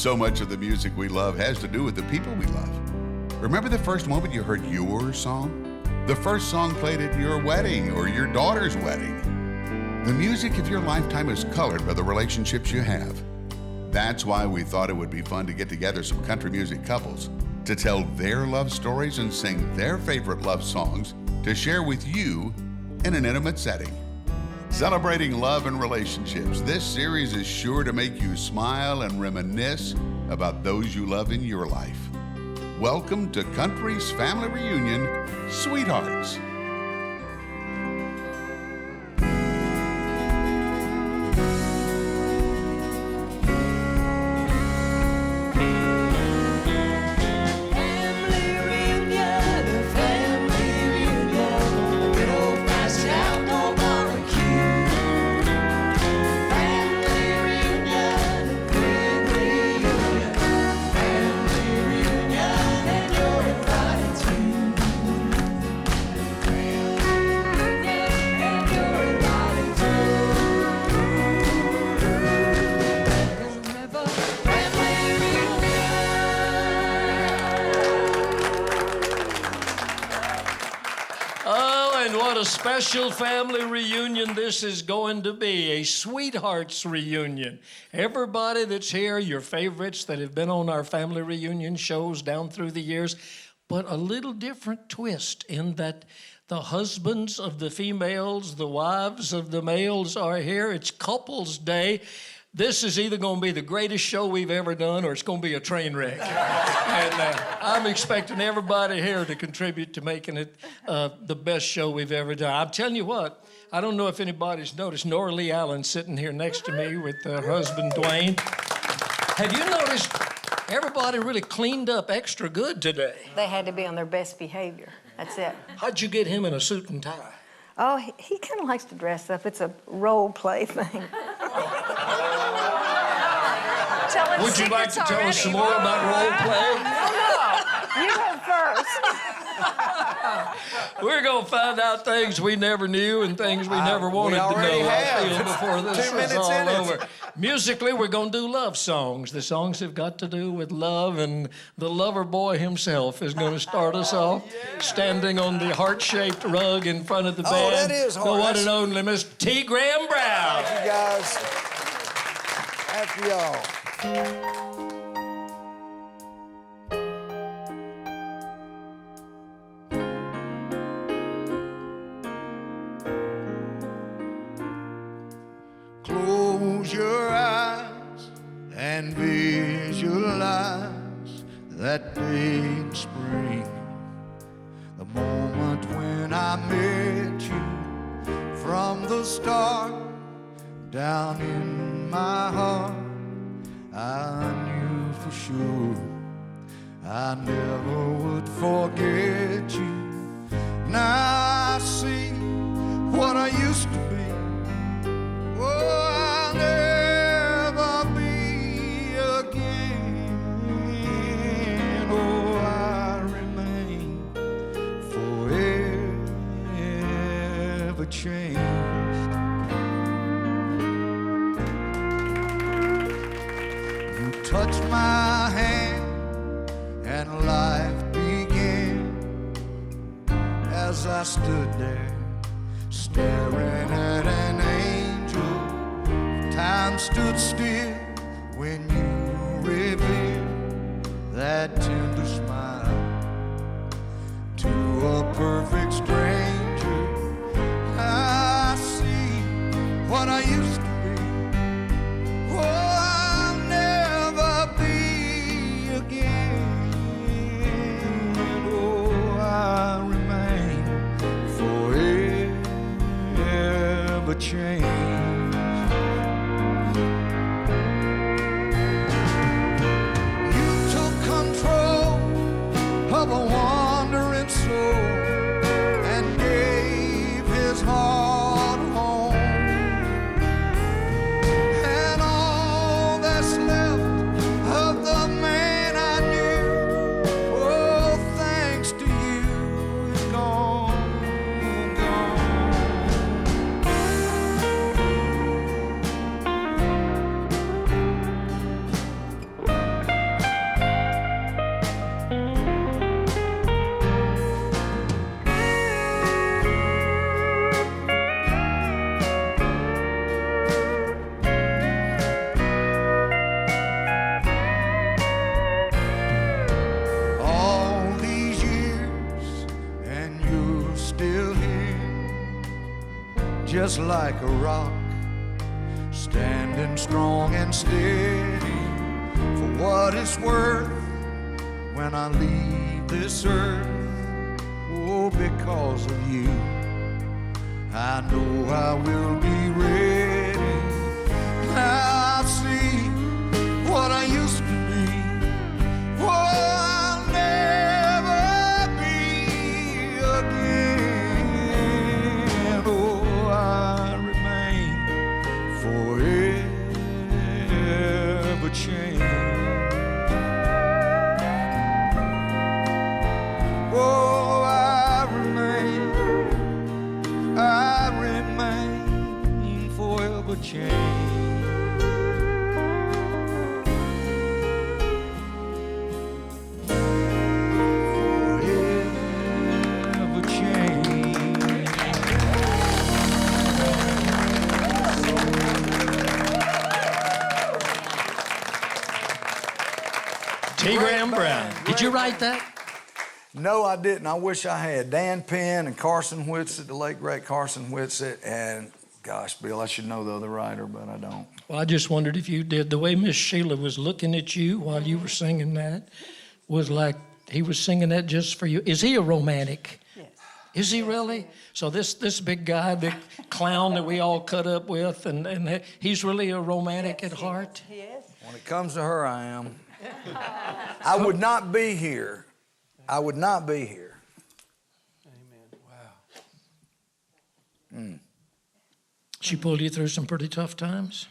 So much of the music we love has to do with the people we love. Remember the first moment you heard your song? The first song played at your wedding or your daughter's wedding. The music of your lifetime is colored by the relationships you have. That's why we thought it would be fun to get together some country music couples to tell their love stories and sing their favorite love songs to share with you in an intimate setting. Celebrating love and relationships, this series is sure to make you smile and reminisce about those you love in your life. Welcome to Country's Family Reunion, Sweethearts. Special family reunion this is going to be, a sweethearts reunion. Everybody that's here, your favorites that have been on our family reunion shows down through the years, but a little different twist in that the husbands of the females, the wives of the males are here. It's Couples Day. This is either going to be the greatest show we've ever done or it's going to be a train wreck. And I'm expecting everybody here to contribute to making it the best show we've ever done. I'm telling you what, I don't know if anybody's noticed Norah Lee Allen sitting here next to me with her husband, Dwayne. Have you noticed everybody really cleaned up extra good today? They had to be on their best behavior. That's it. How'd you get him in a suit and tie? Oh, he kind of likes to dress up. It's a role play thing. Would you like to tell us some more about role play? No, you go first. We're going to find out things we never knew and things we never wanted to know. I feel before this is all over. Musically, we're going to do love songs. The songs have got to do with love, and the lover boy himself is going to start us off, standing on the heart-shaped rug in front of the band. Oh, that is hard. The one and only Miss T. Graham Brown. Thank you, guys. After y'all. Close your eyes and visualize that day in spring, the moment when I met you from the start. Down in my heart, I knew for sure I never would forget you. Now I see what I used to be. Oh, I'll never be again. Oh, I remain forever changed. Touched my hand and life began as I stood there staring at an angel. Time stood still when you revealed that tender smile to a perfect stranger. I see what I used to be. Oh, I remain forever changed. You took control of a wandering soul and gave his heart a home. And all that's left of the man I knew, oh, thanks to you, is gone, gone. just like a rock, standing strong and steady for what it's worth when I leave this earth. Oh, because of you, I know I will be ready. Now I see what I used to be. Oh, I'll never be again. Oh, I remain forever changed. Oh, I remain forever changed. T. Graham Brown. Did you write that? No, I didn't. I wish I had. Dan Penn and Carson Whitsitt, the late great Carson Whitsitt, and gosh, Bill, I should know the other writer, but I don't. Well, I just wondered if you did. The way Miss Sheila was looking at you while you were singing that was like he was singing that just for you. Is he a romantic? Yes. Is he really? So this big guy, the clown that we all cut up with, and he's really a romantic at heart? He is. When it comes to her, I am. I would not be here. I would not be here. Amen. Wow. She pulled you through some pretty tough times?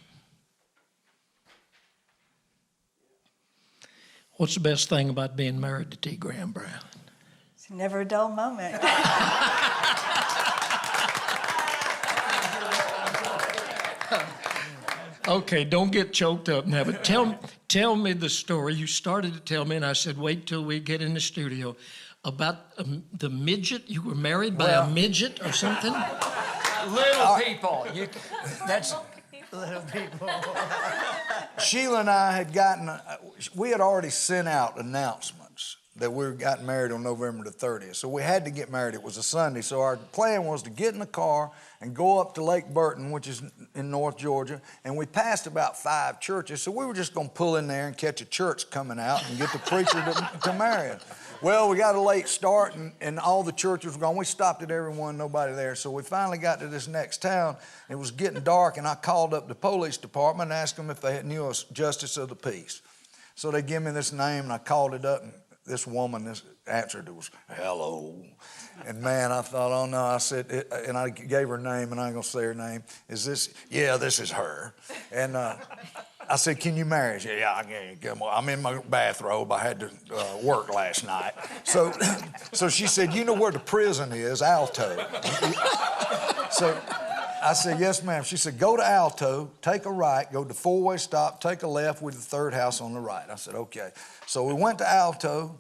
What's the best thing about being married to T. Graham Brown? It's never a dull moment. Okay, don't get choked up now, but tell me the story. You started to tell me, and I said, wait till we get in the studio, about the midget. You were married by a midget or something? Little people. That's little people. Sheila and I had we had already sent out announcements that we got married on November the 30th. So we had to get married. It was a Sunday. So our plan was to get in the car and go up to Lake Burton, which is in North Georgia. And we passed about 5 churches. So we were just going to pull in there and catch a church coming out and get the preacher to marry us. Well, we got a late start and all the churches were gone. We stopped at every one, nobody there. So we finally got to this next town. It was getting dark, and I called up the police department and asked them if they knew a justice of the peace. So they gave me this name, and I called it up, and this woman, this answered, it was, hello. And man, I thought, oh no, I said, and I gave her name, and I ain't gonna say her name. Is this, yeah, this is her. And I said, can you marry us? Yeah, I can. I'm in my bathrobe. I had to work last night. So she said, you know where the prison is, Alto. So I said, yes, ma'am. She said, go to Alto, take a right, go to the 4-way stop, take a left with the 3rd house on the right. I said, okay. So we went to Alto,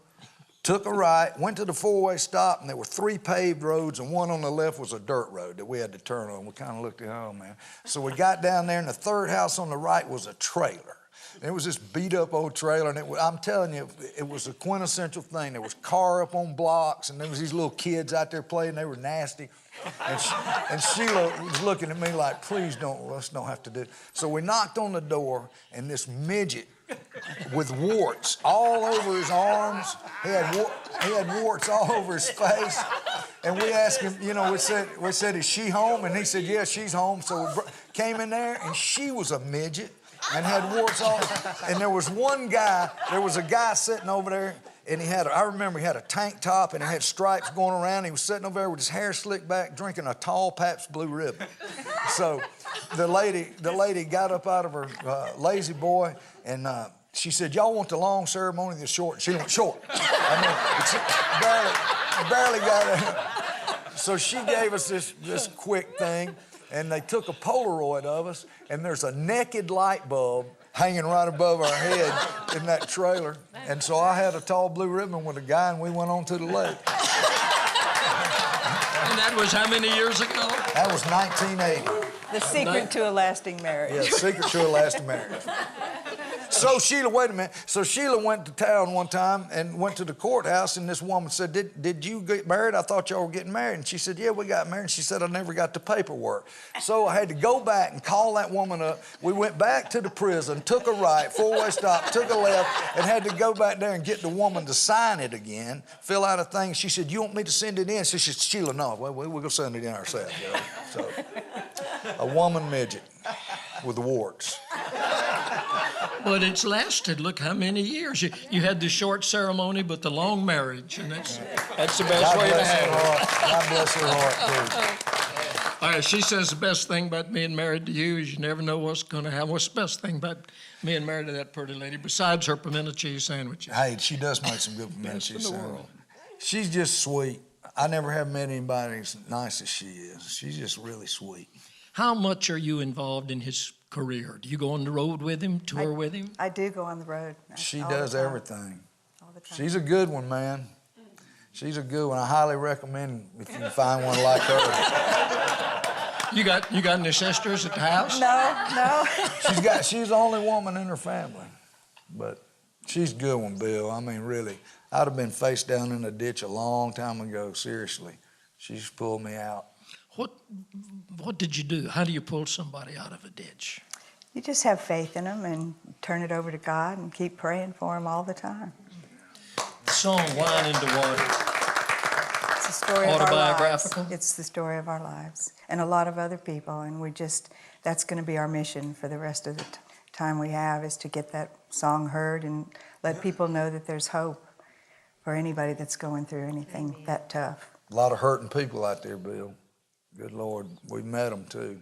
took a right, went to the 4-way stop, and there were 3 paved roads, and one on the left was a dirt road that we had to turn on. We kind of looked at, oh, man. So we got down there, and the 3rd house on the right was a trailer. And it was this beat-up old trailer, and I'm telling you, it was a quintessential thing. There was car up on blocks, and there was these little kids out there playing. They were nasty. And Sheila was looking at me like, please let's don't have to do it. So we knocked on the door, and this midget with warts all over his arms. He had warts all over his face. And we asked him, we said, is she home? And he said, yeah, she's home. So we came in there, and she was a midget and had warts all. And there was a guy sitting over there, and I remember he had a tank top, and it had stripes going around. He was sitting over there with his hair slicked back, drinking a tall Pabst Blue Ribbon. So the lady got up out of her lazy boy, and she said, y'all want the long ceremony or the short? She went short. I mean, barely got it. So she gave us this quick thing, and they took a Polaroid of us, and there's a naked light bulb hanging right above our head in that trailer. And so I had a tall blue ribbon with a guy, and we went on to the lake. And that was how many years ago? That was 1980. The secret to a lasting marriage. Yeah, secret to a lasting marriage. So Sheila, wait a minute. So Sheila went to town one time and went to the courthouse, and this woman said, did you get married? I thought y'all were getting married. And she said, yeah, we got married. And she said, I never got the paperwork. So I had to go back and call that woman up. We went back to the prison, took a right, four-way stop, took a left, and had to go back there and get the woman to sign it again, fill out a thing. She said, you want me to send it in? So she said, Sheila, no, we're going to send it in ourselves. You know? So a woman midget with the warts. But it's lasted, look how many years. You had the short ceremony, but the long marriage, and that's the best way to have it. God bless her heart, too. All right, she says the best thing about being married to you is you never know what's going to happen. What's the best thing about being married to that pretty lady, besides her pimento cheese sandwiches? Hey, she does make some good pimento cheese in the sandwiches. world. She's just sweet. I never have met anybody as nice as she is. She's just really sweet. How much are you involved in his career? Do you go on the road with him, tour with him? I do go on the road. She all the does time. everything. All the time. She's a good one, man. She's a good one. I highly recommend if you can find one like her. You got any sisters at the house? No. She's the only woman in her family. But she's a good one, Bill. I mean, really. I'd have been face down in a ditch a long time ago, seriously. She's pulled me out. What did you do? How do you pull somebody out of a ditch? You just have faith in them and turn it over to God and keep praying for them all the time. The song Wine into Water. It's the story of our lives. Autobiographical? It's the story of our lives and a lot of other people. And that's going to be our mission for the rest of the time we have, is to get that song heard and let people know that there's hope for anybody that's going through anything that tough. A lot of hurting people out there, Bill. Good Lord, we met them too.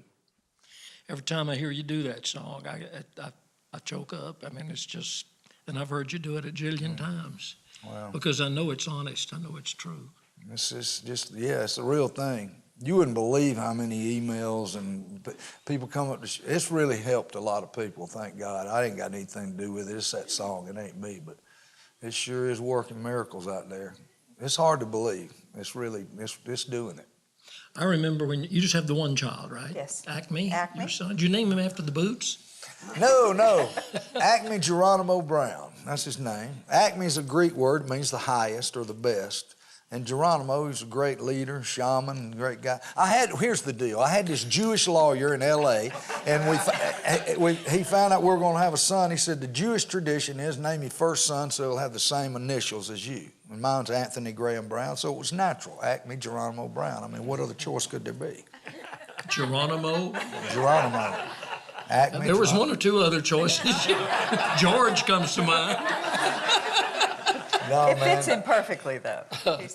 Every time I hear you do that song, I choke up. I mean, it's just, and I've heard you do it a jillion times. Wow. Because I know it's honest. I know it's true. It's just, it's the real thing. You wouldn't believe how many emails and people come up to, it's really helped a lot of people, thank God. I ain't got anything to do with it. It's that song, it ain't me, but it sure is working miracles out there. It's hard to believe. It's really, it's doing it. I remember when you just have the one child, right? Yes. Acme, Acme. your son. Did you name him after the boots? No. Acme Geronimo Brown, that's his name. Acme is a Greek word, it means the highest or the best. And Geronimo, he's a great leader, shaman, great guy. Here's the deal. I had this Jewish lawyer in L.A., and he found out we were going to have a son. He said, the Jewish tradition is name your first son so he'll have the same initials as you. And mine's Anthony Graham Brown, so it was natural. Acme Geronimo Brown. I mean, what other choice could there be? Geronimo. Acme. There was one or two other choices. George comes to mind. No, It man. fits him perfectly, though.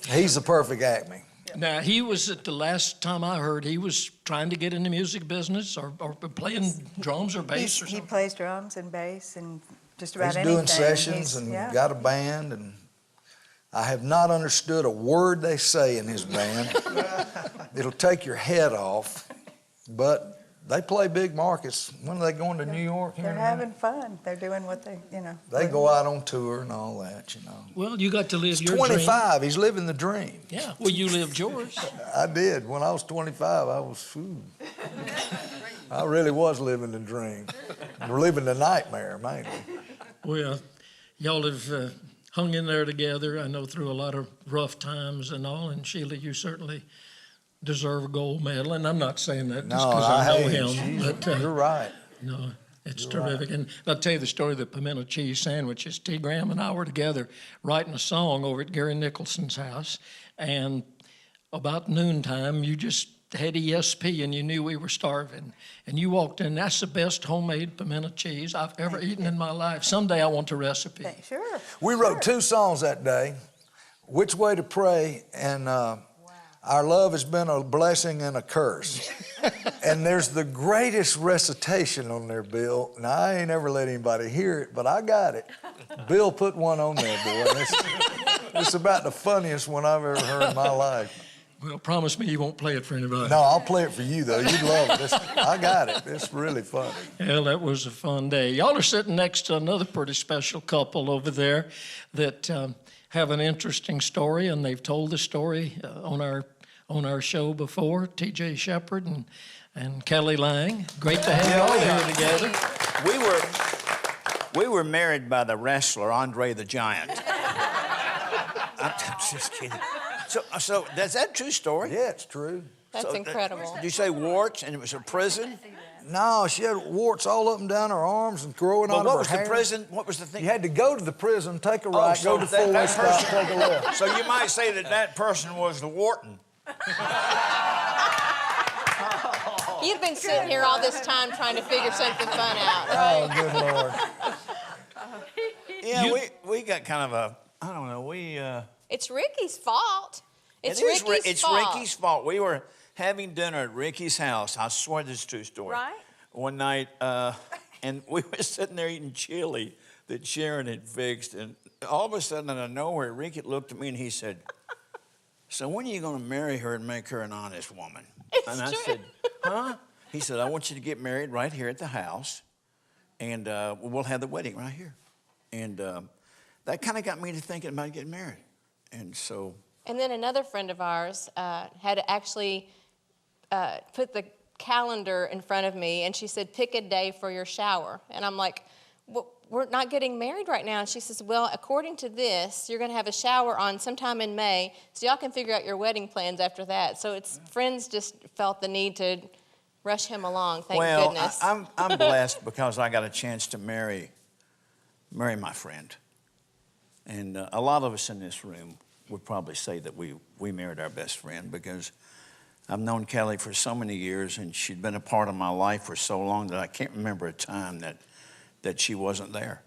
He's the perfect Acme. Now, he was, at the last time I heard, he was trying to get in the music business or playing drums or bass or He something. plays drums and bass and just about He's anything. doing sessions and got a band, and I have not understood a word they say in his band. It'll take your head off, but they play big markets. When are they going to New York? They're having fun. They're doing what they. They go out on tour and all that, Well, you got to live He's your dream. 25. He's living the dream. Yeah, well, you lived yours. I did. When I was 25, I really was living the dream. Living the nightmare, mainly. Well, y'all have hung in there together, I know, through a lot of rough times and all, and Sheila, you certainly deserve a gold medal, and I'm not saying that just because I know him, but you're right. no, it's terrific. And I'll tell you the story of the pimento cheese sandwiches. T. Graham and I were together writing a song over at Gary Nicholson's house, and about noontime, you just had ESP and you knew we were starving. And you walked in, that's the best homemade pimento cheese I've ever eaten in my life. Someday I want the recipe. Sure. We wrote 2 songs that day, Which Way to Pray and Our Love Has Been a Blessing and a Curse. And there's the greatest recitation on there, Bill. Now, I ain't ever let anybody hear it, but I got it. Bill put one on there, boy. It's about the funniest one I've ever heard in my life. Well, promise me you won't play it for anybody. No, I'll play it for you, though. You'd love it. I got it. It's really funny. Well, that was a fun day. Y'all are sitting next to another pretty special couple over there that have an interesting story, and they've told the story on our show before, T.J. Shepherd and Kelly Lang. Great to have y'all here together. We were married by the wrestler Andre the Giant. I'm just kidding. So is that a true story? Yeah, it's true. That's incredible. Did you say warts and it was a prison? No, she had warts all up and down her arms and growing But out what of was her the hair. prison? What was the thing? You had to go to the prison, take a right, so go to that four-way stop, person- take a left. So you might say that person was the Wharton. You've been sitting here all this time trying to figure something fun out, right? Oh, good Lord. Yeah, we got kind of a, I don't know, It's Ricky's fault. It's it is Ricky's fault. Ricky's fault. We were having dinner at Ricky's house. I swear this is a true story. Right. One night, and we were sitting there eating chili that Sharon had fixed, and all of a sudden, out of nowhere, Ricky looked at me and he said, "So when are you going to marry her and make her an honest woman?" And I said, "Huh?" He said, "I want you to get married right here at the house, and we'll have the wedding right here." And that kind of got me to thinking about getting married. And so... And then another friend of ours had actually put the calendar in front of me, and she said, "Pick a day for your shower." And I'm like, "Well, we're not getting married right now." And she says, "Well, according to this, you're going to have a shower on sometime in May, so y'all can figure out your wedding plans after that." So friends just felt the need to rush him along, thank goodness. I'm blessed because I got a chance to marry my friend. And a lot of us in this room would probably say that we married our best friend, because I've known Kelly for so many years, and she'd been a part of my life for so long that I can't remember a time that she wasn't there.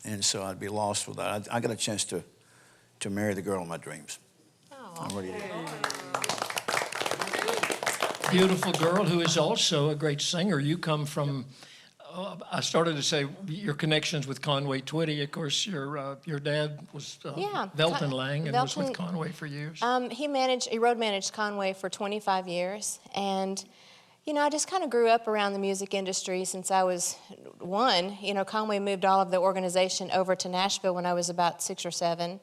And so I'd be lost without. I got a chance to marry the girl of my dreams. Oh. I really did. Beautiful girl who is also a great singer. You come from, I started to say your connections with Conway Twitty. Of course, your dad was Velton Lang and was with Conway for years. He road managed Conway for 25 years. And, I just kind of grew up around the music industry since I was 1. Conway moved all of the organization over to Nashville when I was about 6 or 7.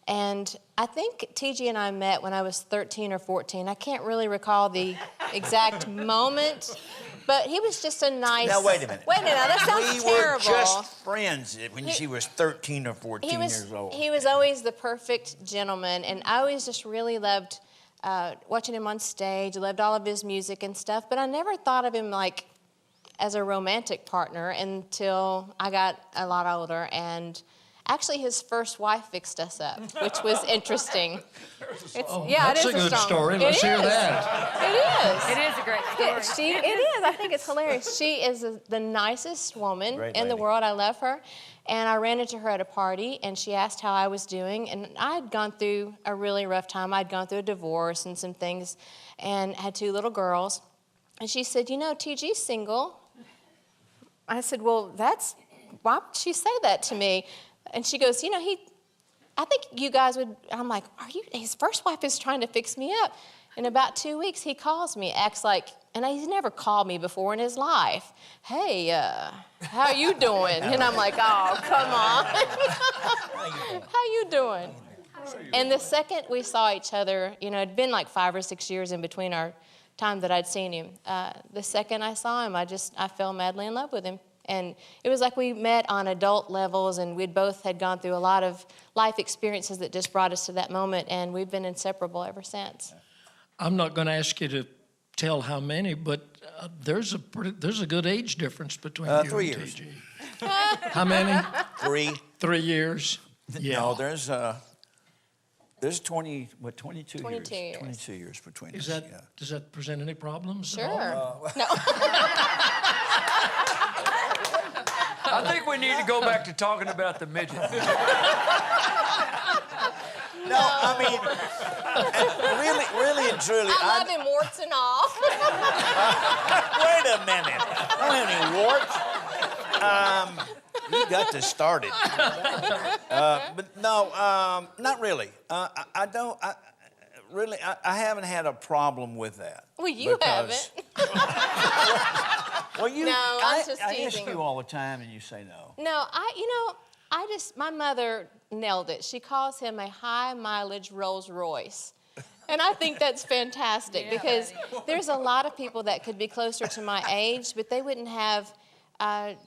And I think TG and I met when I was 13 or 14. I can't really recall the exact moment, but he was just a nice... Now, wait a minute. Wait a minute, that sounds terrible. We were just friends when she was 13 or 14 years old. He was always the perfect gentleman, and I always just really loved watching him on stage. I loved all of his music and stuff, but I never thought of him like as a romantic partner until I got a lot older. And actually, his first wife fixed us up, which was interesting. That's a good story. Let's hear that. It is. It is a great story. It is. I think it's hilarious. She is the nicest woman in the world. I love her. And I ran into her at a party, and she asked how I was doing. And I had gone through a really rough time. I'd gone through a divorce and some things, and had 2 little girls. And she said, TG's single. I said, well, why would she say that to me? And she goes, I think you guys would, I'm like, his first wife is trying to fix me up. In about 2 weeks, he calls me, acts like, and he's never called me before in his life. "Hey, how you doing?" And I'm like, "Oh, come on." "How you doing?" And the second we saw each other, it'd been like 5 or 6 years in between our time that I'd seen him. The second I saw him, I fell madly in love with him. And it was like we met on adult levels, and we'd both had gone through a lot of life experiences that just brought us to that moment, and we've been inseparable ever since. I'm not going to ask you to tell how many, but there's a good age difference between you 3 and years. TG. How many? 3. 3 years. Yeah. No, there's 22 years. 22 years between us. Does that present any problems? Sure. At all? No. I think we need to go back to talking about the midget. No, I mean, really and truly. I love him, warts and all. Wait a minute. I don't have any warts. You got this started. But no, not really. I don't. I haven't had a problem with that. Well, you haven't. Well, No, I'm just I teasing. ask you all the time, and you say no. No, my mother nailed it. She calls him a high-mileage Rolls Royce. And I think that's fantastic because there's a lot of people that could be closer to my age, but they wouldn't have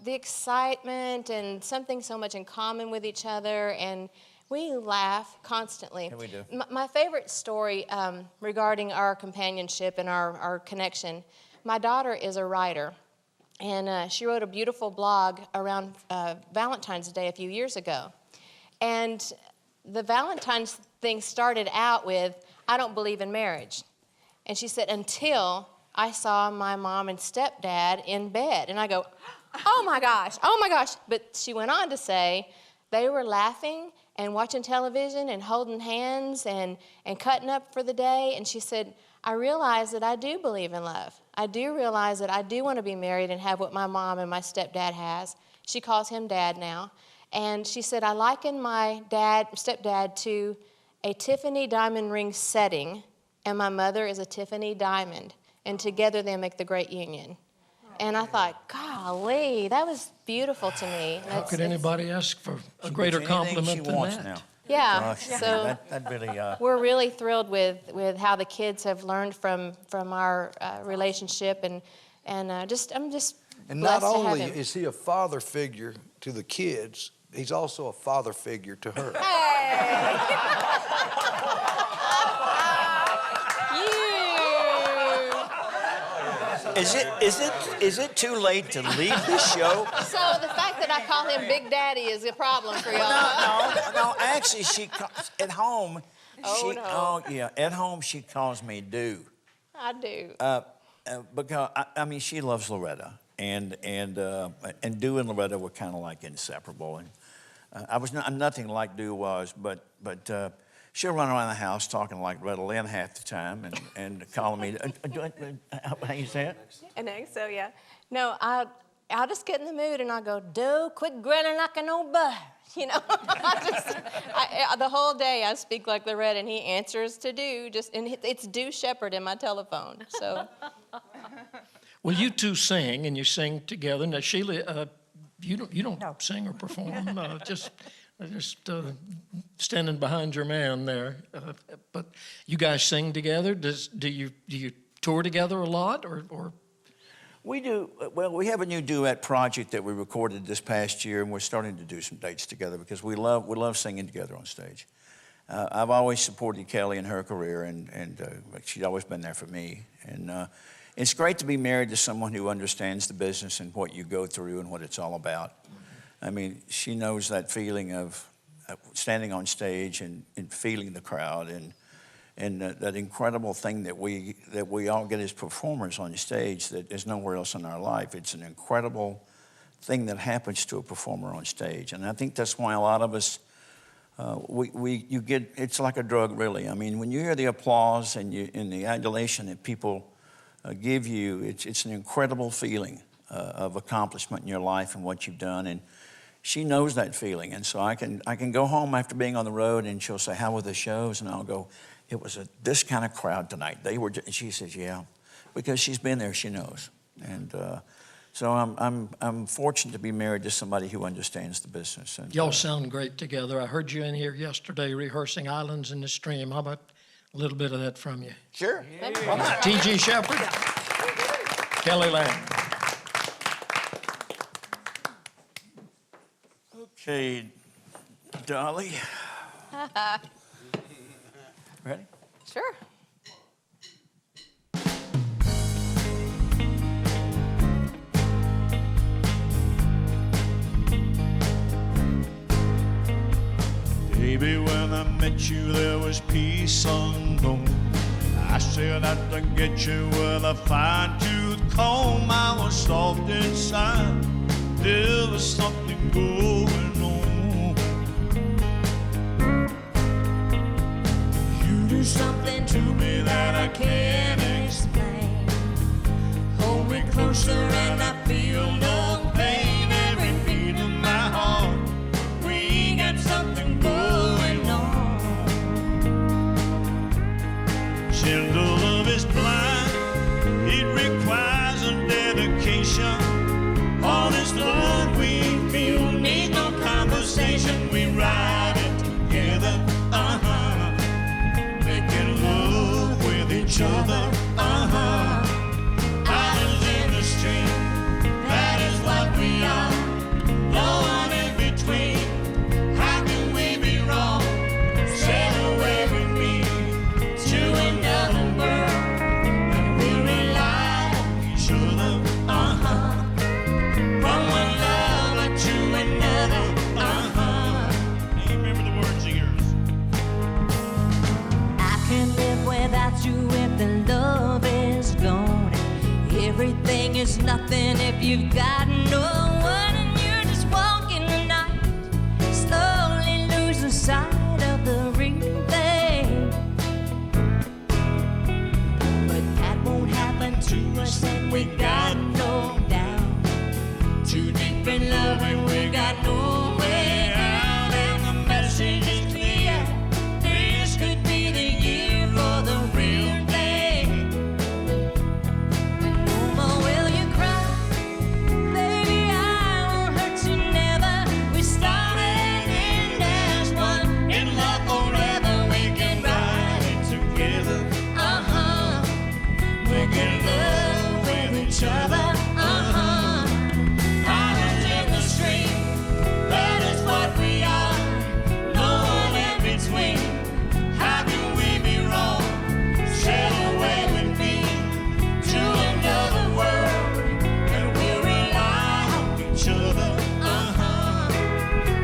the excitement and something so much in common with each other, and we laugh constantly. Yeah, we do. My favorite story regarding our companionship and our connection, my daughter is a writer, and she wrote a beautiful blog around Valentine's Day a few years ago. And the Valentine's thing started out with, I don't believe in marriage. And she said, until I saw my mom and stepdad in bed. And I go, oh my gosh. But she went on to say they were laughing and watching television and holding hands and cutting up for the day. And she said, I realize that I do believe in love. I do realize that I do want to be married and have what my mom and my stepdad has. She calls him Dad now. And she said, I liken my stepdad to a Tiffany diamond ring setting, and my mother is a Tiffany diamond. And together they make the great union. And I thought, golly, that was beautiful to me. How could anybody ask for a greater compliment than that? Now. Yeah, Gosh, so that really. we're really thrilled with how the kids have learned from our relationship, and I'm just And blessed not to have only him. is he a father figure to the kids, he's also a father figure to her. Is it too late to leave the show? So the fact that I call him Big Daddy is a problem for y'all. No. Actually, at home. At home she calls me Do. I do. Because I mean she loves Loretta, and Do and Loretta were kind of like inseparable. And I'm nothing like Do was, but she'll run around the house talking like Loretta Lynn half the time, and calling me. How you say it? An egg, so yeah. No, I'll just get in the mood and I'll go, Do, quit grinning like an old bud. You know, the whole day I speak like Loretta, and he answers to Do. And it's Do Shepherd in my telephone. So. Well, you two sing, and you sing together. Now, Sheila, you don't No. sing or perform. Just standing behind your man there. But you guys sing together. Do you tour together a lot, or? We do. Well, we have a new duet project that we recorded this past year, and we're starting to do some dates together because we love singing together on stage. I've always supported Kelly in her career, and she's always been there for me. And it's great to be married to someone who understands the business and what you go through and what it's all about. I mean, she knows that feeling of standing on stage and feeling the crowd and that incredible thing that we all get as performers on stage that is nowhere else in our life. It's an incredible thing that happens to a performer on stage, and I think that's why a lot of us you get, it's like a drug, really. I mean, when you hear the applause and the adulation that people give you, it's an incredible feeling of accomplishment in your life and what you've done. And she knows that feeling, and so I can go home after being on the road, and she'll say, "How were the shows?" And I'll go, "It was this kind of crowd tonight. They were." And she says, "Yeah," because she's been there. She knows, and so I'm fortunate to be married to somebody who understands the business. And, Y'all sound great together. I heard you in here yesterday rehearsing Islands in the Stream. How about a little bit of that from you? Sure. T.G. Shepherd, Kelly Lamb. Okay, Dolly. Ready? Sure. Baby, when I met you, there was peace unknown. I said I'd to get you with a fine-tooth comb. I was soft inside. There was something going on. You do something to me that I can't explain. Hold me closer and I feel no pain. Every beat in my heart, we got something going on. Gentle love is blind. It requires a dedication. All this love we feel needs no conversation. We ride it together, making love. is nothing if you've got no one and you're just walking the night, slowly losing sight of the real thing. But that won't happen to us, and we got no doubt. Too deep in love and we got no way out, and the message is clear. This could be the year for the real thing. No more will you cry, baby, I won't hurt you never. We started in as one, in love forever. We can ride it together. We can love with each other. Islands in the stream, that is what we are. No one in between. How can we be wrong? Sail away with me to another world, and we'll rely on each other.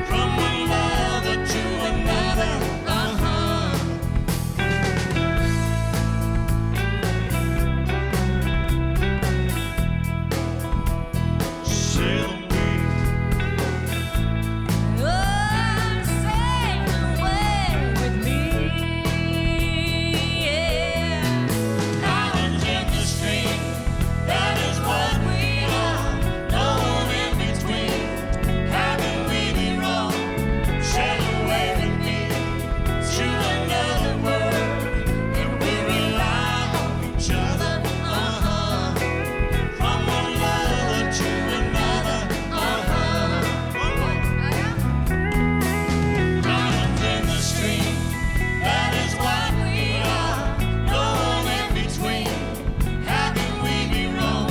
From one lover to another. Sail away. Oh, sail away with me, yeah. Islands in the stream, that is what we are. No one in between. How can we be wrong? Sail away with me to another world, and we rely on each other. From one lover to another. Islands in the stream, that is what we are. No one in between. How can we be wrong?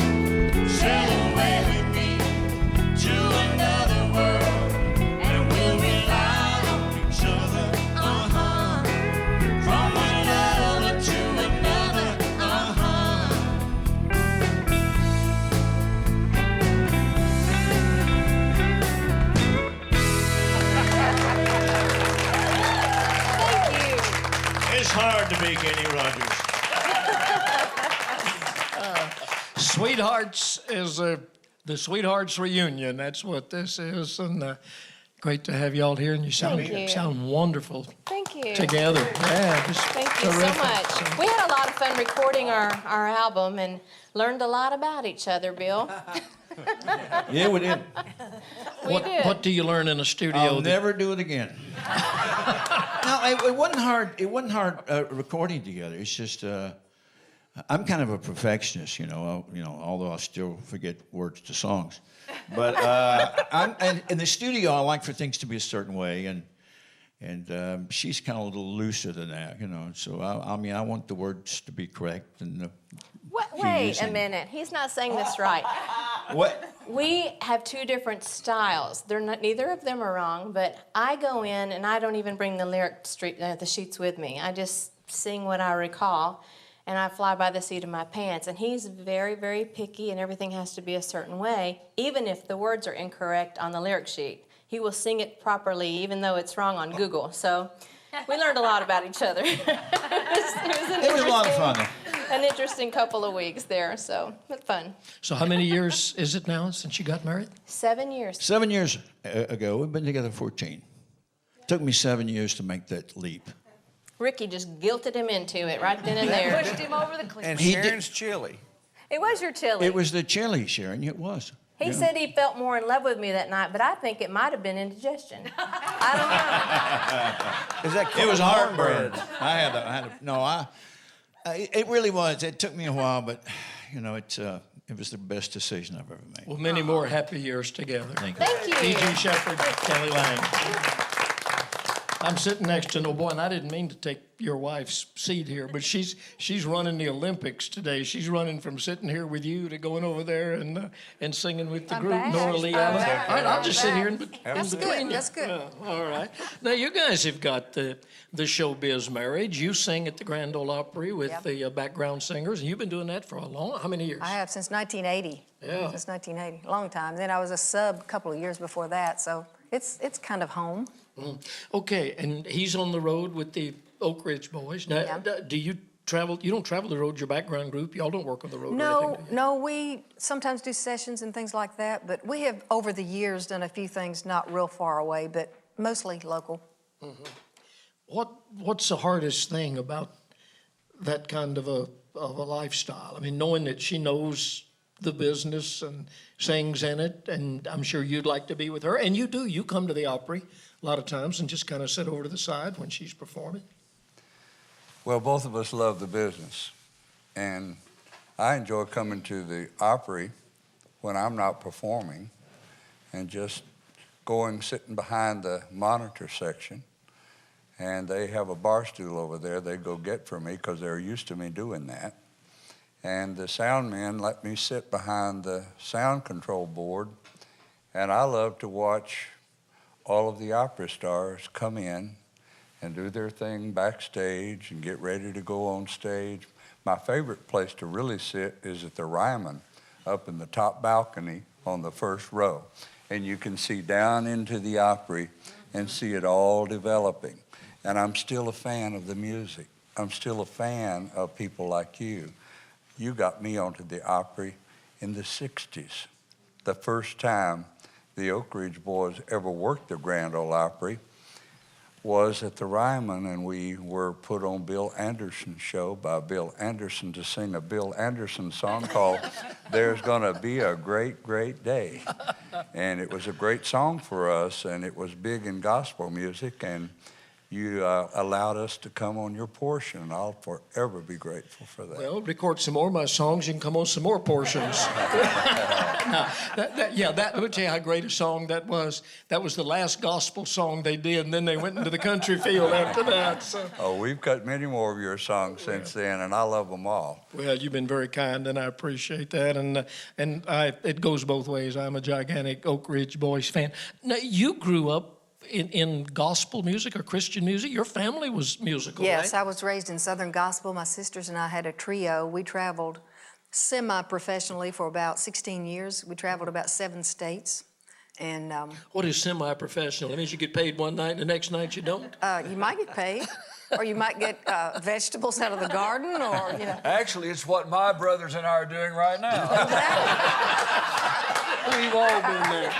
Sail away with me to another world, and we'll rely on each other. From one lover to another. It's hard to be Kenny Rogers. Sweethearts is the Sweethearts reunion. That's what this is, and great to have y'all here. And you sound Thank you. sound wonderful Thank you. together. Yeah, just Thank you so terrific. much. We had a lot of fun recording our album and learned a lot about each other, Bill. Yeah, we did. We did. What do you learn in a studio? I'll that- never do it again. No, it wasn't hard. It wasn't hard recording together. It's just I'm kind of a perfectionist, you know. Although I still forget words to songs, but and in the studio, I like for things to be a certain way, and she's kind of a little looser than that, you know. So I mean, I want the words to be correct and. Wait a minute. He's not saying this right. What? We have two different styles. Neither of them are wrong, but I go in and I don't even bring the sheets with me. I just sing what I recall, and I fly by the seat of my pants. And he's very, very picky, and everything has to be a certain way, even if the words are incorrect on the lyric sheet. He will sing it properly, even though it's wrong on Google. So we learned a lot about each other. It was a lot of fun. An interesting couple of weeks there, so but fun. So how many years is it now since you got married? 7 years. 7 years ago, we've been together 14. Took me 7 years to make that leap. Ricky just guilted him into it right then and there. Pushed him over the cliff. And He did- Sharon's chili. It was your chili. It was the chili, Sharon. It was. He Yeah. said he felt more in love with me that night, but I think it might have been indigestion. I don't know. Is that It was cornbread? heartburn. It really was. It took me a while, but you know, it was the best decision I've ever made. Well, many more happy years together. Thank you. Thank you. E.G. Shepherd, Kelly Lang. I'm sitting next to, no boy, and I didn't mean to take your wife's seat here, but she's running the Olympics today. She's running from sitting here with you to going over there and singing with the I'm group, back. Norah Lee I'm Allen. back. All right, I'll I'm just sit back. here in That's between good. you. That's good. Yeah, all right. Now, you guys have got the showbiz marriage. You sing at the Grand Ole Opry with Yep. the background singers, and you've been doing that for how many years? I have since 1980. Yeah. Since 1980, long time. Then I was a sub a couple of years before that, so it's kind of home. Okay, and he's on the road with the Oak Ridge Boys. Now, Yeah. do you You don't travel the road, your background group, y'all don't work on the road or No, anything, do you? no, we sometimes do sessions and things like that, but we have over the years done a few things not real far away, but mostly local. What's the hardest thing about that kind of a lifestyle? I mean, knowing that she knows the business and sings in it, and I'm sure you'd like to be with her, and you do. You come to the Opry a lot of times and just kind of sit over to the side when she's performing. Well, both of us love the business, and I enjoy coming to the Opry when I'm not performing and just going, sitting behind the monitor section, and they have a bar stool over there they go get for me because they're used to me doing that. And the sound men let me sit behind the sound control board, and I love to watch all of the opera stars come in and do their thing backstage and get ready to go on stage. My favorite place to really sit is at the Ryman, up in the top balcony on the first row. And you can see down into the Opry and see it all developing. And I'm still a fan of the music. I'm still a fan of people like you. You got me onto the Opry in the 60s. The first time the Oak Ridge Boys ever worked the Grand Ole Opry was at the Ryman, and we were put on Bill Anderson's show by Bill Anderson to sing a Bill Anderson song called There's Gonna Be a Great, Great Day. And it was a great song for us, and it was big in gospel music, and you allowed us to come on your portion, and I'll forever be grateful for that. Well, record some more of my songs, you can come on some more portions. Let me tell you how great a song that was. That was the last gospel song they did, and then they went into the country field after that. So. Oh, we've cut many more of your songs since then, and I love them all. Well, you've been very kind, and I appreciate that. And it goes both ways. I'm a gigantic Oak Ridge Boys fan. Now, you grew up in gospel music or Christian music. Your family was musical, Yes, right? I was raised in Southern gospel. My sisters and I had a trio. We traveled semi-professionally for about 16 years. We traveled about 7 states. And What is semi-professional? It means you get paid one night and the next night you don't? you might get paid, or you might get vegetables out of the garden, or, you know. Actually, it's what my brothers and I are doing right now. We've all been there.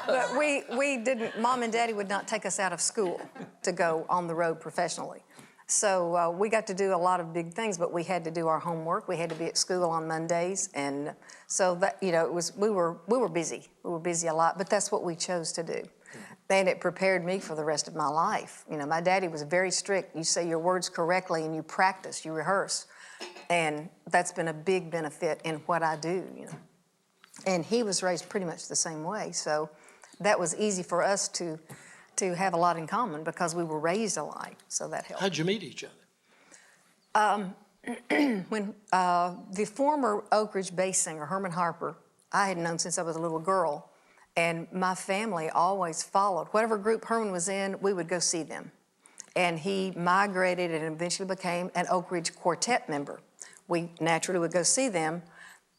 But we didn't, Mom and Daddy would not take us out of school to go on the road professionally. So we got to do a lot of big things, but we had to do our homework. We had to be at school on Mondays. And so that, you know, we were busy. We were busy a lot, but that's what we chose to do. And it prepared me for the rest of my life. You know, my daddy was very strict. You say your words correctly and you practice, you rehearse. And that's been a big benefit in what I do, you know. And he was raised pretty much the same way. So that was easy for us to have a lot in common because we were raised alike. So that helped. How'd you meet each other? When the former Oak Ridge bass singer, Herman Harper, I had known since I was a little girl. And my family always followed. Whatever group Herman was in, we would go see them. And he migrated and eventually became an Oak Ridge Quartet member. We naturally would go see them.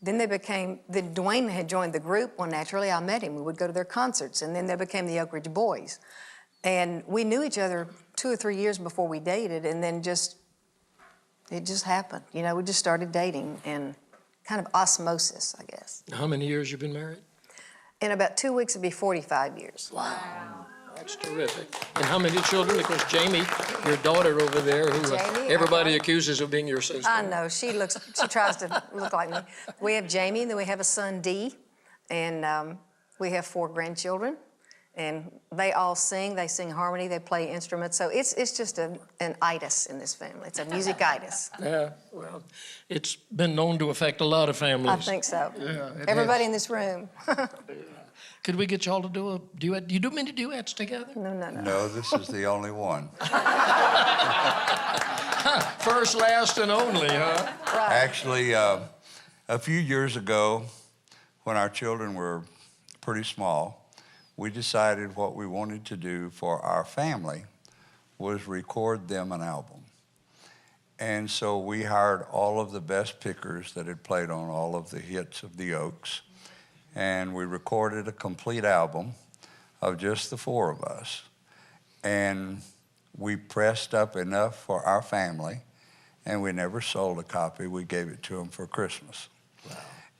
Then Dwayne had joined the group. Well, naturally, I met him. We would go to their concerts, and then they became the Oak Ridge Boys. And we knew each other 2 or 3 years before we dated, and then it just happened. You know, we just started dating, and kind of osmosis, I guess. How many years you been married? In about 2 weeks, it'd be 45 years. Wow. That's terrific. And how many children? Of course, Jamie, your daughter over there, who Jamie, everybody accuses of being your sister. I know, she tries to look like me. We have Jamie, and then we have a son, Dee, and we have 4 grandchildren, and they all sing. They sing harmony, they play instruments, so it's just an itis in this family. It's a music-itis. Yeah, well, it's been known to affect a lot of families. I think so. Yeah, it Everybody has. in this room. Could we get y'all to do a duet? Do you do many duets together? No. No, this is the only one. First, last, and only, huh? Right. Actually, a few years ago, when our children were pretty small, we decided what we wanted to do for our family was record them an album. And so we hired all of the best pickers that had played on all of the hits of the Oaks, and we recorded a complete album of just the 4 of us. And we pressed up enough for our family, and we never sold a copy. We gave it to them for Christmas. Wow.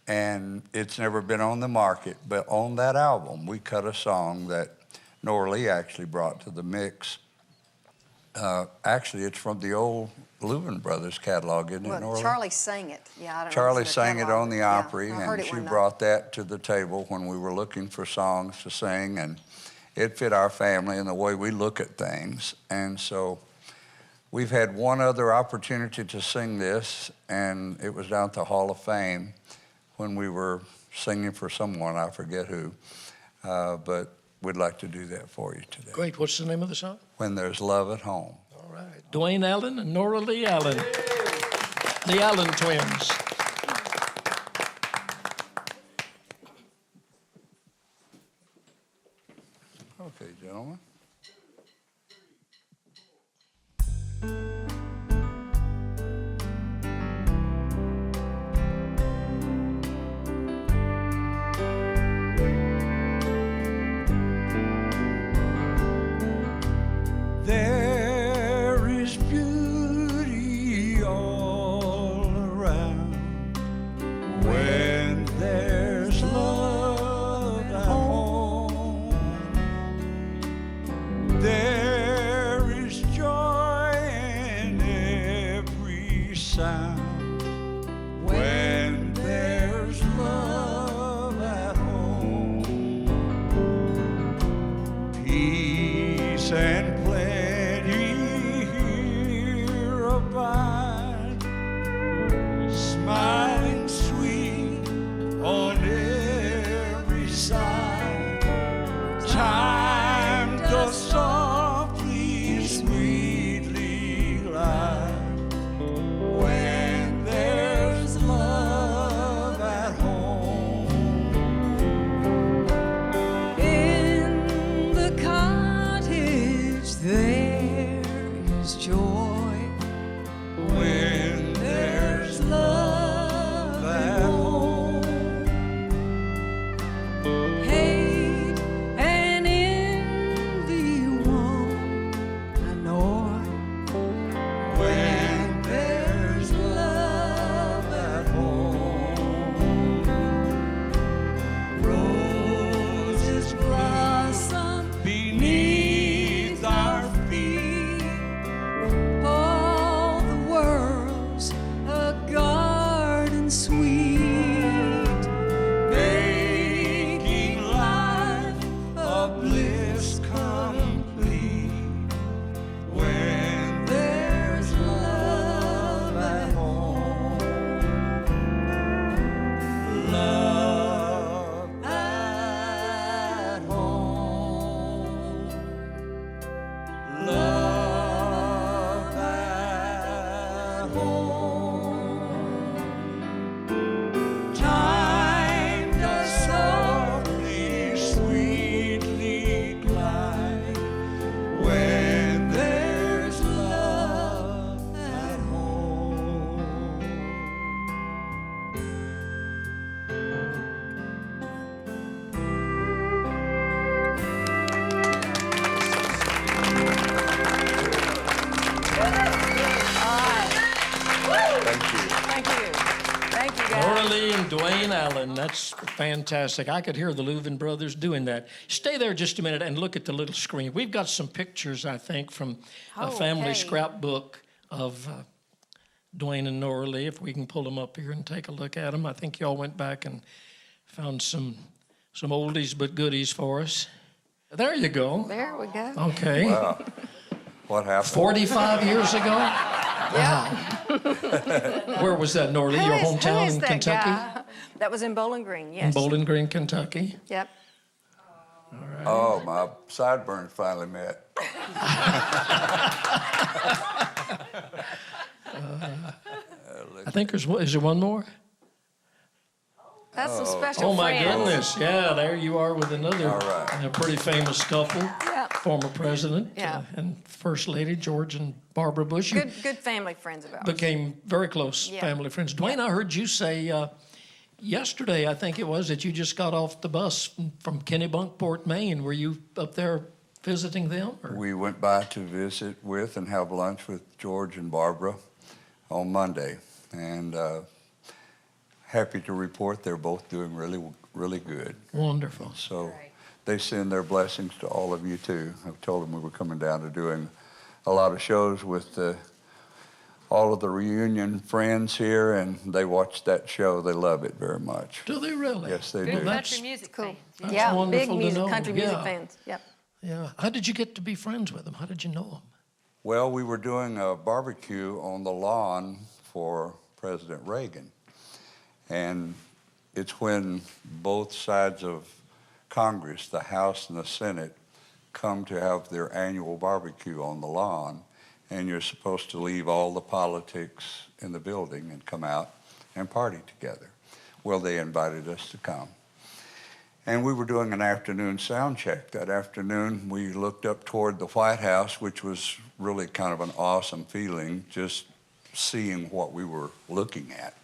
And it's never been on the market, but on that album, we cut a song that Norah actually brought to the mix. Actually, it's from the old Louvin Brothers catalog, isn't it, Norah? Charlie sang it. Yeah, I don't know. Charlie sang it on the Opry, I heard and it she one night. brought that to the table when we were looking for songs to sing, and it fit our family and the way we look at things. And so we've had one other opportunity to sing this, and it was down at the Hall of Fame when we were singing for someone, I forget who, but we'd like to do that for you today. Great. What's the name of the song? When There's Love at Home. All right. Dwayne Allen and Norah Allen. The Allen twins. Okay, gentlemen. There is beauty all around when there's love at home. There is joy in every sound when there's love at home. Peace and smiling sweet on every side. Time does softly, sweetly glide when there's love at home. In the cottage there is joy. When there's love at home. Hate and envy won't annoy. When there's love at home. Roses blossom beneath our feet. All the world's a garden sweet, Making life a bliss complete when there's love at home. Love at home. Love at home. Time does softly, sweetly glide when there's love at home. Thank you. Thank you. Thank you, guys. Norah and Dwayne Allen. That's fantastic. I could hear the Louvin Brothers doing that. Stay there just a minute and look at the little screen. We've got some pictures, I think, from a family Okay. scrapbook of Dwayne and Norah. If we can pull them up here and take a look at them. I think y'all went back and found some oldies but goodies for us. There you go. There we go. Okay. Wow. What happened? 45 years ago? Yeah. Where was that, Norah? Your Who hometown is in that Kentucky? guy? That was in Bowling Green, yes. In Bowling Green, Kentucky. Yep. Oh, my sideburns finally met. I think is there one more? That's a special Oh my friend. goodness! Yeah, there you are with another All right. a pretty famous couple. Yeah. Former president Yeah. and First Lady George and Barbara Bush. You Good family friends of ours. became very close Yeah. family friends. Dwayne, I heard you say yesterday, I think it was, that you just got off the bus from Kennebunkport, Maine. Were you up there visiting them? Or? We went by to visit with and have lunch with George and Barbara. on Monday. And happy to report they're both doing really, really good. Wonderful. So they send their blessings to all of you too. I've told them we were coming down to doing a lot of shows with all of the reunion friends here, and they watch that show. They love it very much. Do they really? Yes, they Big do. country music Cool. fans. That's Yeah, big wonderful to music, know. country music Yeah. fans. Yep. Yeah. How did you get to be friends with them? How did you know them? Well, we were doing a barbecue on the lawn for President Reagan. And it's when both sides of Congress, the House and the Senate, come to have their annual barbecue on the lawn. And you're supposed to leave all the politics in the building and come out and party together. Well, they invited us to come. And we were doing an afternoon sound check. That afternoon, we looked up toward the White House, which was really kind of an awesome feeling, just seeing what we were looking at.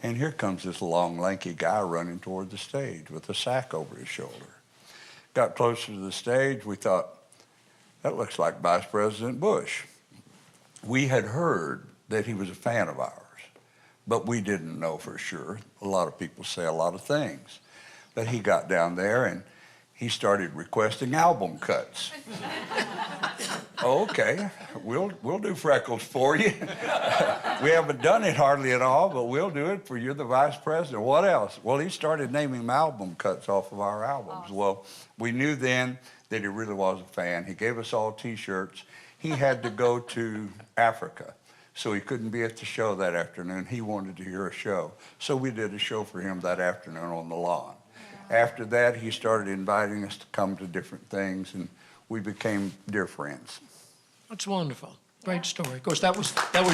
And here comes this long, lanky guy running toward the stage with a sack over his shoulder. Got closer to the stage, we thought, that looks like Vice President Bush. We had heard that he was a fan of ours, but we didn't know for sure. A lot of people say a lot of things. But he got down there and he started requesting album cuts. Okay, we'll do Freckles for you. We haven't done it hardly at all, but we'll do it for you, the Vice President. What else? Well, he started naming album cuts off of our albums. Awesome. Well, we knew then that he really was a fan. He gave us all T-shirts. He had to go to Africa, so he couldn't be at the show that afternoon. He wanted to hear a show. So we did a show for him that afternoon on the lawn. After that, he started inviting us to come to different things, and we became dear friends. That's wonderful. Great story. Of course, that was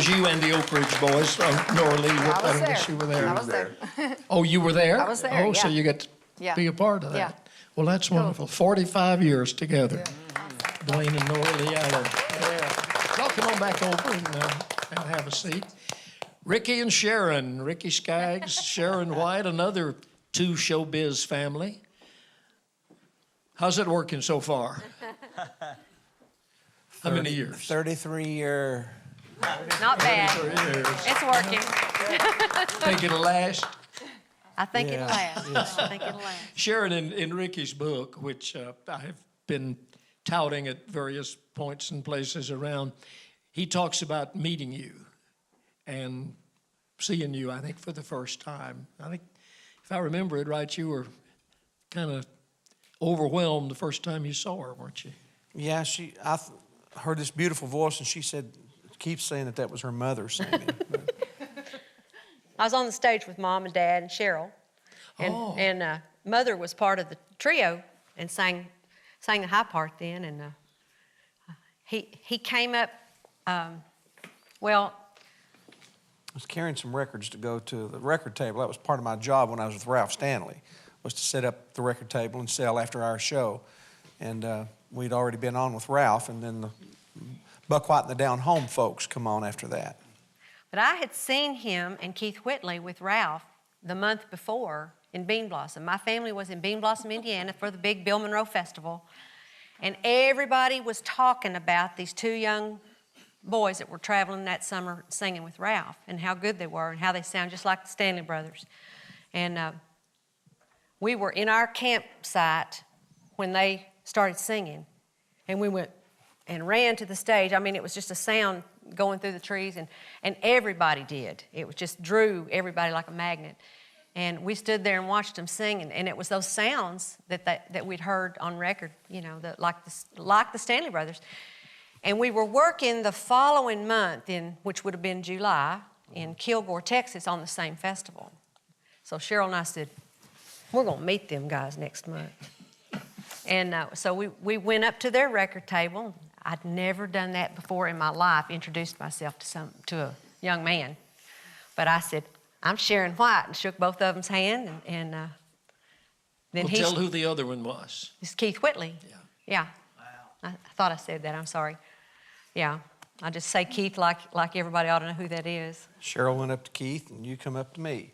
you and the Oak Ridge Boys. Norah Lee, I was there. you were there. I was there. Oh, you were there? I was there, Oh, so yeah. you get to Yeah. be a part of that. Yeah. Well, that's wonderful. 45 years together. Dwayne and Norah Lee Allen. Yeah. Y'all come on back over and have a seat. Ricky and Sharon. Ricky Skaggs, Sharon White, another two showbiz family. How's it working so far? How many years? 33-year. Not bad. 33 years. It's working. Think it'll last? I think it'll Yeah. last. Yes. I think it'll last. Sharon, in Ricky's book, which I have been touting at various points and places around, he talks about meeting you and seeing you, I think, for the first time. I think, if I remember it right, you were kind of overwhelmed the first time you saw her, weren't you? Yeah, I heard this beautiful voice, and she said, keeps saying that was her mother singing. I was on the stage with Mom and Dad and Cheryl, and Mother was part of the trio and sang the high part then. And he came up. Well, I was carrying some records to go to the record table. That was part of my job when I was with Ralph Stanley, was to set up the record table and sell after our show. And we'd already been on with Ralph, and then the Buck White and the Down Home folks come on after that. but I had seen him and Keith Whitley with Ralph the month before in Bean Blossom. My family was in Bean Blossom, Indiana for the big Bill Monroe Festival. And everybody was talking about these two young boys that were traveling that summer singing with Ralph and how good they were and how they sound just like the Stanley Brothers. And we were in our campsite when they started singing, and we went and ran to the stage. I mean, it was just a sound going through the trees, and everybody did. It was just drew everybody like a magnet. And we stood there and watched them sing, and it was those sounds that we'd heard on record, you know, like the Stanley Brothers. And we were working the following month, which would have been July, in Kilgore, Texas, on the same festival. So Cheryl and I said, we're going to meet them guys next month. And so we went up to their record table. I'd never done that before in my life, introduced myself to a young man. But I said, I'm Sharon White, and shook both of them's hand. And then Tell who the other one was. It's Keith Whitley. Yeah. Wow. I thought I said that. I'm sorry. Yeah. I just say Keith like everybody ought to know who that is. Cheryl went up to Keith, and you come up to me.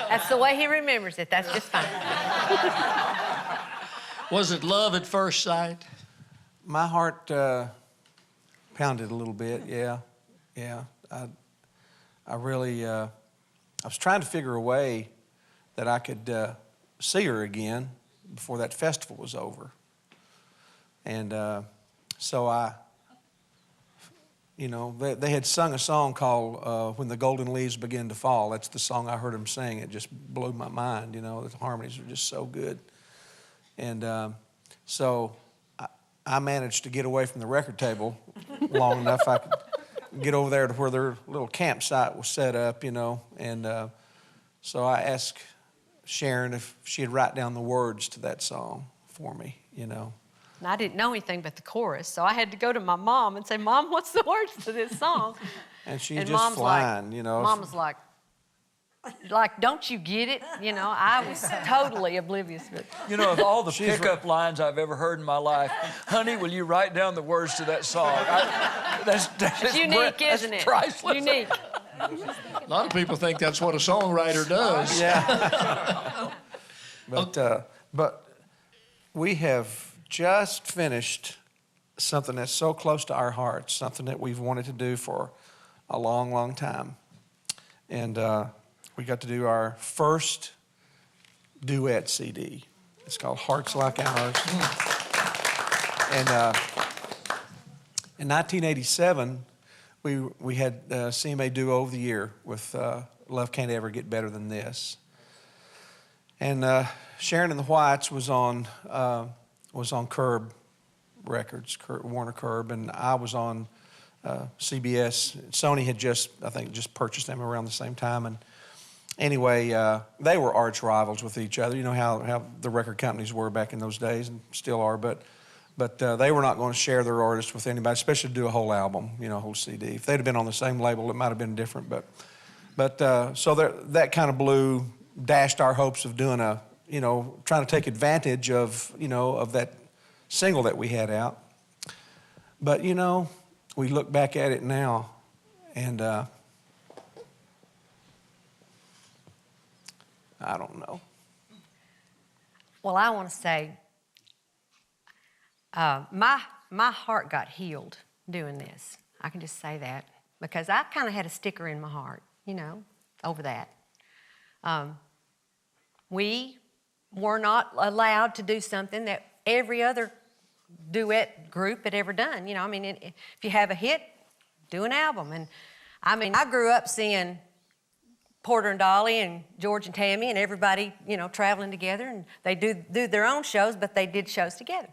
That's the way he remembers it. That's just fine. Was it love at first sight? My heart Pounded a little bit, yeah. I really, I was trying to figure a way that I could see her again before that festival was over. And so they had sung a song called When the Golden Leaves Begin to Fall. That's the song I heard them sing. It just blew my mind, the harmonies were just so good. And so I managed to get away from the record table long enough I could get over there to where their little campsite was set up, and so I asked Sharon if she'd write down the words to that song for me, And I didn't know anything but the chorus, so I had to go to my mom and say, Mom, what's the words to this song? And she's and just Mom's flying, Mom was like, don't you get it? I was totally oblivious to it. Of all the pickup lines I've ever heard in my life, honey, will you write down the words to that song? That's unique, isn't it? Priceless. Unique. A lot of people think that's what a songwriter does. Yeah. But we have just finished something that's so close to our hearts, something that we've wanted to do for a long, long time. And we got to do our first duet CD. It's called Hearts Like Ours. And in 1987, we had CMA Duo of the Year with Love Can't Ever Get Better Than This. And Sharon and the Whites was on Curb Records, Warner Curb, and I was on CBS. Sonia had I think just purchased them around the same time. And anyway, they were arch rivals with each other. You know how the record companies were back in those days and still are, but they were not going to share their artists with anybody, especially to do a whole album, a whole CD. If they'd have been on the same label, it might have been different. But so that kind of dashed our hopes of doing trying to take advantage of that single that we had out. But we look back at it now, and I don't know. Well, I want to say, my heart got healed doing this. I can just say that because I kind of had a sticker in my heart, over that. We were not allowed to do something that every other duet group had ever done. If you have a hit, do an album. And I grew up seeing Porter and Dolly and George and Tammy and everybody, traveling together, and they do their own shows, but they did shows together.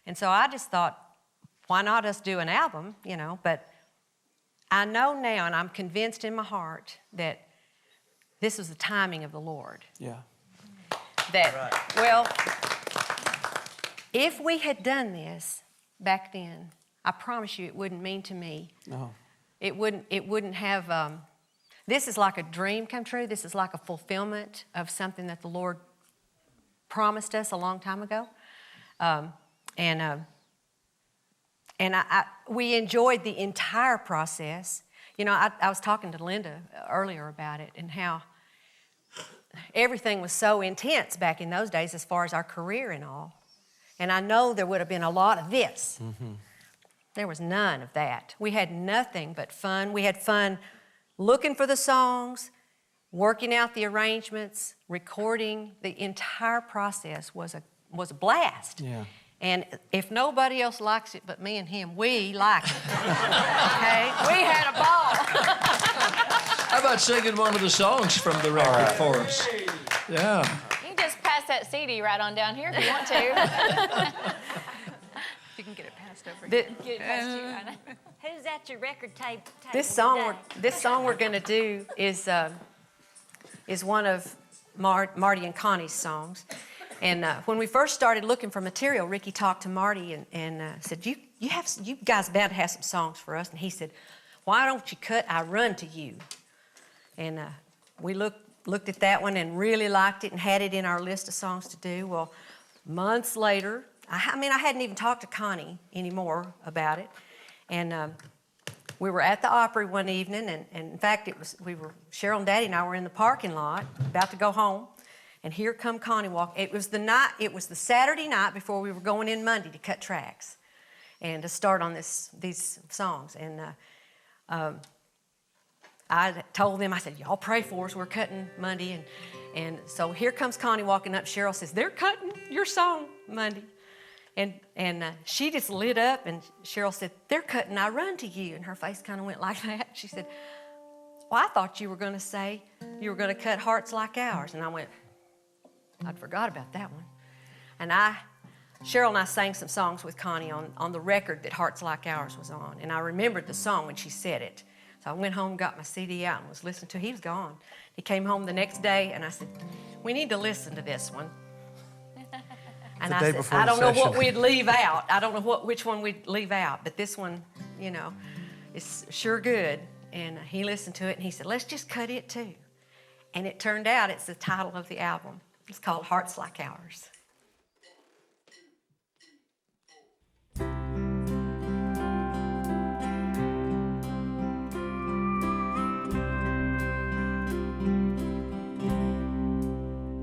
And so I just thought, why not us do an album, But I know now, and I'm convinced in my heart, that this was the timing of the Lord. Yeah. Well, if we had done this back then, I promise you it wouldn't mean to me. No. It wouldn't have, this is like a dream come true. This is like a fulfillment of something that the Lord promised us a long time ago. We enjoyed the entire process. I was talking to Linda earlier about it and how everything was so intense back in those days as far as our career and all. And I know there would have been a lot of this. Mm-hmm. There was none of that. We had nothing but fun. We had fun looking for the songs, working out the arrangements, recording. The entire process was a blast. Yeah. And if nobody else likes it but me and him, we like it. Okay? We had a ball. How about singing one of the songs from the record for us? Yeah. You can just pass that CD right on down here if you want to. You can get it passed over. Get it past you, Anna. Who's at your record tape? This song we're going to do is one of Marty and Connie's songs. And when we first started looking for material, Ricky talked to Marty and said, "You guys bound to have some songs for us." And he said, "Why don't you cut I Run to You?" And we looked at that one and really liked it and had it in our list of songs to do. Well, months later, I hadn't even talked to Connie anymore about it. And we were at the Opry one evening, and in fact, Cheryl and Daddy and I were in the parking lot about to go home, and here come Connie walk. It was the Saturday night before we were going in Monday to cut tracks. and to start on these songs. And I told them, I said, y'all pray for us. We're cutting Monday. And so here comes Connie walking up. Cheryl says, they're cutting your song Monday. And she just lit up, and Cheryl said, they're cutting I Run to You. And her face kind of went like that. She said, well, I thought you were going to say you were going to cut Hearts Like Ours. And I went, I'd forgot about that one. And Cheryl and I sang some songs with Connie on the record that Hearts Like Ours was on. And I remembered the song when she said it. So I went home, got my CD out, and was listening to it. He was gone. He came home the next day, and I said, we need to listen to this one. And I said, I don't know what we'd leave out. I don't know which one we'd leave out, but this one, you know, is sure good. And he listened to it, and he said, let's just cut it too. And it turned out it's the title of the album. It's called Hearts Like Ours.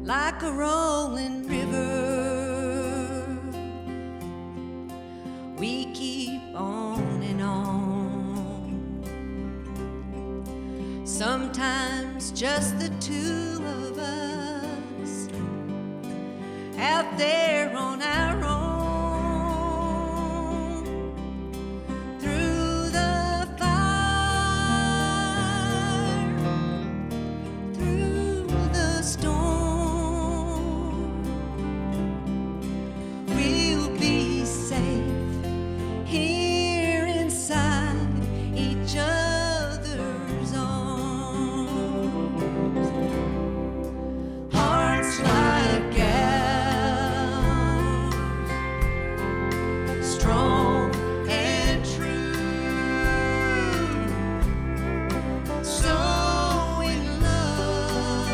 Like a rolling river, we keep on and on. Sometimes just the two of us out there on our own, through the fire, through the storm. Here inside each other's arms, hearts like ours, strong and true, so in love,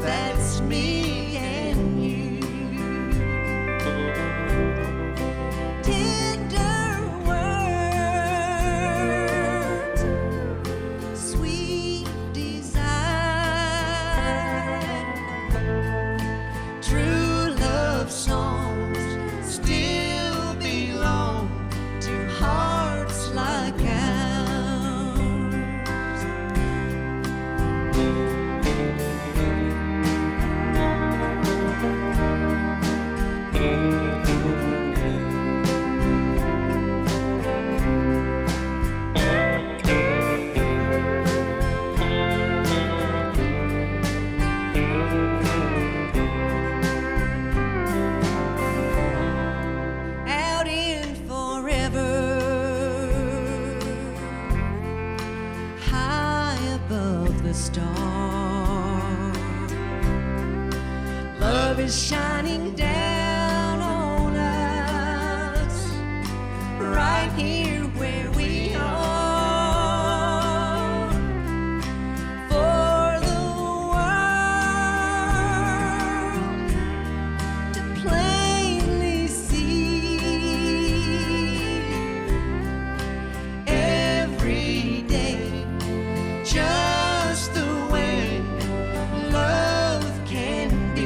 that's me. Is shining down on us right here where we are, for the world to plainly see every day, just the way love can be.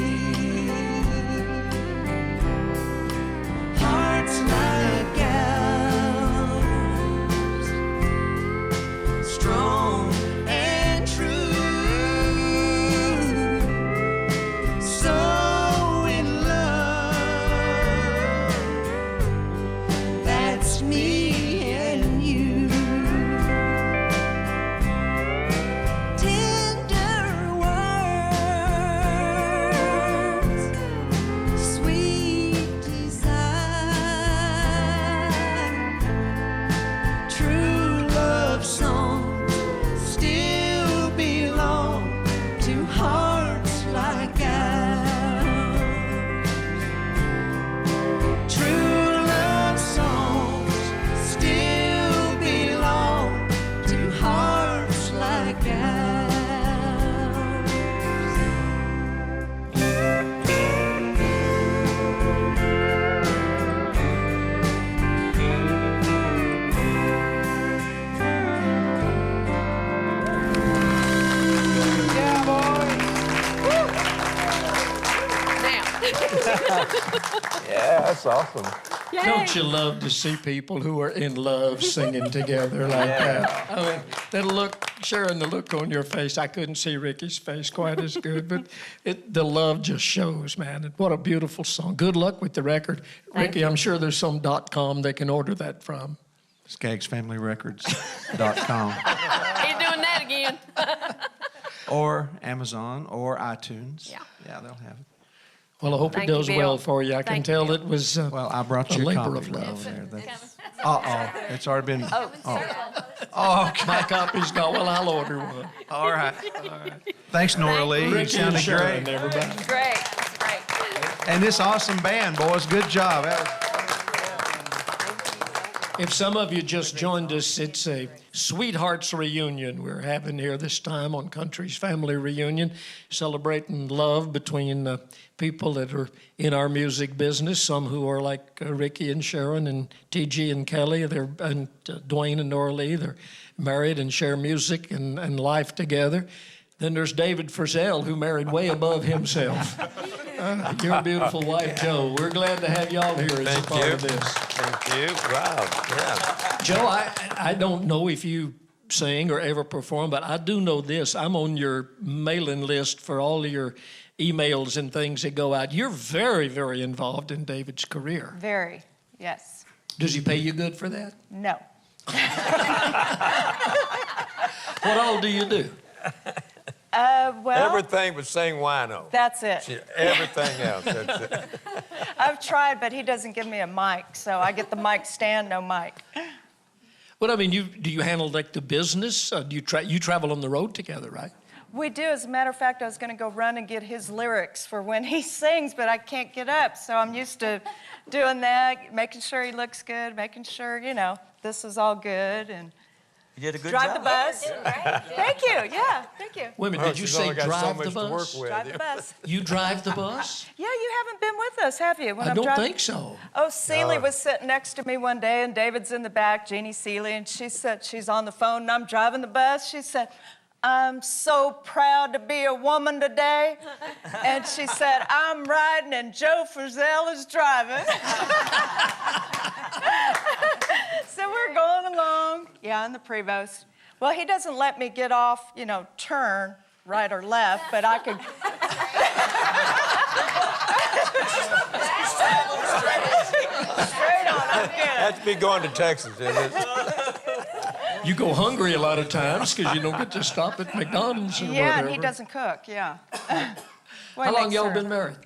Yeah, that's awesome. Don't you love to see people who are in love singing together like that? I mean, Sharon, the look on your face, I couldn't see Ricky's face quite as good, but the love just shows, man. And what a beautiful song. Good luck with the record. Ricky, I'm sure there's some .com they can order that from. SkaggsFamilyRecords.com. He's doing that again. Or Amazon or iTunes. Yeah. Yeah, they'll have it. Well, I hope Thank it you, does Bill. well for you. I can Thank tell you. it was Well, I brought a you a labor copy of love. over there. It's already been. Oh, Oh, okay. My copy's gone. Well, I'll order one. All right. Thanks, Norah Lee. You Ricky and sounded Sharon, great. everybody. great. That's great. And this awesome band, boys. Good job. If some of you just joined us, it's a Sweethearts reunion we're having here this time on Country's Family Reunion, celebrating love between people that are in our music business, some who are like Ricky and Sharon and TG and Kelly, and Dwayne and Norah Lee. They're married and share music and life together. Then there's David Frizzell, who married way above himself. Your beautiful wife, Joe. We're glad to have y'all here as a part of this. Thank you. Wow. Yeah. Joe, I don't know if you sing or ever perform, but I do know this. I'm on your mailing list for all of your emails and things that go out. You're very, very involved in David's career. Very, yes. Does he pay you good for that? No. What all do you do? Well, Everything but sing wino. that's it. Everything else, that's it. I've tried, but he doesn't give me a mic, so I get the mic stand, no mic. But I mean, do you handle like the business? You travel on the road together, right? We do. As a matter of fact, I was going to go run and get his lyrics for when he sings, but I can't get up. So I'm used to doing that, making sure he looks good, making sure, this is all good. And You did a good drive job. the bus. Thank you. Yeah, thank you. Wait a minute, did you say drive the to work bus? with. Drive the bus. You drive the bus? Yeah, you haven't been with us, have you? When I I'm don't driving? think so. Oh, Celie was sitting next to me one day, and David's in the back, Jeannie Celie, and she said she's on the phone, and I'm driving the bus. She said, "I'm so proud to be a woman today." And she said, "I'm riding, and Joy Frizzell is driving." So we're going along, in the Prevost. Well, he doesn't let me get off, turn right or left, but I could. Straight on, I'm good. That's me going to Texas, isn't it? You go hungry a lot of times because you don't get to stop at McDonald's or Yeah, whatever. and he doesn't cook, yeah. How long y'all been married?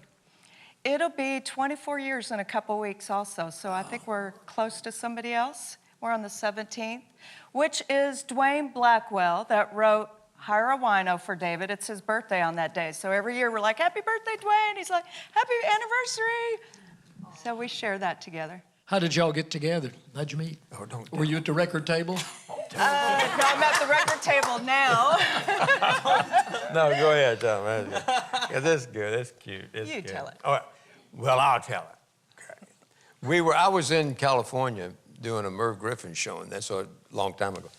It'll be 24 years in a couple weeks also, so I think we're close to somebody else. We're on the 17th, which is Dwayne Blackwell that wrote Hire a Wino for David. It's his birthday on that day. So every year we're like, "Happy birthday, Dwayne." He's like, "Happy anniversary." So we share that together. How did y'all get together? How'd you meet? Oh, don't. Were you at the record table? No, I'm at the record table now. No, go ahead, tell me. Yeah, this is good. That's cute. It's You good. tell it. All right. Well, I'll tell it. Okay. I was in California doing a Merv Griffin show, and that's a long time ago.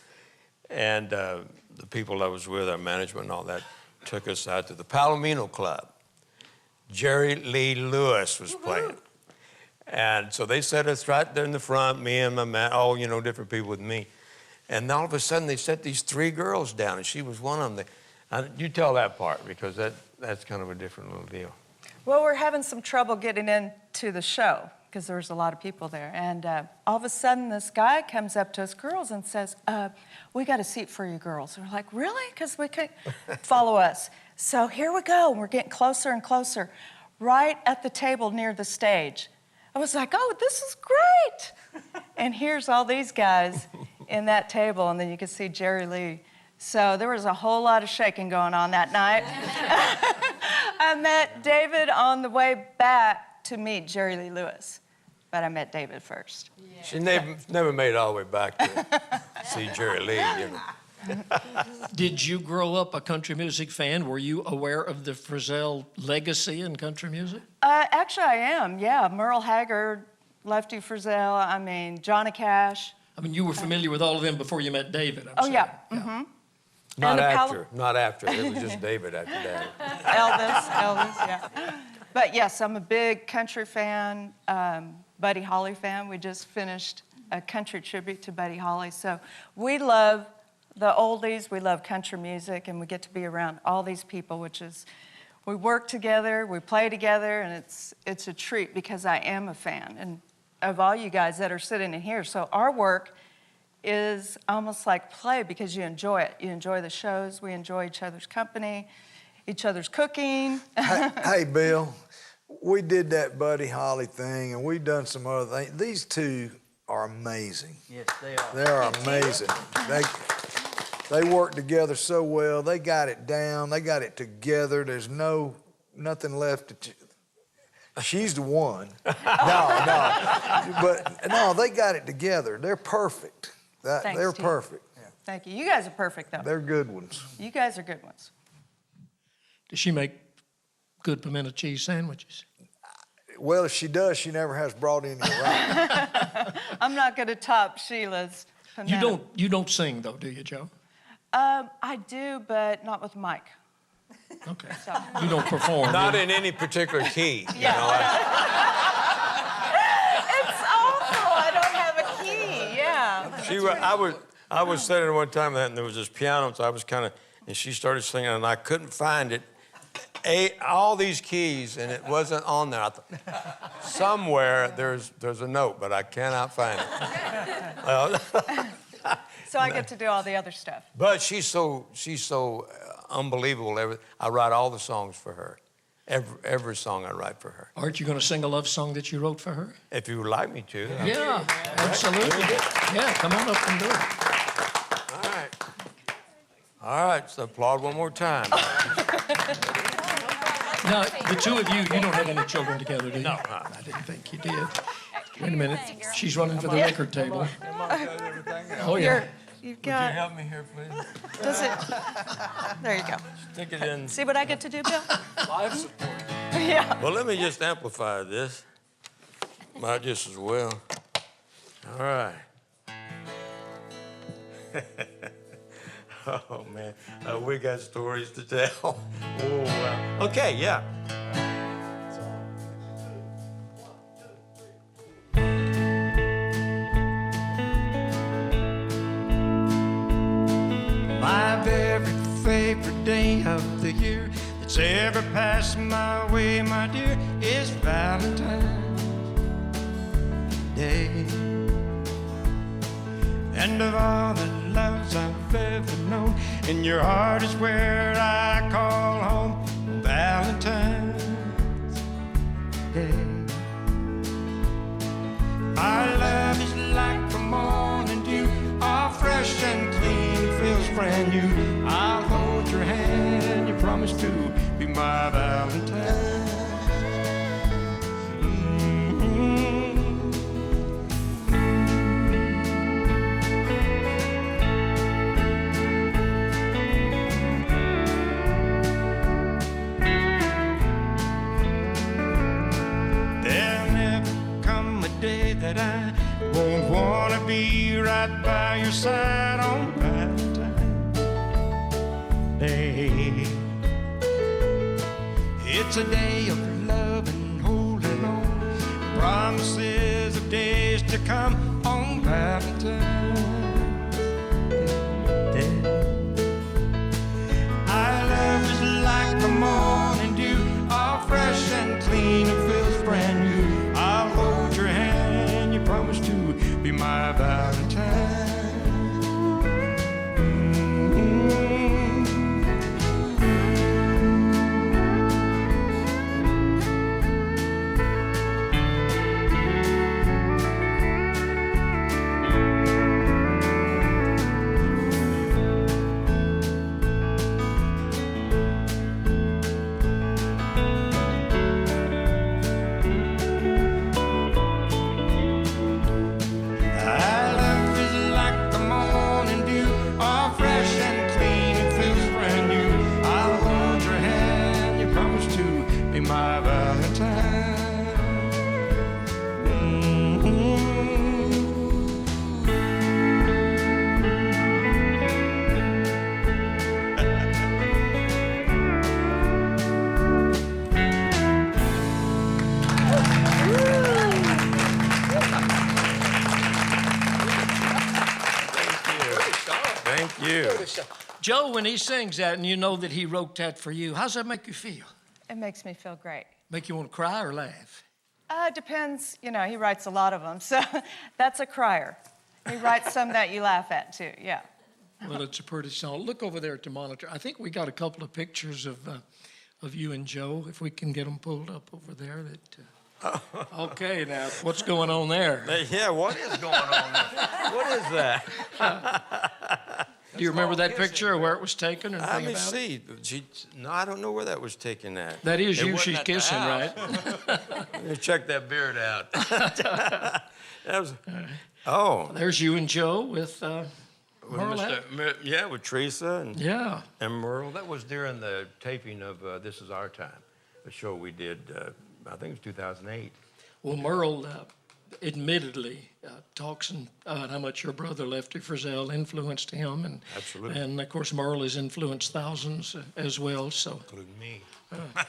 And the people I was with, our management and all that, took us out to the Palomino Club. Jerry Lee Lewis was playing. And so they set us right there in the front, me and my man, different people with me. And all of a sudden, they set these three girls down, and she was one of them. You tell that part, because that's kind of a different little deal. Well, we're having some trouble getting into the show because there was a lot of people there. And all of a sudden, this guy comes up to us girls and says, "We got a seat for you girls." We're like, "Really?" Because we could follow us. So here we go. We're getting closer and closer, right at the table near the stage. I was like, "Oh, this is great." And here's all these guys in that table, and then you can see Jerry Lee. So there was a whole lot of shaking going on that night. I met David on the way back to meet Jerry Lee Lewis, but I met David first. Yeah. She never made it all the way back to see Jerry Lee, Did you grow up a country music fan? Were you aware of the Frizzell legacy in country music? Actually, I am, yeah. Merle Haggard, Lefty Frizzell, Johnny Cash. You were familiar with all of them before you met David, I'm saying. Yeah. Mm-hmm. Not after. It was just David after that. Elvis, yeah. But yes, I'm a big country fan, Buddy Holly fan. We just finished a country tribute to Buddy Holly. So we love the oldies, we love country music, and we get to be around all these people, which is, we work together, we play together, and it's a treat because I am a fan and of all you guys that are sitting in here. So our work is almost like play because you enjoy it. You enjoy the shows, we enjoy each other's company, each other's cooking. Hey, Bill, we did that Buddy Holly thing, and we've done some other things. These two are amazing. Yes, they are. They are amazing. They work together so well. They got it down. They got it together. There's nothing left to... She's the one. No, they got it together. They're perfect. Thanks, They're Steve. perfect. Thank you. You guys are perfect, though. They're good ones. You guys are good ones. Does she make good pimento cheese sandwiches? Well, if she does, she never has brought any around. I'm not going to top Sheila's. pimento. You don't sing though, do you, Joe? I do, but not with Mike. Okay. So. You don't perform. Not in any particular key. Yeah. It's awful. I don't have a key. Yeah. I was sitting there one time and there was this piano, so I was and she started singing, and I couldn't find it. All these keys, and it wasn't on there. I thought, somewhere there's a note, but I cannot find it. So I get to do all the other stuff. But she's so unbelievable. I write all the songs for her. Every song I write for her. Aren't you going to sing a love song that you wrote for her? If you would like me to. Yeah, absolutely. Yeah, come on up and do it. All right, so applaud one more time. Now, the two of you don't have any children together, do you? No. I didn't think you did. Wait a minute. She's running for the record table. Oh, yeah. You've Would you got... help me here, please? Does it... There you go. Stick it in. See what I get to do, Bill? Live support. Yeah. Well, let me just amplify this. Might just as well. All right. Oh, man. We got stories to tell. Oh, wow. Okay, yeah. My very favorite day of the year that's ever passed my way, my dear, is Valentine's Day. And of all the loves I've ever known, and your heart is where I call home on Valentine's Day. Our love is like the morning dew, all fresh and clean, feels brand new. I'll hold your hand, you promise to be my Valentine. That I won't wanna be right by your side on Valentine's Day. It's a day of love and holding on, promises of days to come on Valentine's Day. Our love is like the morning dew, all fresh and clean, it feels brand new. I'll hold your hand, you promise to be my Valentine. Joe, when he sings that and you know that he wrote that for you, how's that make you feel? It makes me feel great. Make you want to cry or laugh? Depends. You know, he writes a lot of them, so that's a crier. He writes some that you laugh at, too, yeah. Well, it's a pretty song. Look over there at the monitor. I think we got a couple of pictures of you and Joe, if we can get them pulled up over there. Okay, now, what's going on there? Yeah, what is going on there? What is that? Do you remember that picture or where it was taken? Let me see. No, I don't know where that was taken at. That is It you wasn't she's at the kissing, house. right? Let me check that beard out. That was, oh. There's you and Joe with With Merle. yeah, with Teresa and Merle. That was during the taping of This Is Our Time, a show we did, I think it was 2008. Well, Merle admittedly talks about how much your brother Lefty Frizzell influenced him, and Absolutely. And of course Merle has influenced thousands as well. So including me.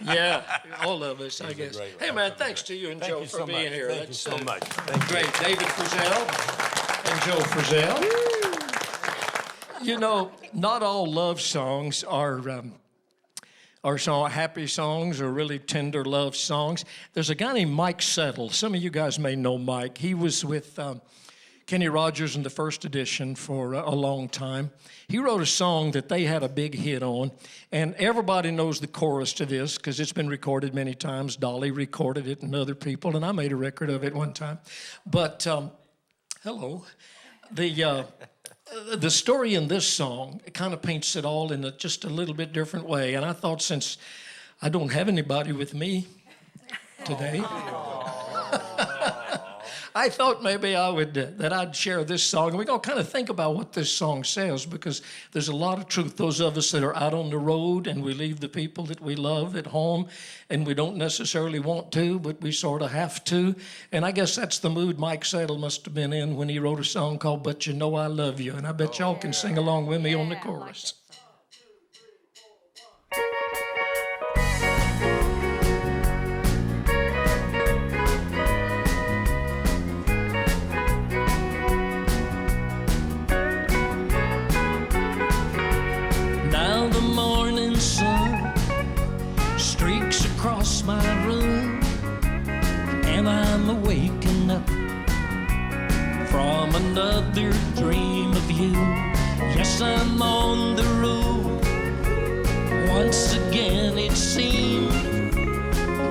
Yeah, all of us, I He's a guess. great Hey man, thanks to you and Thank Joe you for so being much. here. Thank you so much. Thank you. Great, David Frizzell and Joe Frizzell. You know, not all love songs are happy songs or really tender love songs. There's a guy named Mike Settle. Some of you guys may know Mike. He was with Kenny Rogers in the first edition for a long time. He wrote a song that they had a big hit on, and everybody knows the chorus to this because it's been recorded many times. Dolly recorded it and other people, and I made a record of it one time. But, hello. The story in this song, it kind of paints it all in just a little bit different way. And I thought, since I don't have anybody with me today, I thought maybe I'd share this song. And we're going to kind of think about what this song says, because there's a lot of truth. Those of us that are out on the road and we leave the people that we love at home, and we don't necessarily want to, but we sort of have to. And I guess that's the mood Mike Settle must have been in when he wrote a song called But You Know I Love You. And I bet y'all can sing along with me on the chorus. Across my room, and I'm waking up from another dream of you. Yes, I'm on the road once again. It seems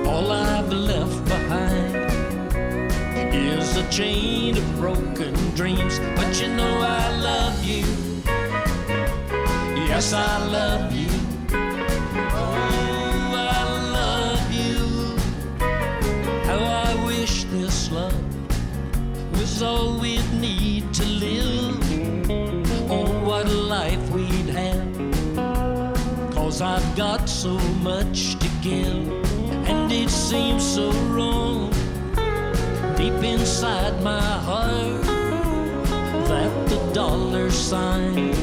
all I've left behind is a chain of broken dreams. But you know I love you. Yes, I love you. This love was all we'd need to live. Oh, what a life we'd have, 'cause I've got so much to give. And it seems so wrong deep inside my heart that the dollar sign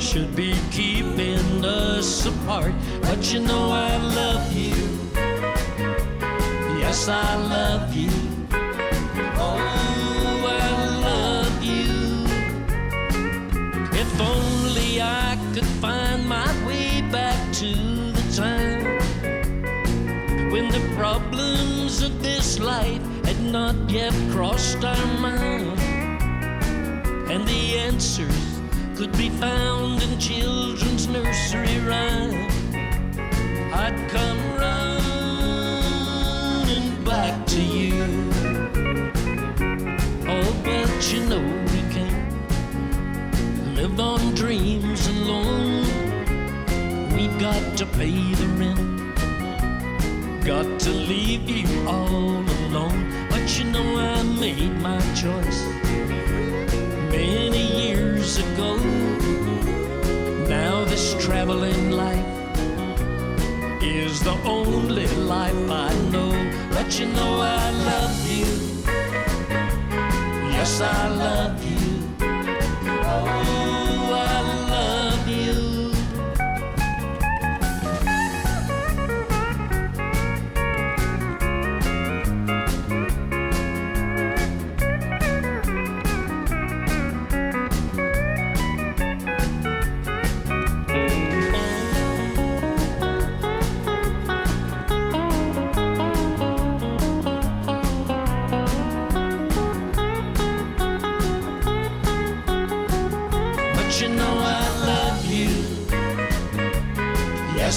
should be keeping us apart. But you know I love you. Yes, I love you. Oh, I love you. If only I could find my way back to the time when the problems of this life had not yet crossed our mind, and the answers could be found in children's nursery rhyme. I'd come running back to you. Oh, but you know we can't live on dreams alone. We've got to pay the rent, got to leave you all alone. But you know I made my choice many years ago. Now this traveling life is the only life I know. But you know I love you. Yes, I love you. Oh, I love you.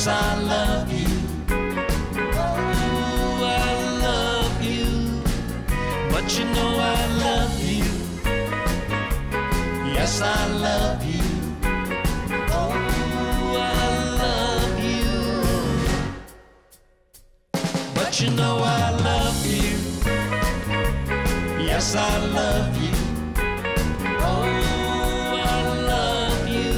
Yes, I love you. Oh, I love you. But you know I love you. Yes, I love you. Oh, I love you. But you know I love you. Yes, I love you. Oh, I love you.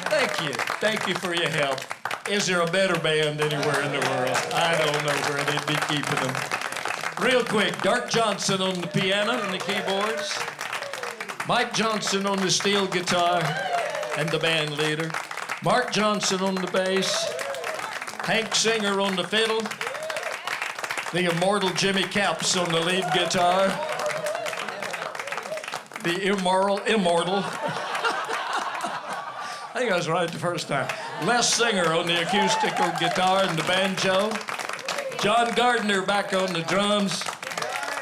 Thank you. Thank you for your help. Is there a better band anywhere in the world? I don't know where they'd be keeping them. Real quick, Dark Johnson on the piano and the keyboards. Mike Johnson on the steel guitar and the band leader. Mark Johnson on the bass. Hank Singer on the fiddle. The immortal Jimmy Capps on the lead guitar. The immortal. I think I was right the first time. Les Singer on the acoustical guitar and the banjo. John Gardner back on the drums.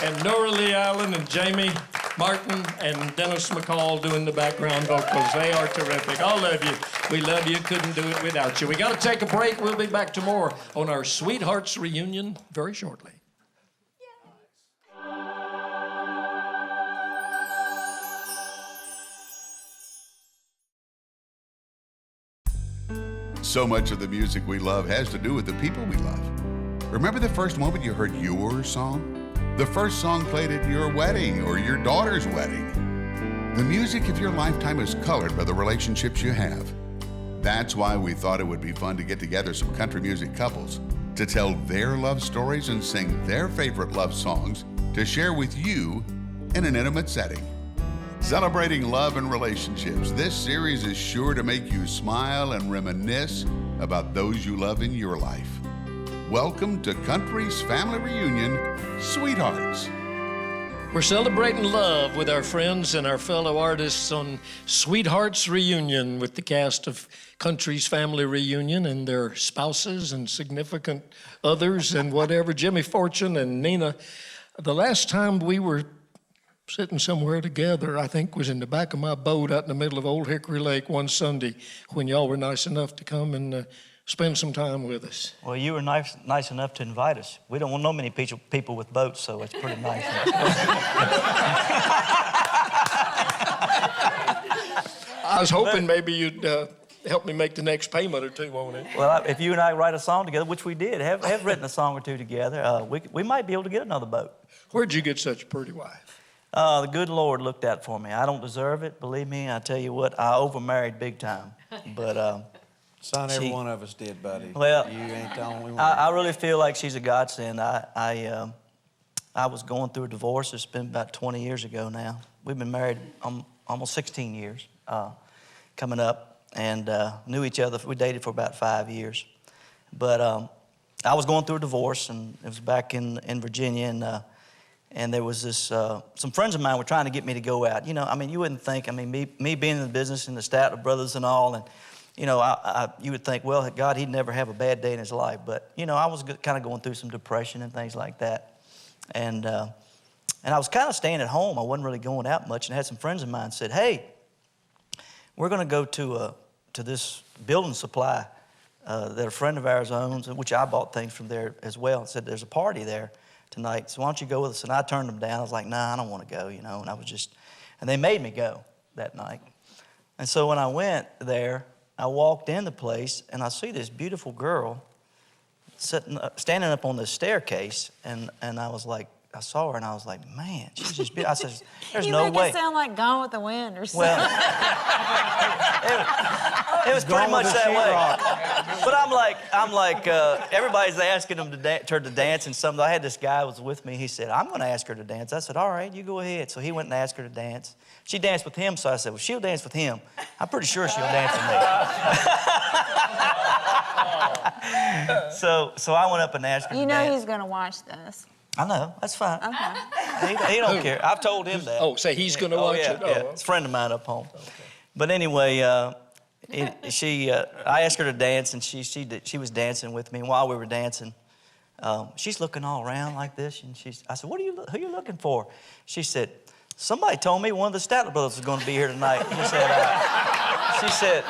And Norah Lee Allen and Jamie Martin and Dennis McCall doing the background vocals. They are terrific. All of you. We love you. Couldn't do it without you. We got to take a break. We'll be back tomorrow on our Sweethearts reunion very shortly. So much of the music we love has to do with the people we love. Remember the first moment you heard your song? The first song played at your wedding or your daughter's wedding. The music of your lifetime is colored by the relationships you have. That's why we thought it would be fun to get together some country music couples to tell their love stories and sing their favorite love songs to share with you in an intimate setting. Celebrating love and relationships, this series is sure to make you smile and reminisce about those you love in your life. Welcome to Country's Family Reunion, Sweethearts. We're celebrating love with our friends and our fellow artists on Sweethearts Reunion with the cast of Country's Family Reunion and their spouses and significant others and whatever. Jimmy Fortune and Nina. The last time we were sitting somewhere together, I think, was in the back of my boat out in the middle of Old Hickory Lake one Sunday when y'all were nice enough to come and spend some time with us. Well, you were nice enough to invite us. We don't know many people with boats, so it's pretty nice. I was hoping maybe you'd help me make the next payment or two on it. Well, if you and I write a song together, which we did, have written a song or two together, we might be able to get another boat. Where'd you get such a pretty wife? The good Lord looked out for me. I don't deserve it, believe me. I tell you what, I overmarried big time. But son, every one of us did, buddy. Well, you ain't the only one. I really feel like she's a godsend. I was going through a divorce. It's been about 20 years ago now. We've been married almost 16 years coming up, and knew each other. We dated for about 5 years. But I was going through a divorce, and it was back in Virginia, and there was this, some friends of mine were trying to get me to go out. You know, I mean, you wouldn't think, I mean, me being in the business and the Statler brothers and all, and, you know, you would think, well, God, he'd never have a bad day in his life. But, you know, I was kind of going through some depression and things like that. And I was kind of staying at home. I wasn't really going out much. And I had some friends of mine said, hey, we're going to go to this building supply that a friend of ours owns, which I bought things from there as well. And said, there's a party there tonight, so why don't you go with us? And I turned them down. I was like, nah, I don't want to go, you know. And and they made me go that night. And so when I went there, I walked in the place, and I see this beautiful girl standing up on this staircase, and I was like, I saw her, and I was like, man, she's just beautiful. I said, there's no way. You make it sound like Gone with the Wind or something. Well, it was pretty much that way. But I'm like, everybody's asking them her to dance, and I had this guy who was with me. He said, I'm going to ask her to dance. I said, all right, you go ahead. So he went and asked her to dance. She danced with him, so I said, well, she'll dance with him. I'm pretty sure she'll dance with me. So I went up and asked her to dance. You know he's going to watch this. I know, that's fine. Okay. He don't care. I've told him that. Oh, say he's going to watch it? Yeah. It's a friend of mine up home. Okay. But anyway, I asked her to dance, and she was dancing with me. And while we were dancing, she's looking all around like this, and I said, who are you looking for? She said, somebody told me one of the Statler brothers was going to be here tonight. She said,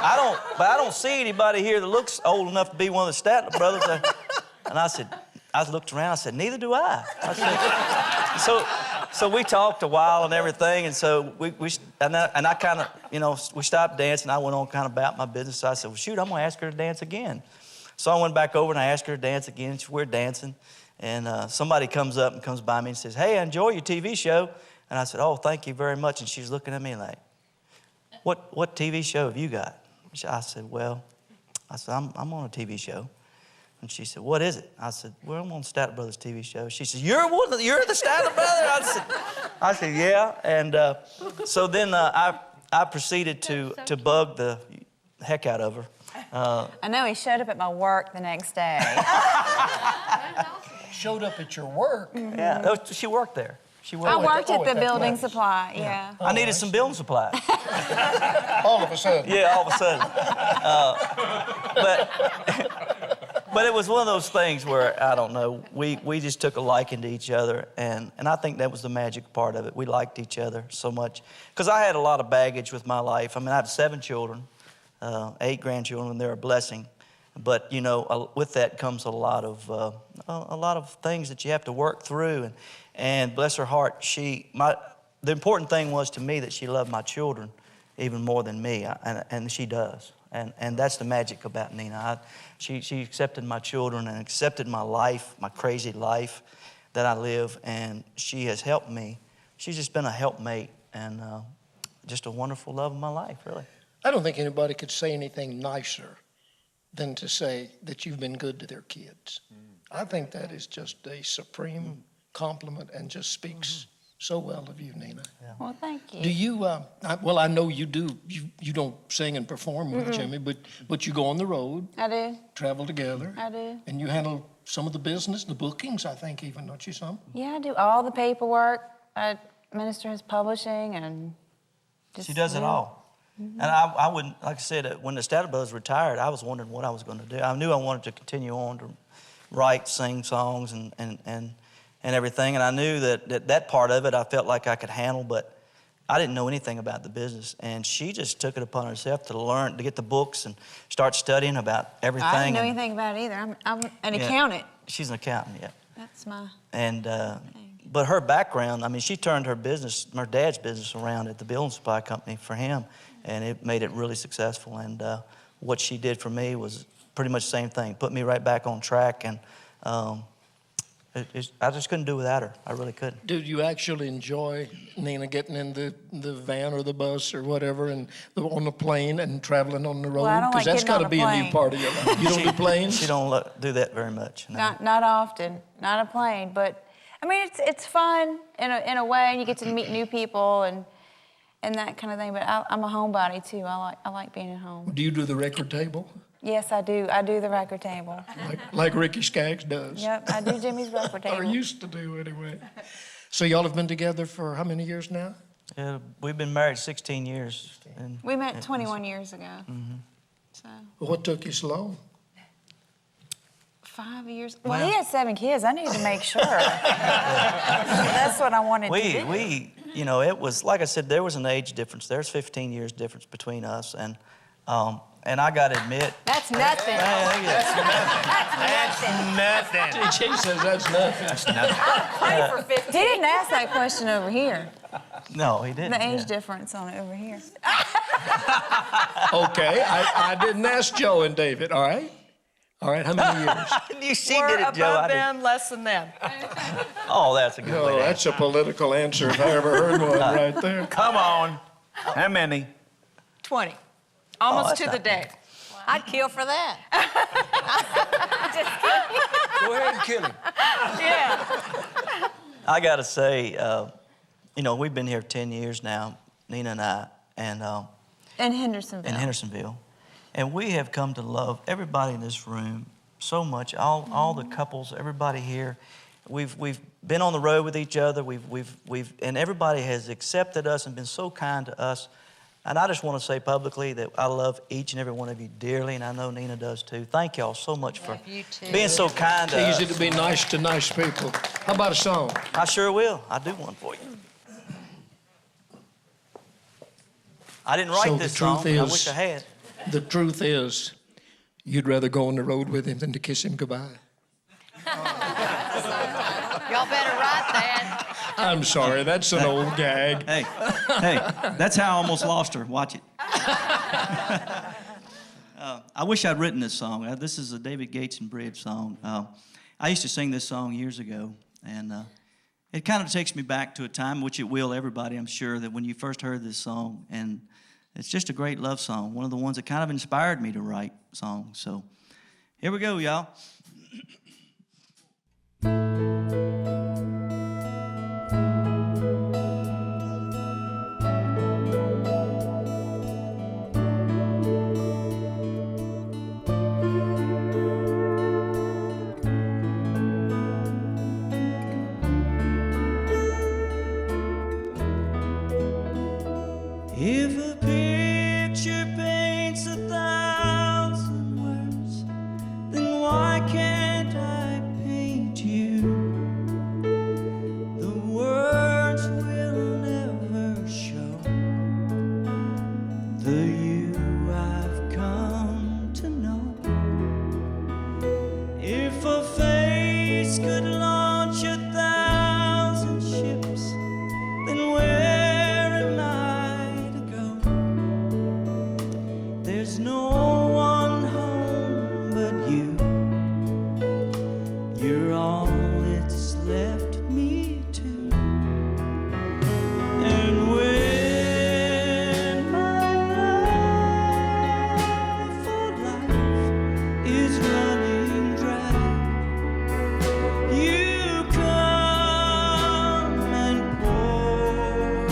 I don't see anybody here that looks old enough to be one of the Statler brothers. And I looked around, I said, neither do I. So we talked a while and everything, and so I kind of, we stopped dancing. I went on kind of about my business. So I said, well, shoot, I'm going to ask her to dance again. So I went back over and I asked her to dance again. We're dancing, and somebody comes by me and says, hey, I enjoy your TV show. And I said, oh, thank you very much. And she's looking at me like, what TV show have you got? I said, I'm on a TV show. And she said, what is it? I said, well, I'm on Statler Brothers TV show. She said, you're the Statler Brother? I said, yeah. And so then I proceeded to bug the heck out of her. I know he showed up at my work the next day. Showed up at your work? Yeah, she worked there. I worked at the building supply, yeah. I needed some building supplies. All of a sudden. Yeah, all of a sudden. But it was one of those things where, I don't know, we just took a liking to each other, and I think that was the magic part of it. We liked each other so much. Because I had a lot of baggage with my life. I mean, I have 7 children, 8 grandchildren, and they're a blessing. But, with that comes a lot of things that you have to work through. And bless her heart, the important thing was to me that she loved my children even more than me, and she does. And that's the magic about Nina. She accepted my children and accepted my life, my crazy life that I live, and she has helped me. She's just been a helpmate and just a wonderful love of my life, really. I don't think anybody could say anything nicer than to say that you've been good to their kids. I think that is just a supreme compliment and just speaks so well of you, Nina. Yeah. Well, thank you. Do you, I know you do. You don't sing and perform with Jimmy, but you go on the road. I do. Travel together. I do. And you handle some of the business, the bookings, I think even, don't you, some? Yeah, I do all the paperwork. I minister his publishing and She does it all. And I wouldn't, like I said, when the Statler Brothers retired, I was wondering what I was going to do. I knew I wanted to continue on to write, sing songs and everything. And I knew that part of it I felt like I could handle, but I didn't know anything about the business. And she just took it upon herself to learn, to get the books and start studying about everything. I didn't know anything about it either. I'm an accountant. She's an accountant, yeah. That's my... And, but her background, I mean, she turned her business, her dad's business around at the building supply company for him, and it made it really successful. And what she did for me was pretty much the same thing, put me right back on track, and I just couldn't do without her. I really couldn't. Do you actually enjoy, Nina, getting in the van or the bus or whatever and on the plane and traveling on the road? Well, I don't like that's getting on got to a be a plane. new part of your life. You don't do planes? She don't do that very much. No. Not often, not a plane, but I mean it's fun in a way, and you get to meet new people and that kind of thing. But I'm a homebody too. I like being at home. Do you do the record table? Yes, I do. I do the record table. Like Ricky Skaggs does. Yep, I do Jimmy's record table. Or used to do anyway. So y'all have been together for how many years now? Yeah, we've been married 16 years. And We met 21 years ago. Mm-hmm. So Well, what took you so long? 5 years. Well, he had 7 kids. I needed to make sure. That's what I wanted to do. We, it was, like I said, there was an age difference. There's 15 years difference between us. And I got to admit. That's nothing. That's nothing. DJ says that's nothing. That's nothing. Pray for 15. He didn't ask that question over here. No, he didn't. The age difference on it over here. Okay, I didn't ask Joe and David, all right? All right, how many years? We're did it, Joe. above them, less than them. Oh, that's a good way to that's a political answer if I ever heard one right there. Come on. How many? 20. Almost that's to the not day. I'd kill for that. Go ahead and kill him. Yeah. I got to say, we've been here 10 years now, Nina and I, and In Hendersonville. in Hendersonville. And we have come to love everybody in this room so much, all the couples, everybody here. We've been on the road with each other. And everybody has accepted us and been so kind to us. And I just want to say publicly that I love each and every one of you dearly, and I know Nina does too. Thank y'all so much for being so kind to us. It's easy to be nice to nice people. How about a song? I sure will. I'll do one for you. I didn't write this song, but I wish I had. The truth is, you'd rather go on the road with him than to kiss him goodbye. Y'all better write that. I'm sorry, that's an old gag. Hey, that's how I almost lost her. Watch it. I wish I'd written this song. This is a David Gates and Bridge song. I used to sing this song years ago, and it kind of takes me back to a time, which it will everybody, I'm sure, that when you first heard this song, and it's just a great love song, one of the ones that kind of inspired me to write songs. So here we go, y'all. If a picture paints 1,000 words, then why can't I paint you? The words will never show the you I've come to know. If a face could launch 1,000 ships, then where am I? There's no one home but you. You're all it's left me to. And when my love for life is running dry, you come and pour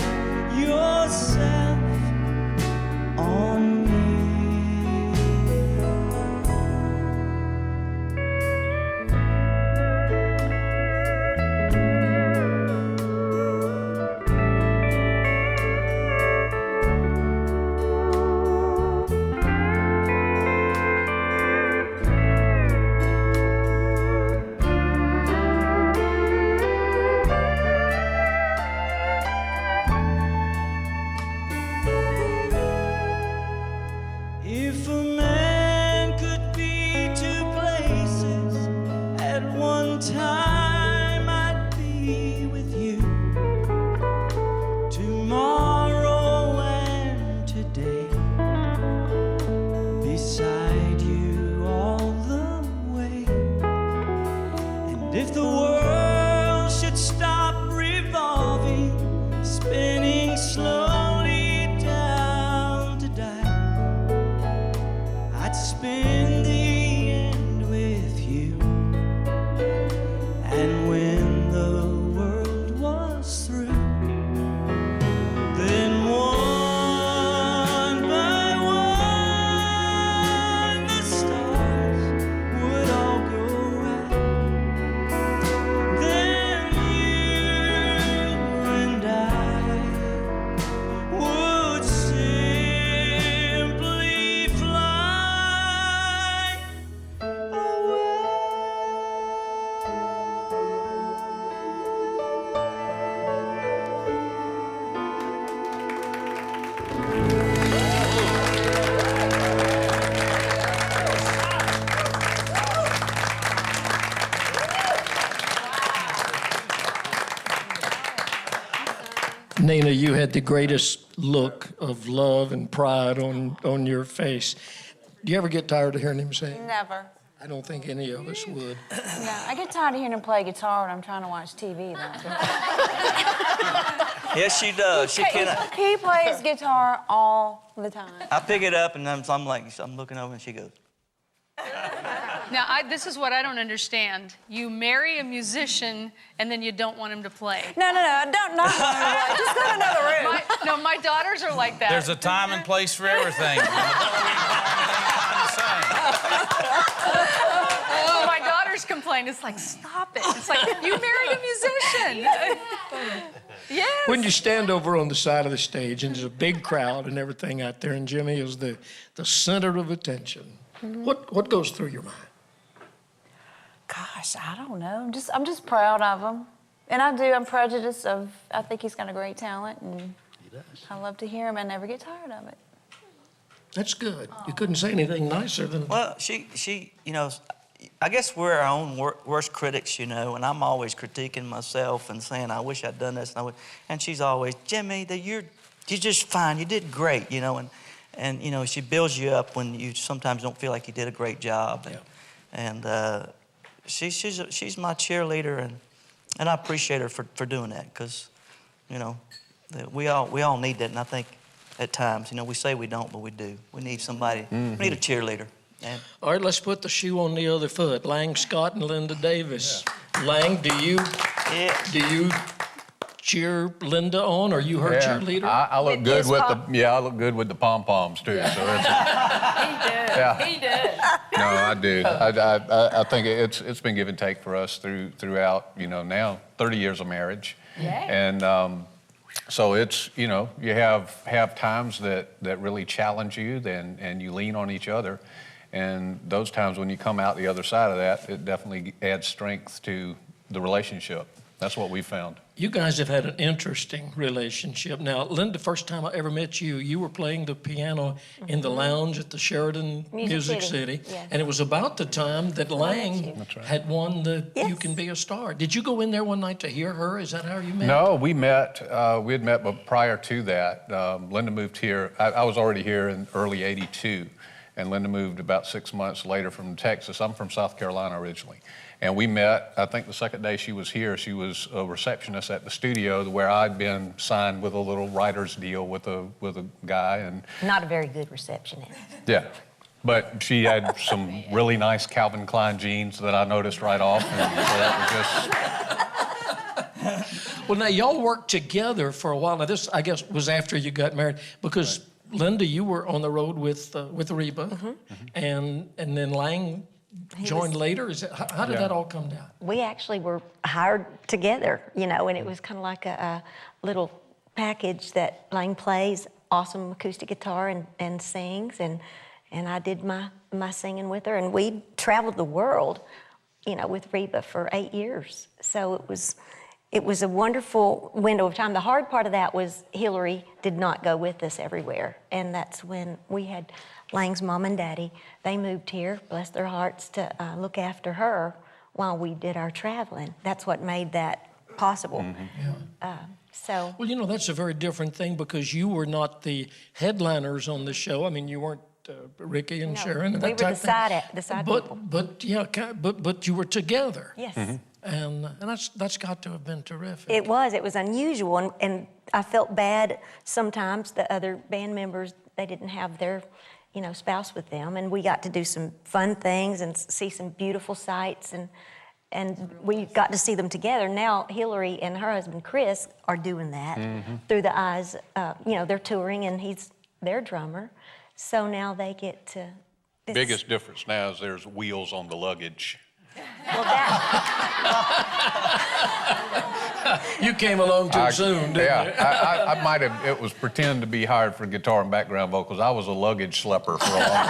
yourself on me. If a man could be 2 places at one time, I'd be with you tomorrow and today, beside you all the way. And if the world should stop revolving, spinning slowly down to die, I'd spend the end with you. And when the world was through, then one by one the stars would all go out. Then you and I would simply fly away. Nina, you had the greatest look of love and pride on your face. Do you ever get tired of hearing him sing? Never. I don't think any of us would. No, I get tired of hearing him play guitar when I'm trying to watch TV, though. Yes, she does. She can. He plays guitar all the time. I pick it up and I'm looking over and she goes. Now, this is what I don't understand. You marry a musician and then you don't want him to play. No, I don't not want him to play. Just go to another room. My daughters are like that. There's a time and place for everything. My daughter first complaint. It's like, stop it. It's like, you married a musician. Yes. When you stand over on the side of the stage and there's a big crowd and everything out there, and Jimmy is the center of attention, what goes through your mind? Gosh, I don't know. I'm just proud of him. And I'm prejudiced I think he's got a great talent, and he does. I love to hear him. I never get tired of it. That's good. You couldn't say anything nicer than... Well, she, you know, I guess we're our own worst critics, you know, and I'm always critiquing myself and saying, I wish I'd done this. And she's always, Jimmy, you're just fine. You did great, you know, and you know, she builds you up when you sometimes don't feel like you did a great job. And she's my cheerleader, and I appreciate her for doing that, because, you know, we all need that, and I think at times, you know, we say we don't, but we do. We need somebody, we need a cheerleader. And all right, let's put the shoe on the other foot. Lang Scott and Linda Davis. Lang, do you cheer Linda on? Are you her cheerleader? I look good with I look good with the pom-poms too. So it's, He did. No, I do. I think it's been give and take for us throughout, you know, now 30 years of marriage. And so it's, you know, you have times that really challenge you, and you lean on each other. And those times when you come out the other side of that, it definitely adds strength to the relationship. That's what we found. You guys have had an interesting relationship. Now, Linda, first time I ever met you, you were playing the piano in the lounge at the Sheridan Music City. Yes. And it was about the time that Lang had won the You Can Be a Star. Did you go in there one night to hear her? Is that how you met? No, we had met, but prior to that, Linda moved here. I was already here in early '82, and Linda moved about 6 months later from Texas. I'm from South Carolina originally. And we met, I think the second day she was here, she was a receptionist at the studio where I'd been signed with a little writer's deal with a guy. And not a very good receptionist. yeah, but she had some really nice Calvin Klein jeans that I noticed right off. And so that was just... Well, now, y'all worked together for a while. Now, this, I guess, was after you got married, because, Linda, you were on the road with Reba, and then Lang joined later? How did that all come down? We actually were hired together, you know, and it was kind of like a little package that Lang plays awesome acoustic guitar and sings, and I did my singing with her, and we traveled the world, you know, with Reba for 8 years. So it was a wonderful window of time. The hard part of that was Hillary did not go with us everywhere, and that's when we had Lang's mom and daddy. They moved here, bless their hearts, to look after her while we did our traveling. That's what made that possible. So. Well, you know, that's a very different thing, because you were not the headliners on the show. I mean, you weren't Ricky and Sharon and that we were type the side people. But you were together. Yes. And that's got to have been terrific. It was unusual, and I felt bad sometimes. The other band members, they didn't have their, you know, spouse with them, and we got to do some fun things and see some beautiful sights, and we got to see them together. Now Hillary and her husband Chris are doing that through the eyes, you know, they're touring, and he's their drummer, so now they get to. Biggest difference now is there's wheels on the luggage. Well, you came along too soon, didn't you? I might have, it was pretend to be hired for guitar and background vocals. I was a luggage schlepper for a long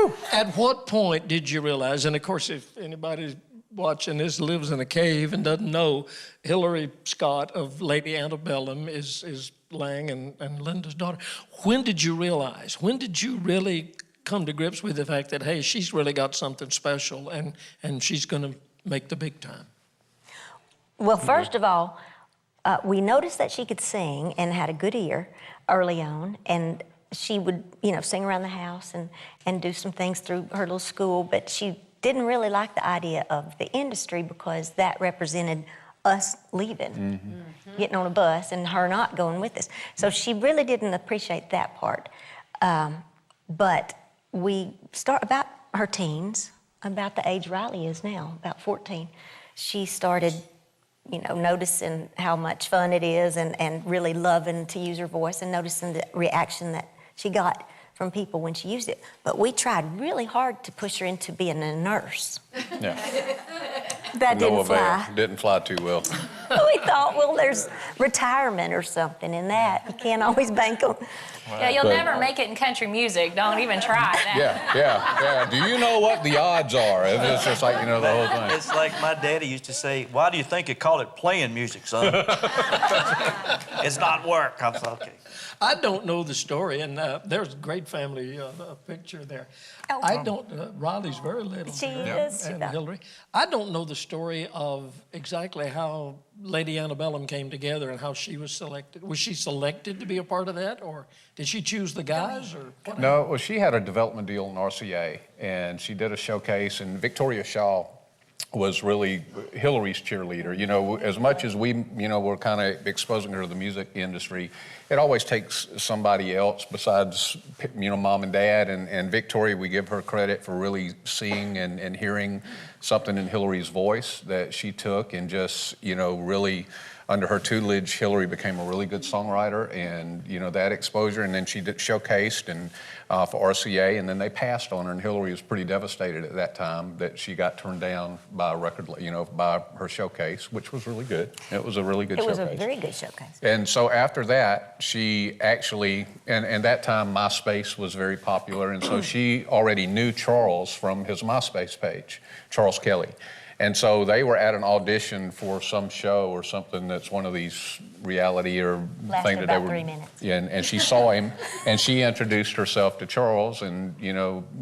time. At what point did you realize, and of course, if anybody watching this lives in a cave and doesn't know, Hillary Scott of Lady Antebellum is Lang and Linda's daughter. When did you realize, when did you really come to grips with the fact that, hey, she's really got something special and she's going to make the big time? Well, first of all, we noticed that she could sing and had a good ear early on, and she would, you know, sing around the house and do some things through her little school, but she didn't really like the idea of the industry, because that represented us leaving, getting on a bus, and her not going with us. So she really didn't appreciate that part. But we start about her teens, about the age Riley is now, about 14. She started, you know, noticing how much fun it is and really loving to use her voice, and noticing the reaction that she got from people when she used it. But we tried really hard to push her into being a nurse. Yeah. That didn't fly. Didn't fly too well. We thought, well, there's retirement or something in that. You can't always bank on. Yeah, you'll never make it in country music. Don't even try that. Yeah. Do you know what the odds are? It's just like, the whole thing. It's like my daddy used to say, why do you think you call it playing music, son? It's not work. I thought, okay. I don't know the story, and there's a great family picture there. Oh. I don't, Riley's very little. She yeah, is. And Hillary. I don't know the story of exactly how Lady Antebellum came together and how she was selected. Was she selected to be a part of that, or did she choose the guys? Or what? No, well, she had a development deal in RCA, and she did a showcase, and Victoria Shaw was really Hillary's cheerleader. As much as we, were kind of exposing her to the music industry, it always takes somebody else besides, mom and dad. And Victoria, we give her credit for really seeing and hearing something in Hillary's voice that she took and just, really under her tutelage, Hillary became a really good songwriter, and that exposure. And then she did showcased and for RCA, and then they passed on her. And Hillary was pretty devastated at that time that she got turned down by a record, by her showcase, which was really good. It was a really good showcase. It was a very good showcase. And so after that, she actually, and that time MySpace was very popular, and so she already knew Charles from his MySpace page, Charles Kelly. And so they were at an audition for some show or something that's one of these reality or thing that they were. 3 minutes. Yeah, and she saw him, and she introduced herself to Charles, and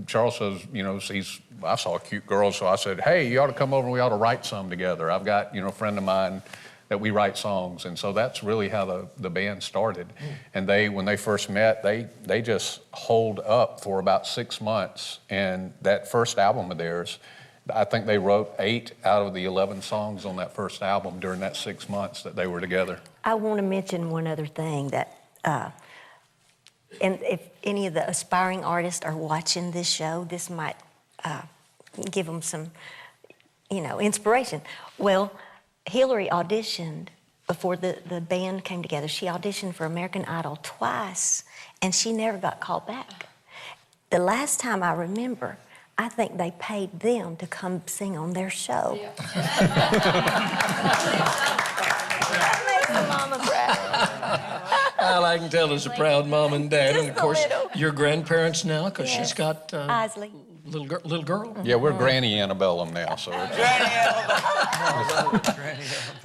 Charles says, I saw a cute girl, so I said, hey, you ought to come over and we ought to write some together. I've got a friend of mine that we write songs, and so that's really how the band started. And when they first met, they just holed up for about 6 months, and that first album of theirs, I think they wrote 8 out of the 11 songs on that first album during that 6 months that they were together. I want to mention one other thing that, and if any of the aspiring artists are watching this show, this might give them some, inspiration. Well, Hillary auditioned before the band came together. She auditioned for American Idol twice, and she never got called back. The last time I remember, I think they paid them to come sing on their show. Yeah. That makes the mama proud. Well, I can tell it's a proud mom and dad. And of course, your grandparents now, because she's got Isley. Little girl. Yeah, we're Granny Antebellum now, so it's...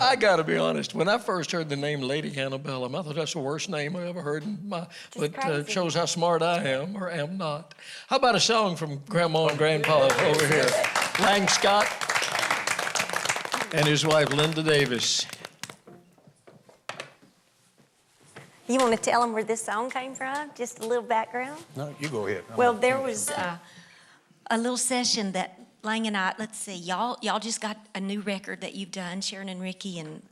I got to be honest. When I first heard the name Lady Antebellum, I thought that's the worst name I ever heard. But it shows how smart I am or am not. How about a song from Grandma and Grandpa over here? Lang Scott and his wife Linda Davis. You want to tell them where this song came from? Just a little background? No, you go ahead. Well, there was a little session that Lang and I, let's see, y'all just got a new record that you've done, Sharon and Ricky, and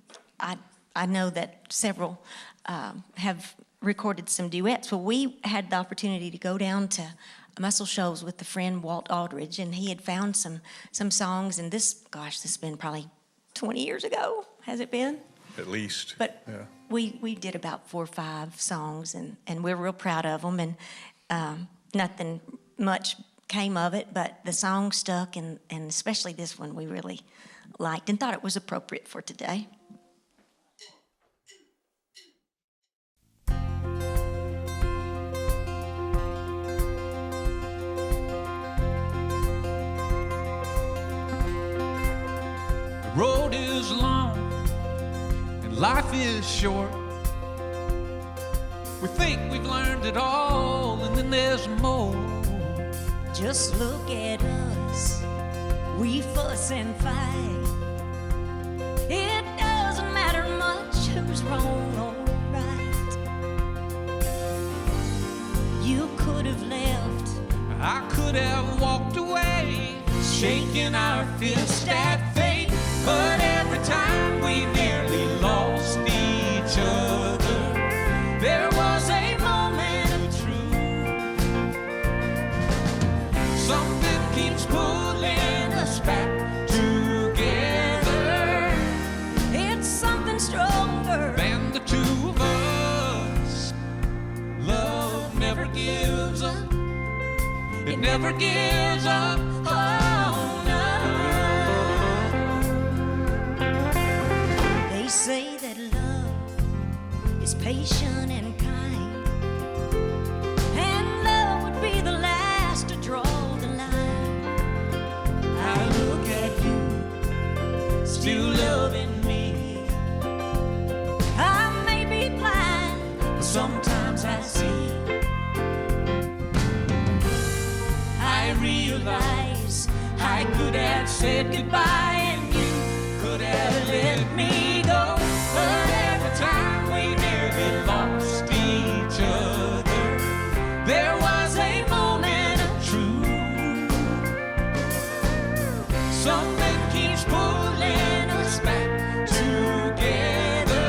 I know that several have recorded some duets. Well, we had the opportunity to go down to Muscle Shoals with the friend Walt Aldridge, and he had found some songs, and this has been probably 20 years ago, has it been? At least. But yeah. We did about 4 or 5 songs, and we're real proud of them, and nothing much came of it, but the song stuck, and especially this one we really liked and thought it was appropriate for today. The road is long and life is short. We think we've learned it all, and then there's more. Just look at us, we fuss and fight. It doesn't matter much who's wrong or right. You could have left, I could have walked away, shaking our fist at fate. But every time we nearly lost each other, there was a moment of truth. Something keeps pulling us back together. it's something stronger Than the two of us. Love never gives up. never gives up. Oh, no. They say that love is patient and kind, and love would be the last to draw the line. I look at you, still loving me. I may be blind, but sometimes I see. I realize I could have said goodbye and you could have let me go. But every time we nearly lost each other, there was a moment of truth. Something keeps pulling us back together.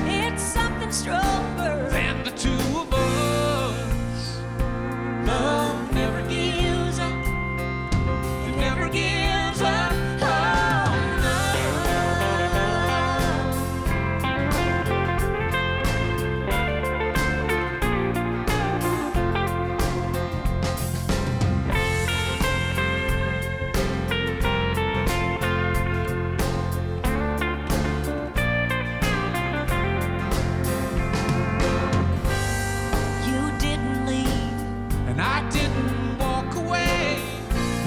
It's something stronger than the two of us. Love never gives up. It never gives up. Oh, no. You didn't leave, and I didn't walk away.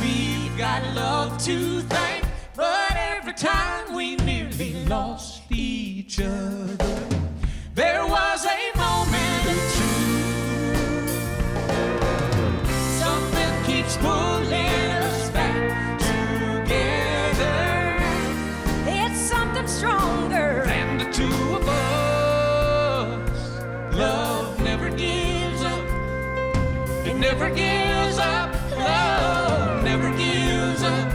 We've got love to thank, but every time we nearly lost each other, there was a moment or two. Something keeps pulling us back together. It's something stronger than the two of us. Love never gives up. It never gives up. Love never gives up.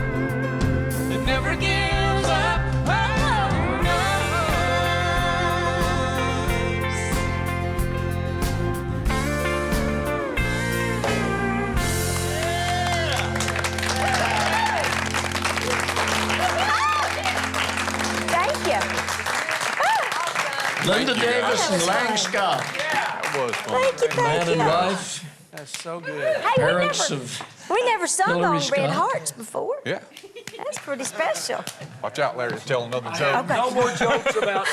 It never gives up. Oh, no. Thank you. Linda Davis and Lang Scott. That was fun. Thank you, Man thank and you. wife, That's so good. Hey, parents of we never sung Hillary on Red Scott. Hearts before. Yeah. That's pretty special. Watch out, Larry. Tell another joke. Okay. No more jokes about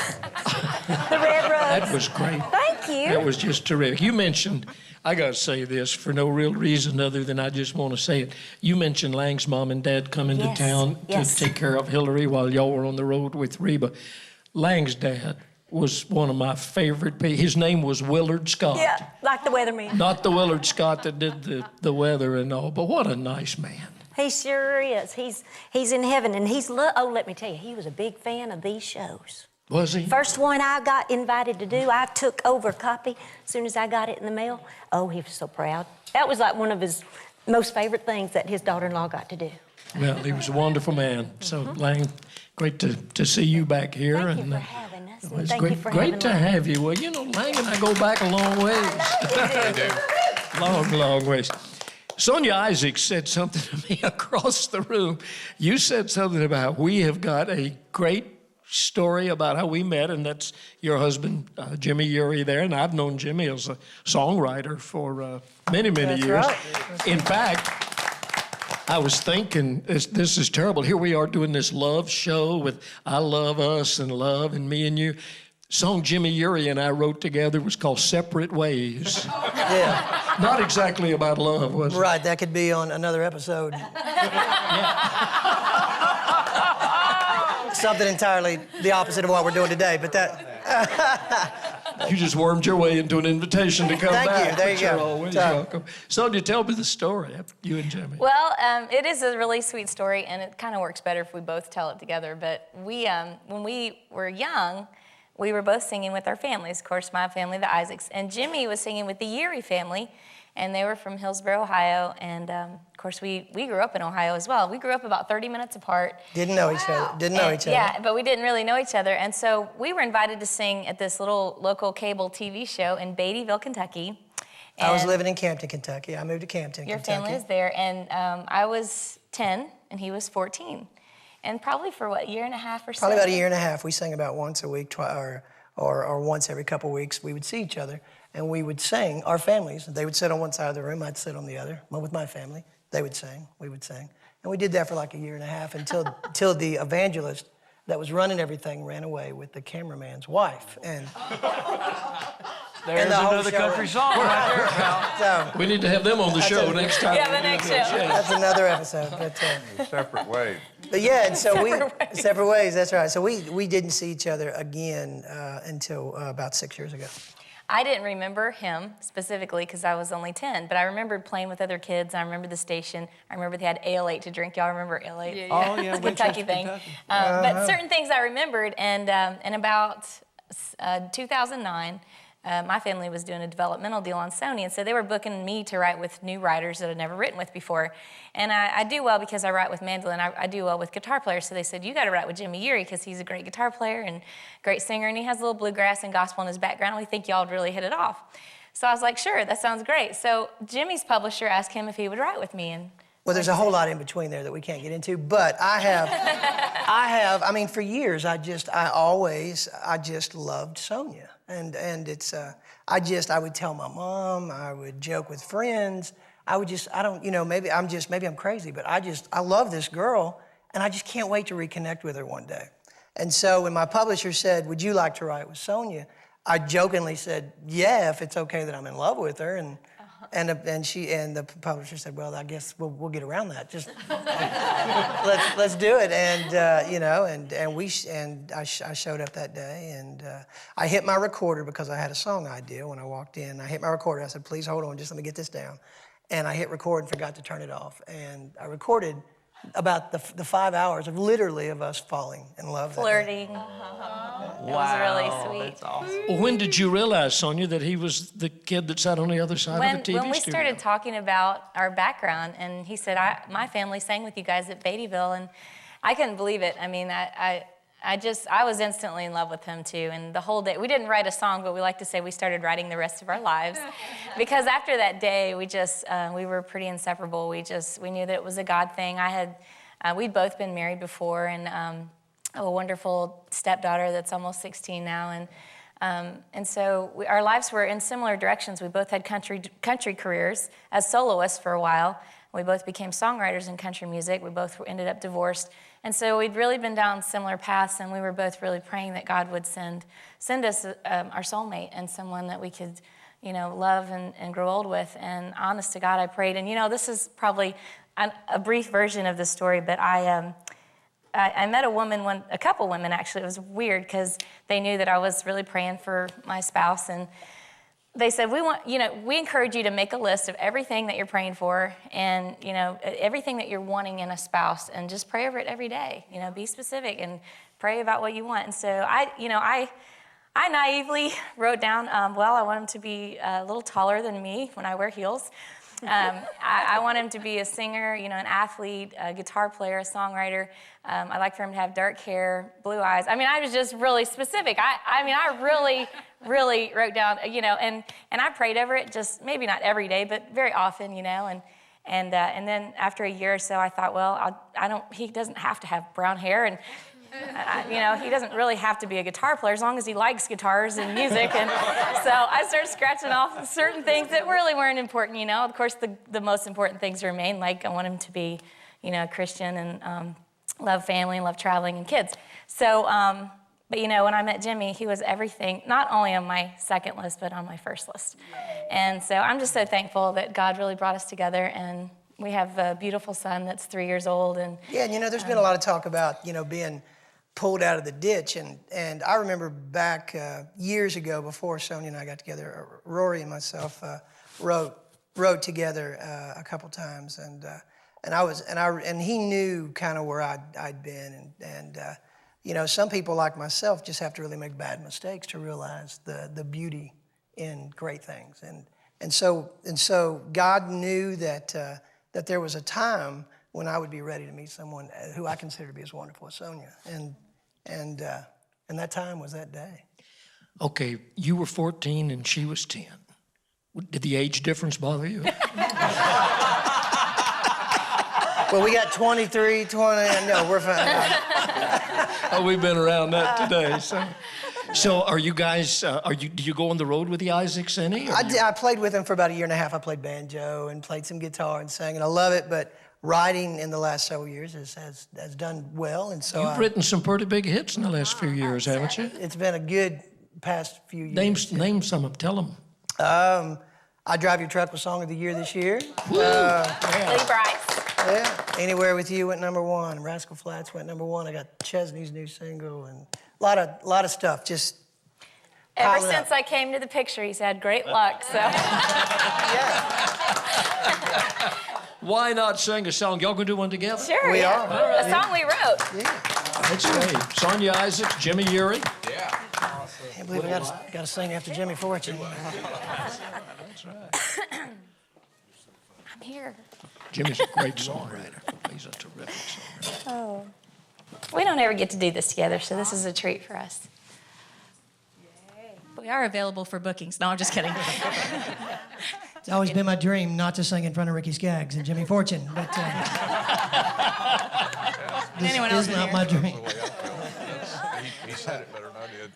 The Red Rose. That was great. Thank you. That was just terrific. You mentioned, I got to say this for no real reason other than I just want to say it. You mentioned Lang's mom and dad coming Yes, to town yes. to take care of Hillary while y'all were on the road with Reba. Lang's dad was one of my favorite people. His name was Willard Scott. Yeah, like the weatherman. Not the Willard Scott that did the weather and all, but what a nice man. He sure is. He's in heaven, and let me tell you, he was a big fan of these shows. Was he? First one I got invited to do, I took over a copy as soon as I got it in the mail. Oh, he was so proud. That was like one of his most favorite things that his daughter-in-law got to do. Well, he was a wonderful man. So, Lang, great to see you back here. Thank you and for having us. it was Thank great, you for great having to Lang. have you. Well, you know, Lang and I go back a long ways. Long, long ways. Sonia Isaacs said something to me across the room. You said something about we have got a great story about how we met, and that's your husband, Jimmy Yeary there, and I've known Jimmy as a songwriter for many, many That's years. right. In fact, I was thinking, this is terrible. Here we are doing this love show with I Love Us and Love and Me and You. Song Jimmy Yeary and I wrote together was called Separate Ways. Yeah. Not exactly about love, was it? Right, that could be on another episode. Something entirely the opposite of what we're doing today, but that... You just wormed your way into an invitation to come Thank back. you, there you but you're go. always Sorry. welcome. Sonia, tell me the story, you and Jimmy. Well, it is a really sweet story, and it kind of works better if we both tell it together. But we, when we were young, we were both singing with our families. Of course, my family, the Isaacs, and Jimmy was singing with the Yeary family, and they were from Hillsboro, Ohio. And of course, we grew up in Ohio as well. We grew up about 30 minutes apart. Didn't know each other. Didn't know each other. Yeah, but we didn't really know each other. And so we were invited to sing at this little local cable TV show in Beattyville, Kentucky. I was And living in Campton, Kentucky. I moved to Campton, your Kentucky. family is there, and I was 10 and he was 14. And probably for what, year and a half or so? Probably about a year and a half. We sang about once a week, or once every couple weeks, we would see each other and we would sing, our families. They would sit on one side of the room, I'd sit on the other, with my family. They would sing, we would sing. And we did that for like a year and a half until the evangelist that was running everything ran away with the cameraman's wife. And there's another country song right there, pal. So, we need to have them on the show next time. Yeah, the next show. That's another episode. But, Separate ways. But yeah, and so separate ways. That's right. So we didn't see each other again until about 6 years ago. I didn't remember him specifically because I was only 10, but I remembered playing with other kids. I remember the station. I remember they had Ale 8 to drink. Y'all remember Ale 8? Yeah. Oh, It's a Kentucky thing. But certain things I remembered, and in about 2009, my family was doing a developmental deal on Sony, and so they were booking me to write with new writers that I'd never written with before. And I do well because I write with mandolin. I do well with guitar players, so they said, you got to write with Jimmy Yeary because he's a great guitar player and great singer, and he has a little bluegrass and gospel in his background. We think y'all would really hit it off. So I was like, sure, that sounds great. So Jimmy's publisher asked him if he would write with me. And well, there's a whole lot in between there that we can't get into, but I mean, for years, I just loved Sonia. And it's, I would tell my mom, I would joke with friends. Maybe I'm crazy, but I love this girl, and I just can't wait to reconnect with her one day. And so when my publisher said, would you like to write with Sonia? I jokingly said, yeah, if it's okay that I'm in love with her. And the publisher said, well, I guess we'll get around that. Just let's do it. And I showed up that day, and I hit my recorder because I had a song idea when I walked in. I hit my recorder. I said, please hold on, just let me get this down. And I hit record and forgot to turn it off. And I recorded about the 5 hours of literally of us falling in love. Flirting. It was really sweet. That's awesome. Well, when did you realize, Sonia, that he was the kid that sat on the other side of the TV studio? When we started talking about our background, and he said, my family sang with you guys at Beattyville, and I couldn't believe it. I mean, I was instantly in love with him too, and the whole day, we didn't write a song, but we like to say we started writing the rest of our lives. Because after that day, we were pretty inseparable. We knew that it was a God thing. We'd both been married before, and a wonderful stepdaughter that's almost 16 now, and so our lives were in similar directions. We both had country careers as soloists for a while. We both became songwriters in country music. We both ended up divorced. And so we'd really been down similar paths, and we were both really praying that God would send us our soulmate and someone that we could, love and grow old with. And honest to God, I prayed. And, this is probably a brief version of the story, but I met a couple women actually. It was weird because they knew that I was really praying for my spouse, and they said, we encourage you to make a list of everything that you're praying for and, everything that you're wanting in a spouse, and just pray over it every day. Be specific and pray about what you want. And so I naively wrote down, I want him to be a little taller than me when I wear heels. I want him to be a singer, an athlete, a guitar player, a songwriter. I'd like for him to have dark hair, blue eyes. I mean, I was just really specific. I really wrote down, and I prayed over it, just maybe not every day, but very often, and then after a year or so, I thought, he doesn't have to have brown hair, and he doesn't really have to be a guitar player as long as he likes guitars and music. And so I started scratching off certain things that really weren't important, Of course, the most important things remain, like I want him to be, a Christian and love family and love traveling and kids. So, but when I met Jimmy, he was everything, not only on my second list, but on my first list. And so I'm just so thankful that God really brought us together, and we have a beautiful son that's 3 years old. And yeah, and there's been a lot of talk about, being pulled out of the ditch. And I remember back years ago, before Sonia and I got together, Rory and myself wrote together a couple times, and he knew kind of where I'd been, and some people like myself just have to really make bad mistakes to realize the beauty in great things, and so God knew that there was a time when I would be ready to meet someone who I consider to be as wonderful as Sonia, and that time was that day. Okay, you were 14 and she was 10. Did the age difference bother you? Well, we got 23, 20, no, we're fine. Oh, we've been around that today, so. So are you guys, do you go on the road with the Isaacs any? I played with them for about a year and a half. I played banjo and played some guitar and sang, and I love it, but writing in the last several years has done well, and so You've written some pretty big hits in the last few years, haven't you? It's been a good past few years. Name some of them, tell them. I Drive Your Truck was Song of the Year this year. Lee Bryce. Yeah, Anywhere With You went #1. Rascal Flatts went #1. I got Chesney's new single and a lot of stuff. Just Ever piling since up. I came to the picture, he's had great luck. So. Why not sing a song? Y'all gonna do one together? Sure. We yeah. are. A song we wrote. That's great. Sonia Isaacs, Jimmy Yeary. I can't believe I got to sing after Jimmy Fortune. That's right. I'm here. Jimmy's a great songwriter. He's a terrific songwriter. Oh. We don't ever get to do this together, so this is a treat for us. But we are available for bookings. No, I'm just kidding. It's always been my dream not to sing in front of Ricky Skaggs and Jimmy Fortune, but this Anyone is else not here? my dream. He said it better than I did.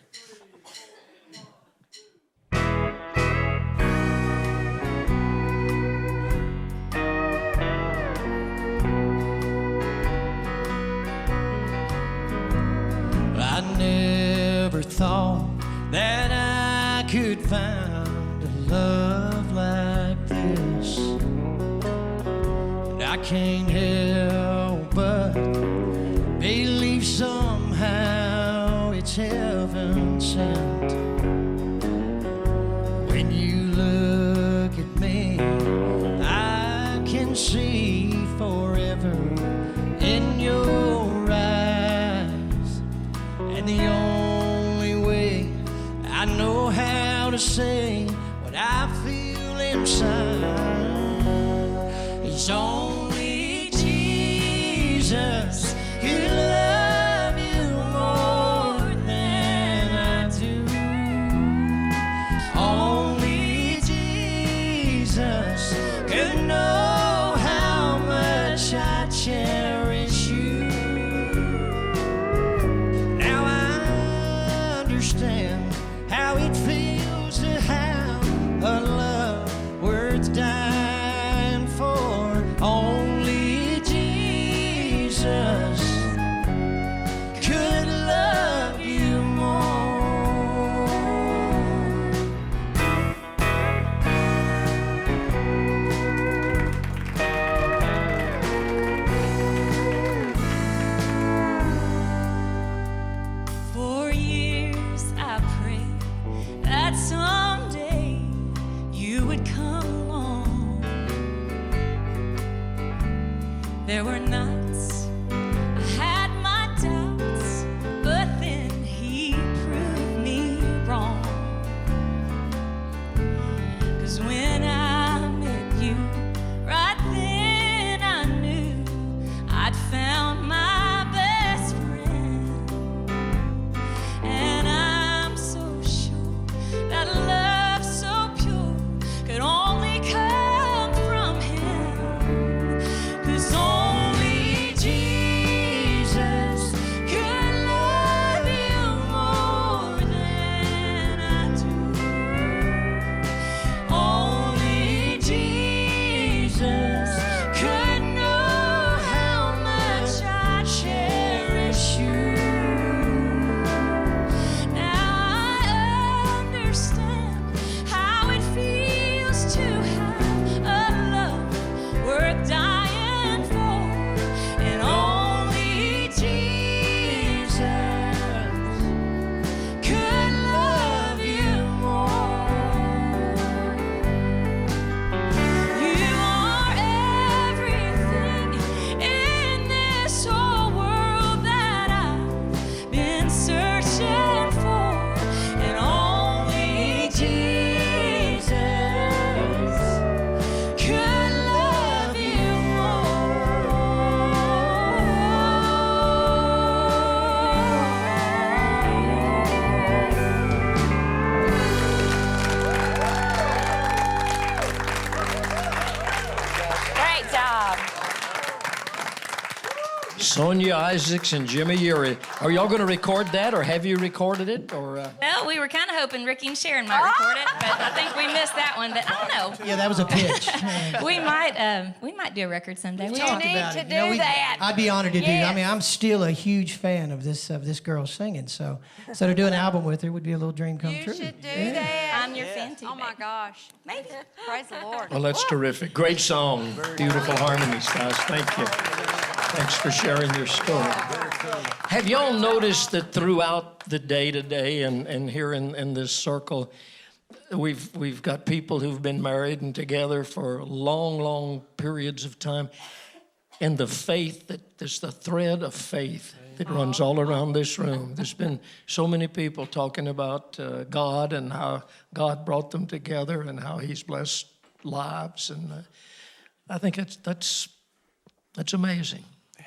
I never thought that I could find a love like this. And I can't help but believe somehow it's heaven sent. When you look at me, I can see forever in your eyes. And the only way I know how to say what I feel inside is only Jesus could love you more than I do. Only Jesus could know how much I cherish you. Now I understand how it feels to have a love worth dying for. Only Jesus could love you more. For years I prayed that someday you would come along. There were nights I had my doubts, but then he proved me wrong. 'Cause when I met you, right then I knew I'd found my best friend. And I'm so sure that love so pure could only come from him. 'Cause only Sonia Isaacs and Jimmy Yeary. Are y'all going to record that, or have you recorded it? Or Well, we were kind of hoping Ricky and Sharon might record it, but I think we missed that one. But I don't know. Yeah, that was a pitch. we might do a record someday. We We'll talked talk. about it. I'd be honored to do that. I mean, I'm still a huge fan of this girl singing. So instead of doing an album with her, would be a little dream come true. You should do that. I'm your fan too. Oh my gosh. Maybe. Praise the Lord. Well, that's terrific. Great song. Beautiful harmonies, guys. Thank you. Thanks for sharing your story. Have y'all noticed that throughout the day today and here in this circle, we've got people who've been married and together for long, long periods of time. And the faith, there's the thread of faith that runs all around this room. There's been so many people talking about God and how God brought them together and how he's blessed lives. And I think that's amazing.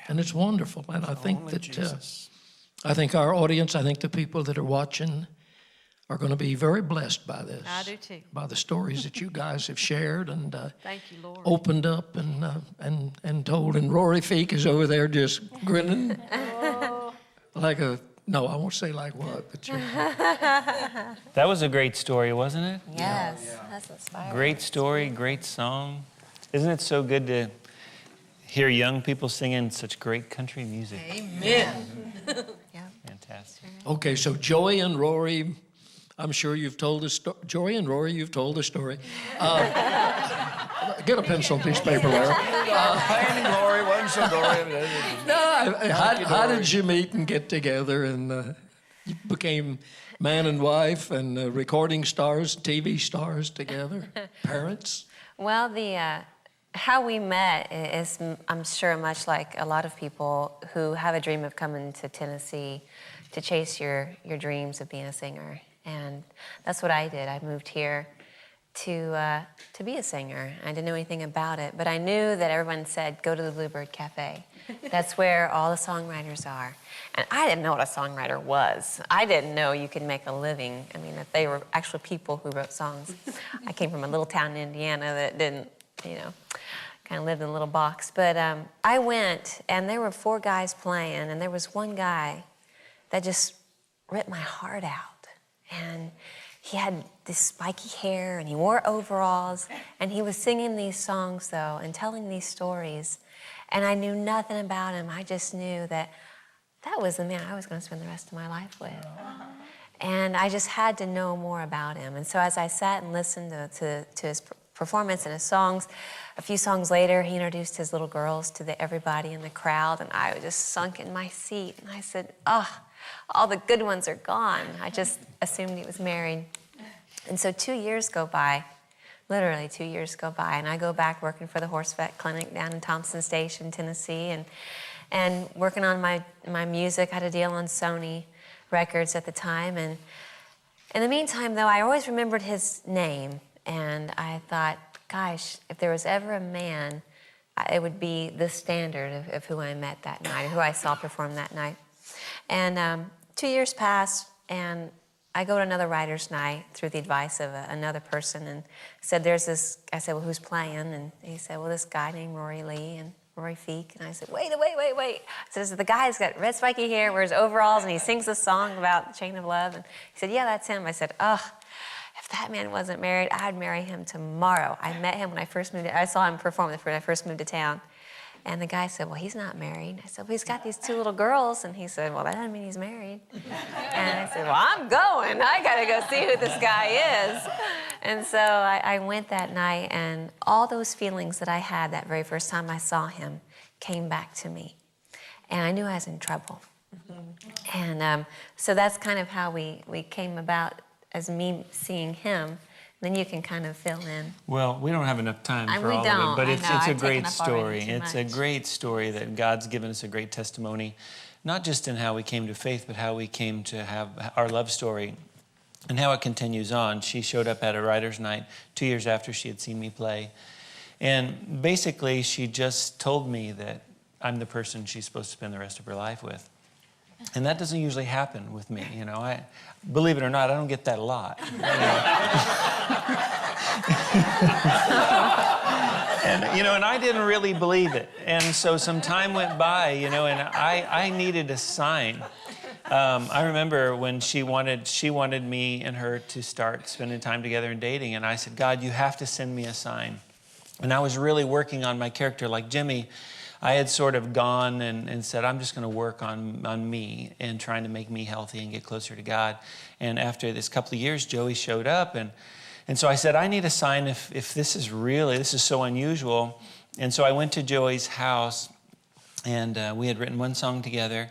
And it's wonderful. And I think I think our audience, I think the people that are watching are going to be very blessed by this. I do too. By the stories that you guys have shared and Thank you, Lord. opened up and told. And Rory Feek is over there just grinning like no, I won't say like what, but That was a great story, wasn't it? Yes, that's inspiring. Great story, great song. Isn't it so good to hear young people singing such great country music? Amen. Yeah. Fantastic. Okay, so Joy and Rory, I'm sure you've told the story. Joy and Rory, you've told the story. Get a pencil and piece of paper there. Glory, wasn't so glory. How did you meet and get together and you became man and wife and recording stars, TV stars together, parents? Well, how we met is, I'm sure, much like a lot of people who have a dream of coming to Tennessee to chase your dreams of being a singer. And that's what I did. I moved here to be a singer. I didn't know anything about it, but I knew that everyone said, go to the Bluebird Cafe. That's where all the songwriters are. And I didn't know what a songwriter was. I didn't know you could make a living. I mean, that they were actual people who wrote songs. I came from a little town in Indiana that didn't, kind of lived in a little box. But I went, and there were 4 guys playing, and there was one guy that just ripped my heart out. And he had this spiky hair, and he wore overalls, and he was singing these songs, though, and telling these stories. And I knew nothing about him. I just knew that was the man I was going to spend the rest of my life with. And I just had to know more about him. And so as I sat and listened to his performance and his songs, a few songs later, he introduced his little girls to everybody in the crowd, and I was just sunk in my seat. And I said, all the good ones are gone. I just assumed he was married. And so 2 years go by, literally 2 years go by, and I go back working for the Horse Vet Clinic down in Thompson Station, Tennessee, and working on my music. I had a deal on Sony Records at the time. And in the meantime, though, I always remembered his name, and I thought, gosh, if there was ever a man, it would be the standard of who I met that night, who I saw perform that night. And 2 years passed, and I go to another writer's night through the advice of another person, and said, I said, well, who's playing? And he said, well, this guy named Rory Lee and Rory Feek. And I said, wait. I said, this is the guy who's got red spiky hair, wears overalls, and he sings a song about the chain of love. And he said, yeah, that's him. I said, if that man wasn't married, I'd marry him tomorrow. I met him when I first moved. I saw him perform when I first moved to town. And the guy said, well, he's not married. I said, well, he's got these 2 little girls. And he said, well, that doesn't mean he's married. And I said, well, I'm going. I got to go see who this guy is. And so I went that night, and all those feelings that I had that very first time I saw him came back to me. And I knew I was in trouble. And so that's kind of how we came about, as me seeing him. Then you can kind of fill in. Well, we don't have enough time for we all don't. of it, but I it's know. a I've great taken up already story. too It's a much. great story that God's given us a great testimony, not just in how we came to faith, but how we came to have our love story and how it continues on. She showed up at a writer's night 2 years after she had seen me play. And basically, she just told me that I'm the person she's supposed to spend the rest of her life with. And that doesn't usually happen with me, I believe it or not, I don't get that a lot. And, and I didn't really believe it. And so some time went by, and I needed a sign. I remember when she wanted me and her to start spending time together and dating. And I said, God, you have to send me a sign. And I was really working on my character. Like Jimmy, I had sort of gone and said, I'm just going to work on me and trying to make me healthy and get closer to God. And after this couple of years, Joey showed up. And so I said, I need a sign if this is so unusual. And so I went to Joey's house, and we had written one song together.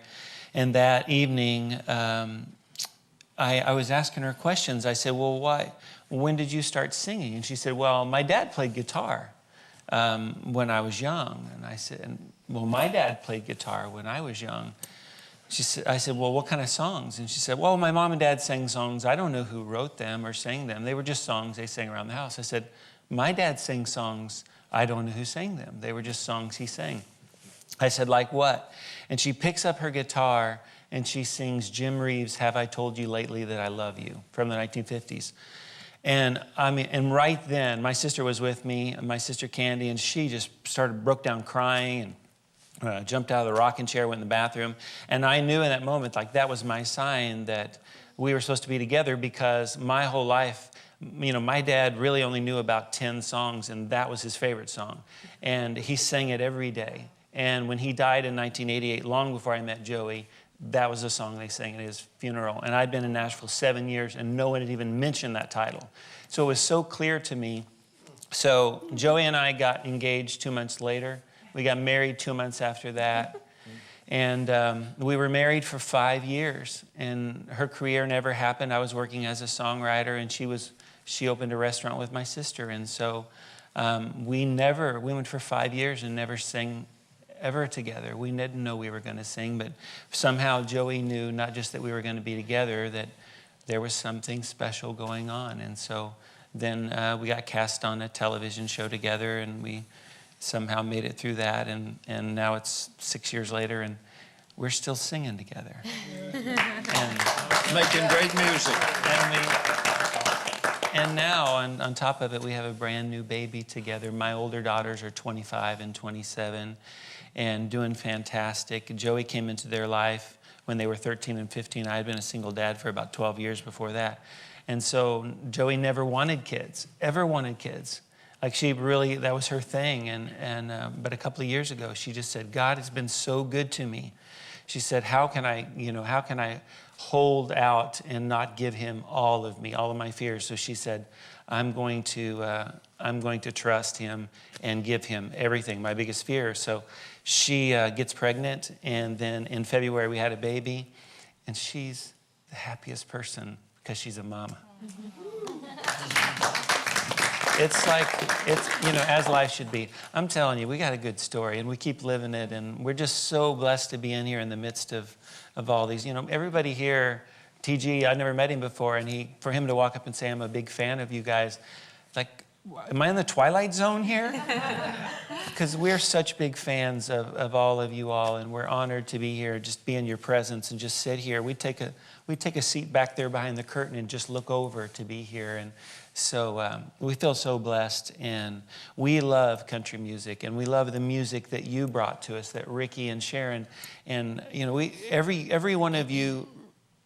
And that evening, I was asking her questions. I said, well, when did you start singing? And she said, well, my dad played guitar when I was young. And I said, well, my dad played guitar when I was young. I said, well, what kind of songs? And she said, well, my mom and dad sang songs. I don't know who wrote them or sang them. They were just songs they sang around the house. I said, my dad sang songs. I don't know who sang them. They were just songs he sang. I said, like what? And she picks up her guitar and she sings Jim Reeves' Have I Told You Lately That I Love You from the 1950s. And right then, my sister was with me, my sister Candy, and she just broke down crying and jumped out of the rocking chair, went in the bathroom. And I knew in that moment, like that was my sign that we were supposed to be together, because my whole life, my dad really only knew about 10 songs, and that was his favorite song. And he sang it every day. And when he died in 1988, long before I met Joey, that was the song they sang at his funeral. And I'd been in Nashville 7 years, and no one had even mentioned that title. So it was so clear to me. So Joey and I got engaged 2 months later. We got married 2 months after that. And we were married for 5 years. And her career never happened. I was working as a songwriter, and she opened a restaurant with my sister. And so we went for 5 years and never sang ever together. We didn't know we were going to sing, but somehow Joey knew not just that we were going to be together, that there was something special going on. And so then we got cast on a television show together, and we somehow made it through that. And now it's 6 years later, and we're still singing together. And making great music. And now, on top of it, we have a brand new baby together. My older daughters are 25 and 27 and doing fantastic. Joey came into their life when they were 13 and 15. I had been a single dad for about 12 years before that. And so Joey never wanted kids, ever wanted kids. Like that was her thing. But a couple of years ago, she just said, God has been so good to me. She said, how can I hold out and not give him all of me, all of my fears? So she said, I'm going to trust him and give him everything, my biggest fear. So she gets pregnant, and then in February we had a baby, and she's the happiest person because she's a mama. It's as life should be. I'm telling you, we got a good story, and we keep living it, and we're just so blessed to be in here in the midst of all these. Everybody here, TG, I never met him before, and for him to walk up and say, I'm a big fan of you guys, like, am I in the Twilight Zone here? Because we're such big fans of all of you all, and we're honored to be here, just be in your presence and just sit here. We take a seat back there behind the curtain and just look over to be here. And so we feel so blessed, and we love country music, and we love the music that you brought to us, that Ricky and Sharon, and every one of you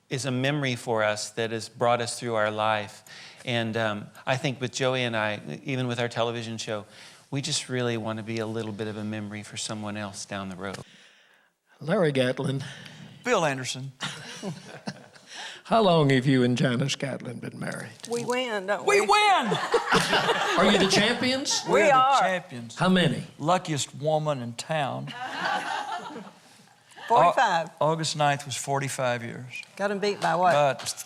is a memory for us that has brought us through our life. And I think with Joey and I, even with our television show, we just really want to be a little bit of a memory for someone else down the road. Larry Gatlin. Bill Anderson. How long have you and Janice Gatlin been married? We win, don't we? We win! Are you the champions? We are. The champions. How many? Luckiest woman in town. 45. August 9th was 45 years. Got him beat by what? About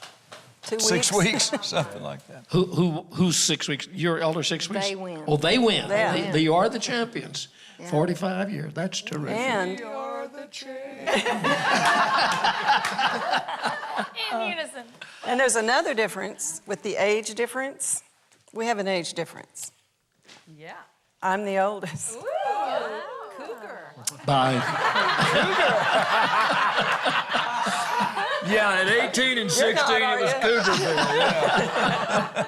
2 weeks? 6 weeks, something like that. Who's 6 weeks? Your elder 6 weeks? They win. Oh, they win. Yeah. You are the champions. Yeah. 45 years. That's terrific. And we are the In unison. And there's another difference with the age difference. We have an age difference. Yeah. I'm the oldest. Ooh, cougar. Bye. Yeah, at 18 and 16, it was cougar. Yeah.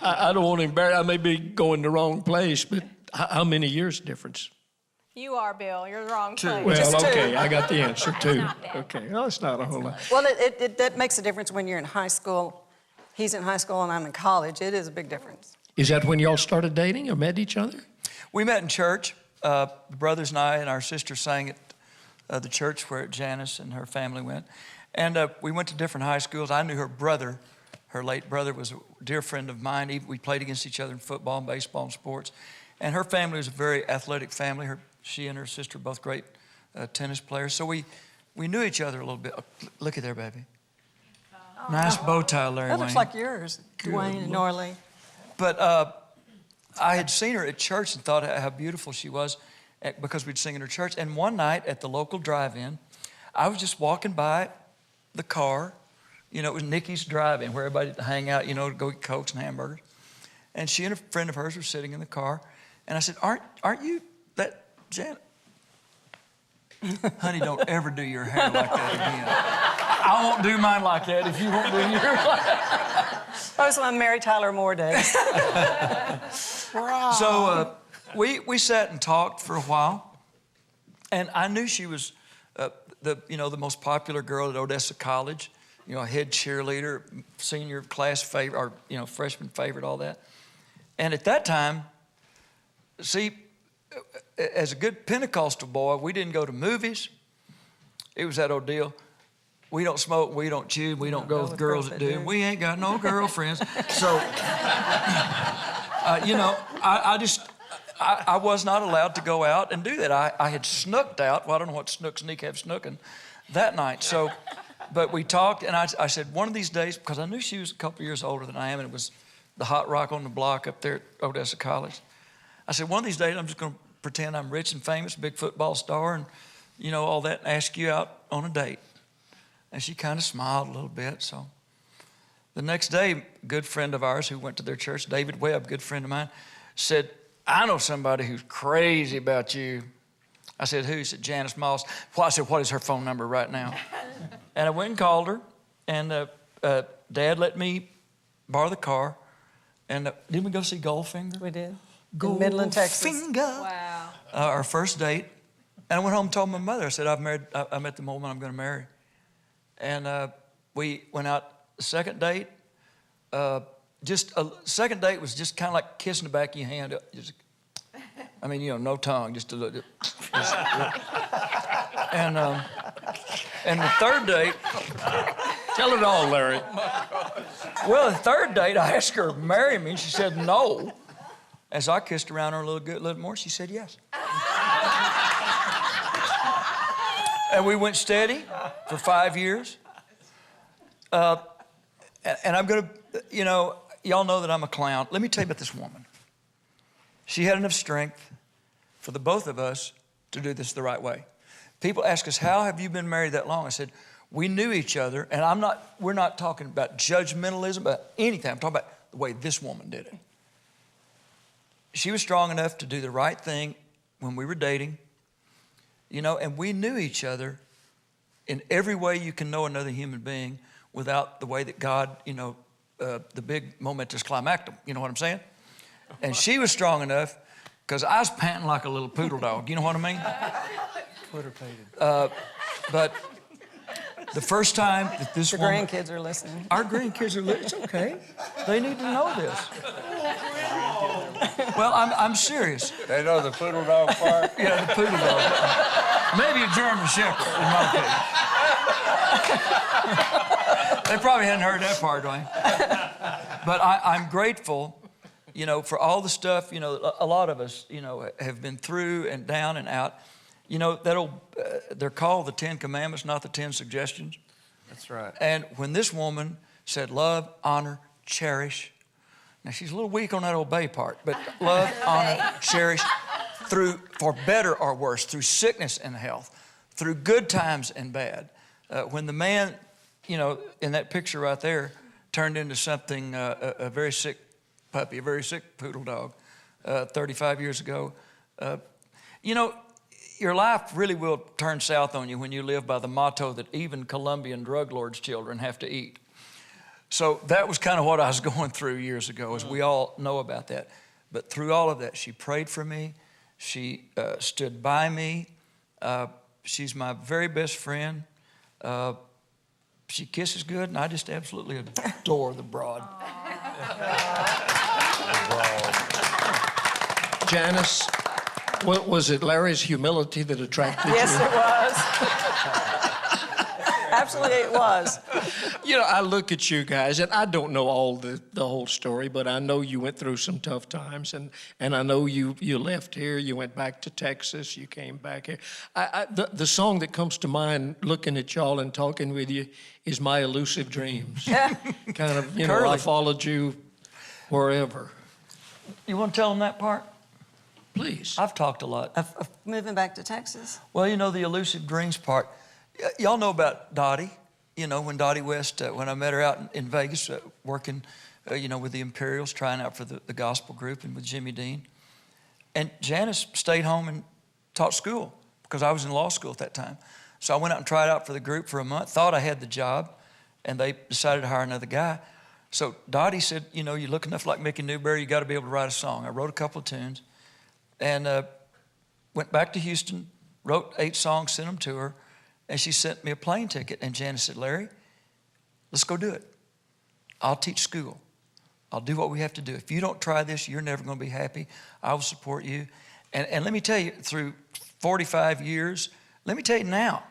I don't want to embarrass. I may be going the wrong place, but how many years difference? You are, Bill. You're the wrong 2. place. Well, Just 2. okay, I got the answer, 2. Okay, no, it's not a whole lot. Well, that makes a difference when you're in high school. He's in high school and I'm in college. It is a big difference. Is that when y'all started dating or met each other? We met in church. The brothers and I and our sister sang at the church where Janice and her family went. And we went to different high schools. I knew her brother. Her late brother was a dear friend of mine. We played against each other in football and baseball and sports. And her family was a very athletic family. She and her sister were both great tennis players. So we knew each other a little bit. Look at there, baby. Nice bow tie, Larry That Wayne. looks like yours, Dwayne and Norah. But I had seen her at church and thought how beautiful she was because we'd sing in her church. And one night at the local drive-in, I was just walking by the car. You know, it was Nikki's drive-in where everybody hang out, you know, to go get Cokes and hamburgers. And she and a friend of hers were sitting in the car. And I said, aren't you that Janet? Honey, don't ever do your hair like that again. I won't do mine like that if you won't do yours like that. I was on Mary Tyler Moore days. So we sat and talked for a while, and I knew she was the most popular girl at Odessa College, you know, head cheerleader, senior class favorite, or freshman favorite, all that. And at that time, see, as a good Pentecostal boy, we didn't go to movies. It was that old deal. We don't smoke, we don't chew, we don't go with girls that do. We ain't got no girlfriends. So, I was not allowed to go out and do that. I had snooked out. Well, I don't know what sneak have snooking that night. So, but we talked, and I said, one of these days, because I knew she was a couple years older than I am, and it was the hot rock on the block up there at Odessa College. I said, one of these days, I'm just going to pretend I'm rich and famous, big football star, and, all that, and ask you out on a date. And she kind of smiled a little bit. So the next day, a good friend of ours who went to their church, David Webb, good friend of mine, said, I know somebody who's crazy about you. I said, who? He said, Janice Moss. Well, I said, what is her phone number right now? And I went and called her, and Dad let me borrow the car. And didn't we go see Goldfinger? We did. In Midland, Texas. Goldfinger. Wow. Our first date. And I went home and told my mother. I said, I met the woman I'm going to marry. And we went out the second date. Second date was just kind of like kissing the back of your hand. No tongue, just a little. And the third date. Tell it all, Larry. Well, the third date, I asked her to marry me. She said no. As I kissed around her a little more, she said yes. And we went steady for 5 years. And I'm going to, y'all know that I'm a clown. Let me tell you about this woman. She had enough strength for the both of us to do this the right way. People ask us, how have you been married that long? I said, we knew each other, and we're not talking about judgmentalism, but anything. I'm talking about the way this woman did it. She was strong enough to do the right thing when we were dating, and we knew each other in every way you can know another human being without the way that God, the big momentous climactum, you know what I'm saying? And she was strong enough because I was panting like a little poodle dog, you know what I mean? But the first time that this woman... The grandkids are listening. Our grandkids are listening. It's okay. They need to know this. Well, I'm serious. They know the poodle dog part? Yeah, the poodle dog. Maybe a German Shepherd, in my case. They probably hadn't heard that part, Dwayne. But I'm grateful, for all the stuff, a lot of us, have been through and down and out. That old, they're called the 10 Commandments, not the 10 Suggestions. That's right. And when this woman said love, honor, cherish, now she's a little weak on that obey part, but love, honor, cherish, for better or worse, through sickness and health, through good times and bad. When the man, in that picture right there, turned into something, a very sick puppy, a very sick poodle dog, 35 years ago, your life really will turn south on you when you live by the motto that even Colombian drug lords' children have to eat. So that was kind of what I was going through years ago, as we all know about that. But through all of that, she prayed for me. She stood by me. She's my very best friend. She kisses good, and I just absolutely adore the broad. Janice, was it Larry's humility that attracted you? Yes, it was. Absolutely, it was. You know, I look at you guys, and I don't know all the whole story, but I know you went through some tough times, and I know you left here, you went back to Texas, you came back here. The song that comes to mind looking at y'all and talking with you is My Elusive Dreams. Kind of, you know, Curly. I followed you wherever. You want to tell them that part? Please. I've talked a lot. Of moving back to Texas? Well, you know, the elusive dreams part. Y'all know about Dottie. You know, when Dottie West, when I met her out in Vegas, working, you know, with the Imperials, trying out for the gospel group and with Jimmy Dean. And Janice stayed home and taught school because I was in law school at that time. So I went out and tried out for the group for a month, thought I had the job, and they decided to hire another guy. So Dottie said, you know, you look enough like Mickey Newberry, you got to be able to write a song. I wrote a couple of tunes and went back to Houston, wrote 8 songs, sent them to her, and she sent me a plane ticket. And Janice said, Larry, let's go do it. I'll teach school. I'll do what we have to do. If you don't try this, you're never going to be happy. I will support you. And let me tell you, through 45 years, let me tell you now,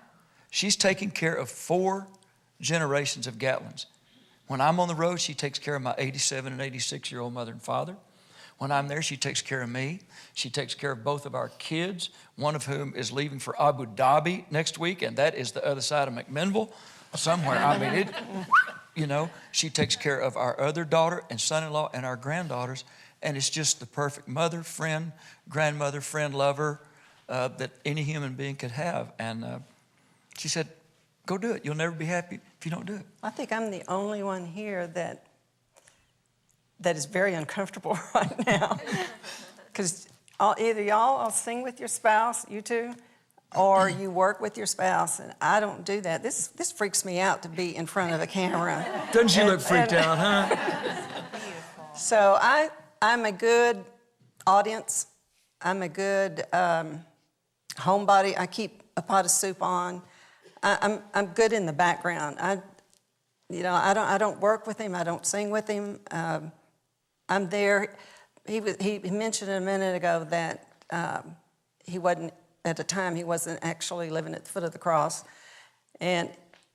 she's taken care of 4 generations of Gatlins. When I'm on the road, she takes care of my 87 and 86-year-old mother and father. When I'm there, she takes care of me. She takes care of both of our kids, one of whom is leaving for Abu Dhabi next week, and that is the other side of McMinnville, somewhere. I mean, you know, she takes care of our other daughter and son-in-law and our granddaughters, and it's just the perfect mother, friend, grandmother, friend, lover that any human being could have. And she said, go do it. You'll never be happy if you don't do it. I think I'm the only one here that is very uncomfortable right now. Because either y'all all sing with your spouse, you two, or you work with your spouse, and I don't do that. This freaks me out to be in front of a camera. Doesn't she look freaked out, huh? So I'm a good audience. I'm a good homebody. I keep a pot of soup on. I'm good in the background. I don't work with him. I don't sing with him. I'm there. He mentioned a minute ago that he wasn't, at the time, he wasn't actually living at the foot of the cross. And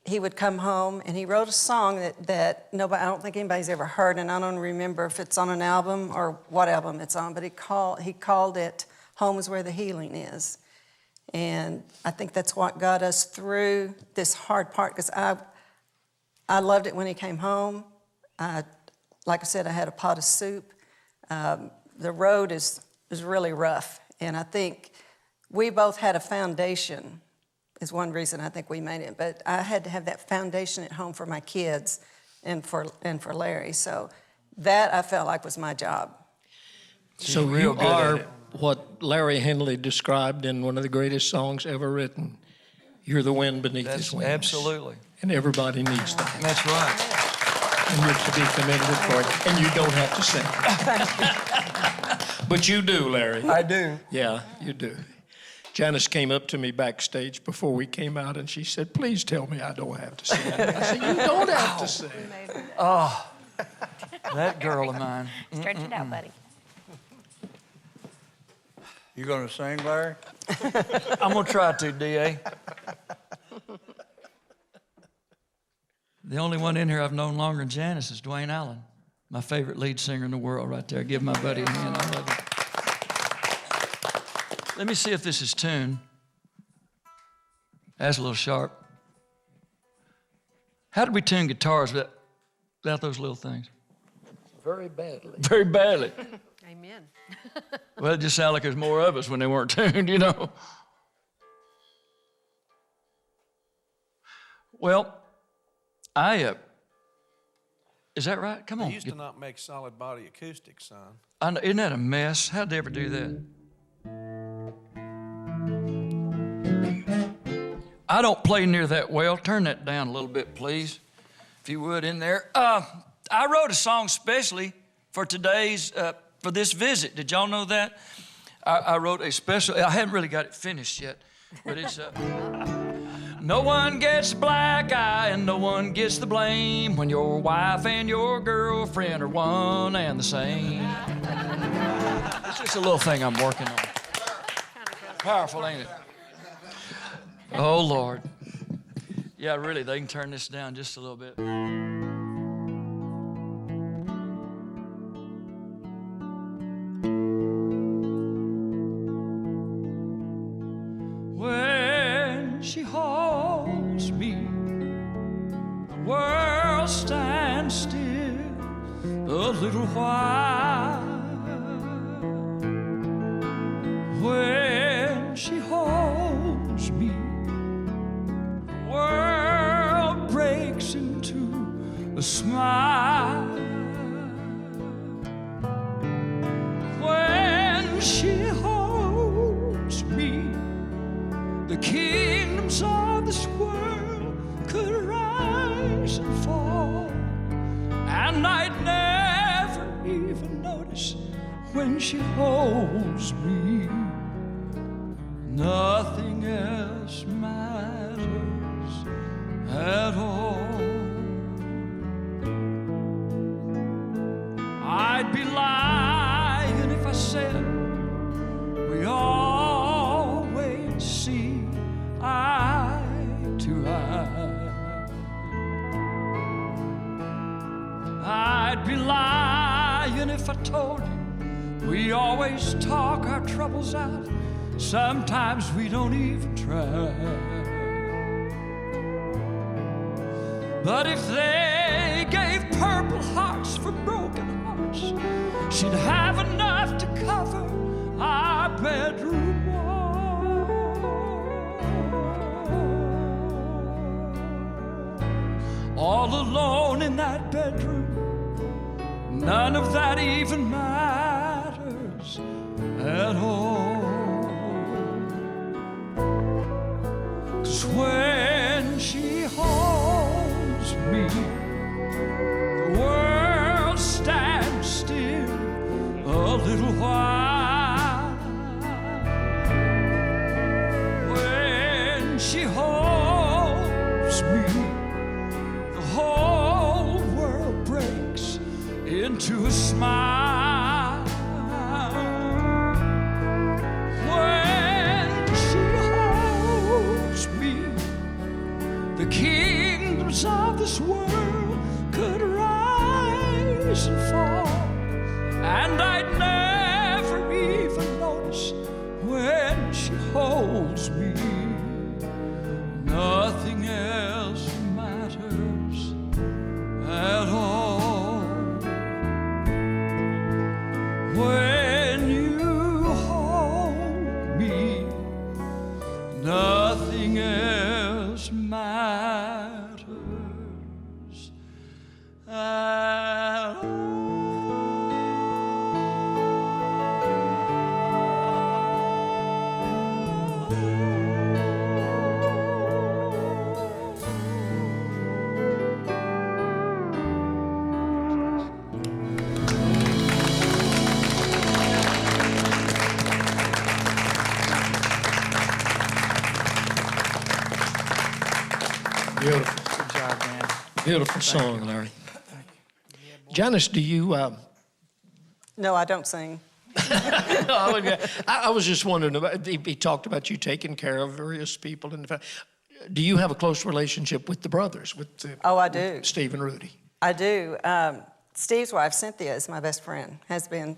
he would come home and he wrote a song that nobody, I don't think anybody's ever heard, and I don't remember if it's on an album or what album it's on, but he called it Home is Where the Healing Is. And I think that's what got us through this hard part, because I loved it when he came home. Like I said, I had a pot of soup. The road is really rough, and I think we both had a foundation is one reason I think we made it. But I had to have that foundation at home for my kids and for Larry. So that I felt like was my job. So you are what Larry Henley described in one of the greatest songs ever written. You're the wind beneath his wings. Absolutely. And everybody needs that. That's right. And you're to be commended for it. And you don't have to sing. But you do, Larry. I do. Yeah, you do. Janice came up to me backstage before we came out, and she said, please tell me I don't have to sing. I said, you don't have to sing. Oh, that girl of mine. Stretch it out, buddy. You gonna sing, Larry? I'm gonna try to, D.A. The only one in here I've known longer than Janice is Dwayne Allen, my favorite lead singer in the world right there. Give my buddy a hand. I love him. Let me see if this is tuned. That's a little sharp. How did we tune guitars without those little things? Very badly. Very badly. Amen. Well, it just sounded like there's more of us when they weren't tuned, you know. Well, is that right? Come on. They used to not make solid body acoustics, son. I know, isn't that a mess? How'd they ever do that? I don't play near that well. Turn that down a little bit, please. if you would, in there. I wrote a song specially for today's, for this visit. Did y'all know that? I wrote a special, I haven't really got it finished yet, but it's, no one gets a black eye and no one gets the blame when your wife and your girlfriend are one and the same. It's just a little thing I'm working on. Powerful, ain't it? Oh, Lord. Yeah, really, they can turn this down just a little bit. When she holds me, the world stands still a little while. When she holds me, the world breaks into a smile. When she holds me, the kingdoms of this world could rise and fall, and I'd never even notice when she holds me. Nothing else matters at all. I'd be lying if I said we always see eye to eye. I'd be lying if I told you we always talk our troubles out. Sometimes we don't even try. But if they gave purple hearts for broken hearts, she'd have enough to cover our bedroom wall. All alone in that bedroom, none of that even matters at all. 'Cause when she holds me, the world stands still a little while. When she holds me, the whole world breaks into a smile. When she holds me, the kingdoms of this world could rise and fall, and I'd never even notice when she holds me. Nothing else matters at all. When you hold me, nothing else matters at all. Beautiful. Good job, man. Beautiful song, Larry. Janice, do you... No, I don't sing. I was just wondering about, he talked about you taking care of various people in the family. Do you have a close relationship with the brothers, with Oh, I do. Steve and Rudy? I do. Steve's wife, Cynthia, is my best friend, has been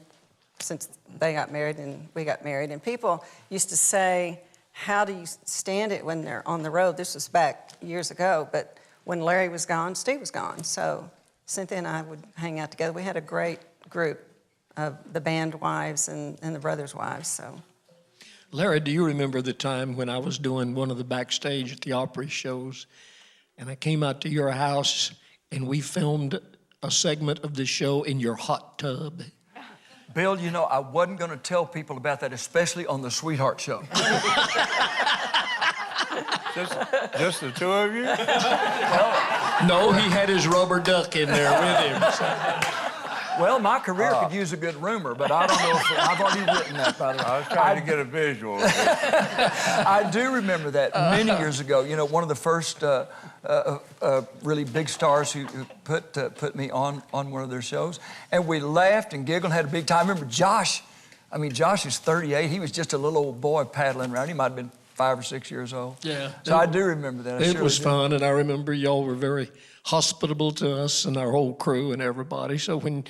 since they got married and we got married. And people used to say, how do you stand it when they're on the road? This was back years ago, but when Larry was gone, Steve was gone. So Cynthia and I would hang out together. We had a great group of the band wives and the brothers' wives, so. Larry, do you remember the time when I was doing one of the backstage at the Opry shows, and I came out to your house and we filmed a segment of the show in your hot tub? Bill, you know, I wasn't going to tell people about that, especially on the Sweetheart Show. Just the two of you? Well, No, he had his rubber duck in there with him. So. Well, my career could use a good rumor, but I don't know if I've already written that, by the way. I was trying to get a visual. I do remember that many years ago. You know, one of the first really big stars who put me on one of their shows, and we laughed and giggled and had a big time. I remember Josh. I mean, Josh is 38. He was just a little old boy paddling around. He might have been 5 or 6 years old. Yeah. So I do remember that. It was fun, and I remember y'all were very hospitable to us and our whole crew and everybody. So when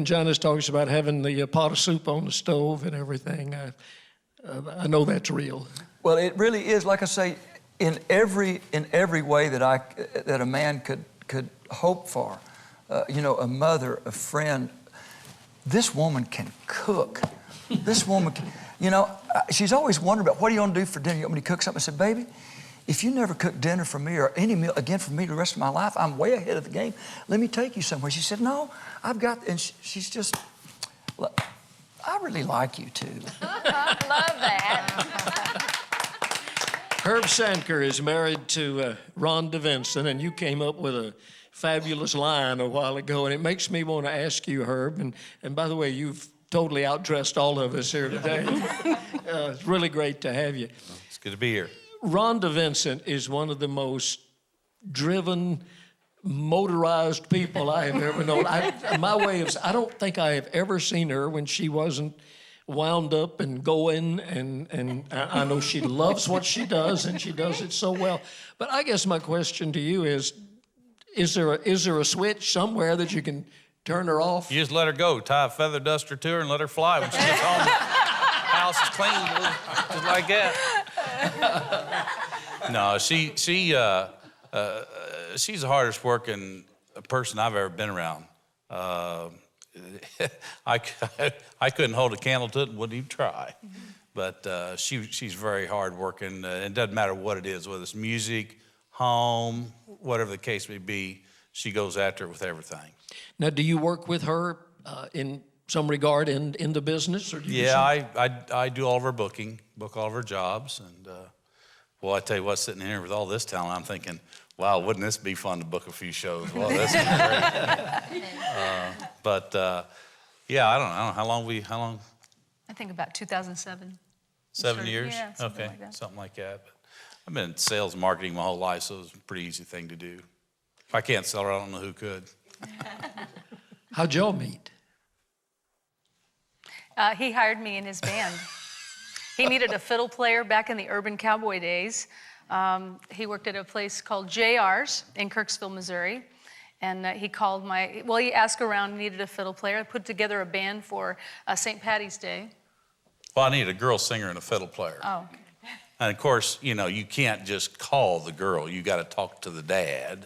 Janice talks about having the pot of soup on the stove and everything, I know that's real. Well, it really is. Like I say, in every way that a man could hope for, you know, a mother, a friend. This woman can cook. This woman can, you know, she's always wondered about, what do you want to do for dinner? You want me to cook something? I said, baby, if you never cook dinner for me or any meal again for me the rest of my life, I'm way ahead of the game. Let me take you somewhere. She said, no, I've got, and she's just, look, I really like you too. Love that. Herb Sanker is married to Ronda Vincent, and you came up with a fabulous line a while ago, and it makes me want to ask you, Herb, and by the way, you've totally outdressed all of us here today. It's really great to have you. It's good to be here. Ronda Vincent is one of the most driven, motorized people I have ever known. I don't think I have ever seen her when she wasn't wound up and going, and I know she loves what she does, and she does it so well. But I guess my question to you is there a switch somewhere that you can turn her off? You just let her go. Tie a feather duster to her and let her fly when she gets home. House is clean, just like that. No, she's the hardest working person I've ever been around. I couldn't hold a candle to it and wouldn't even try. But she's very hard working. It doesn't matter what it is, whether it's music, home, whatever the case may be, she goes after it with everything. Now, do you work with her in some regard in the business? Or I do all of her booking, book all of her jobs. And, well, I tell you what, sitting here with all this talent, I'm thinking, wow, wouldn't this be fun to book a few shows? Well, that's great. Yeah, I don't know how long. I think about 2007. 7 years? Yeah, something okay, like that. something like that. But I've been in sales and marketing my whole life, so it's a pretty easy thing to do. If I can't sell her, I don't know who could. How'd y'all meet? He hired me in his band. He needed a fiddle player back in the urban cowboy days. He worked at a place called JR's in Kirksville, Missouri. And he asked around, needed a fiddle player. I put together a band for St. Patty's Day. Well, I need a girl singer and a fiddle player. Oh. And of course, you know, you can't just call the girl. You got to talk to the dad.